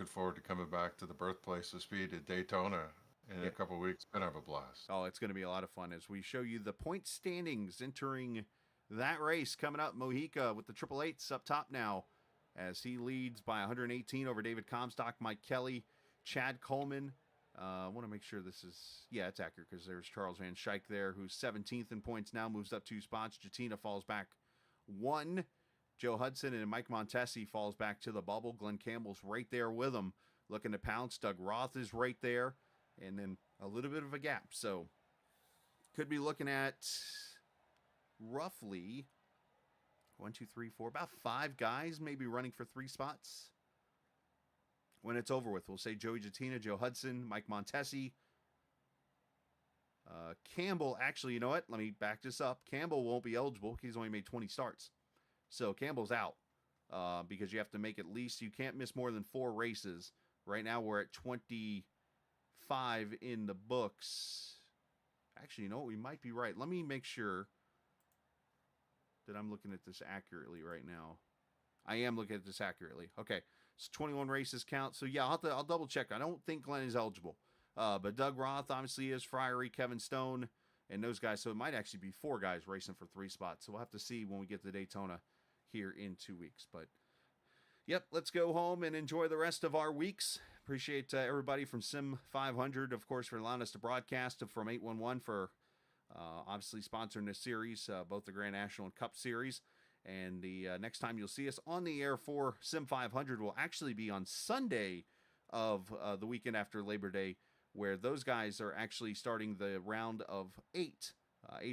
looking forward to coming back to the birthplace of speed at Daytona in a couple of weeks. Gonna have a blast. Oh, it's going to be a lot of fun as we show you the point standings entering that race. Coming up, Mojica with the 888s up top now as he leads by 118 over David Comstock, Mike Kelly, Chad Coleman. I want to make sure this is, yeah, it's accurate because there's Charles Van Schaik there, who's 17th in points now, moves up 2 spots. Jatina falls back 1. Joe Hudson and Mike Montesi falls back to the bubble. Glenn Campbell's right there with him, looking to pounce. Doug Roth is right there, and then a little bit of a gap. So could be looking at roughly 1, 2, 3, 4, about 5 guys maybe running for 3 spots. When it's over with, we'll say Joey Jatina, Joe Hudson, Mike Montesi. Campbell, actually, you know what? Let me back this up. Campbell won't be eligible because he's only made 20 starts. So Campbell's out because you have to make at least, you can't miss more than 4 races. Right now we're at 25 in the books. Actually, you know what? We might be right. Let me make sure that I'm looking at this accurately right now. I am looking at this accurately. Okay, so 21 races count. So yeah, I'll double check. I don't think Glenn is eligible. But Doug Roth obviously is, Friery, Kevin Stone, and those guys. So it might actually be 4 guys racing for 3 spots. So we'll have to see when we get to Daytona here in 2 weeks. But yep, let's go home and enjoy the rest of our weeks. Appreciate everybody from Sim500, of course, for allowing us to broadcast, from 811 for obviously sponsoring this series, both the Grand National and Cup Series. And the next time you'll see us on the air for Sim500 will actually be on Sunday of the weekend after Labor Day, where those guys are actually starting the round of 8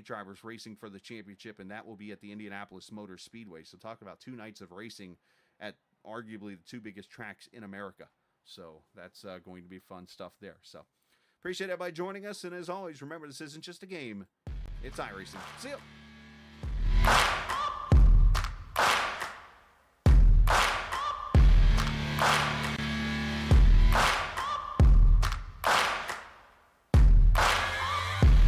drivers racing for the championship, and that will be at the Indianapolis Motor Speedway. So talk about 2 nights of racing at arguably the 2 biggest tracks in America. So that's going to be fun stuff there. So appreciate everybody joining us, and as always, remember, this isn't just a game, it's iRacing. See ya!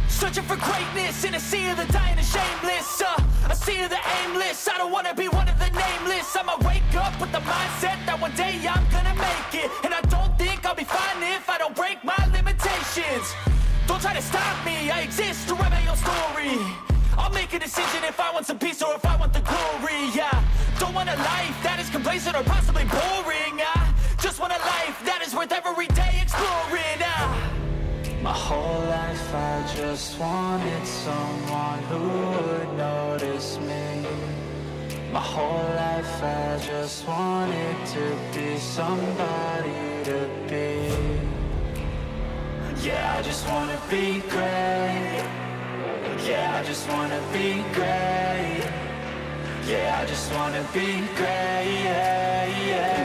Searching for greatness in a sea of the dying and shameless, a sea of the aimless. I don't wanna be one of the nameless. I'ma wake up with the mindset that one day I'm gonna make it, and I don't think I'll be fine if I don't break my limitations. Don't try to stop me, I exist to write my own story. I'll make a decision if I want some peace or if I want the glory. Yeah, don't want a life that is complacent or possibly boring. I just want a life that is worth every day exploring. My whole life I just wanted someone who would notice me. My whole life I just wanted to be somebody to be. Yeah, I just wanna be great. Yeah, I just wanna be great. Yeah, I just wanna be great. Yeah, yeah, yeah.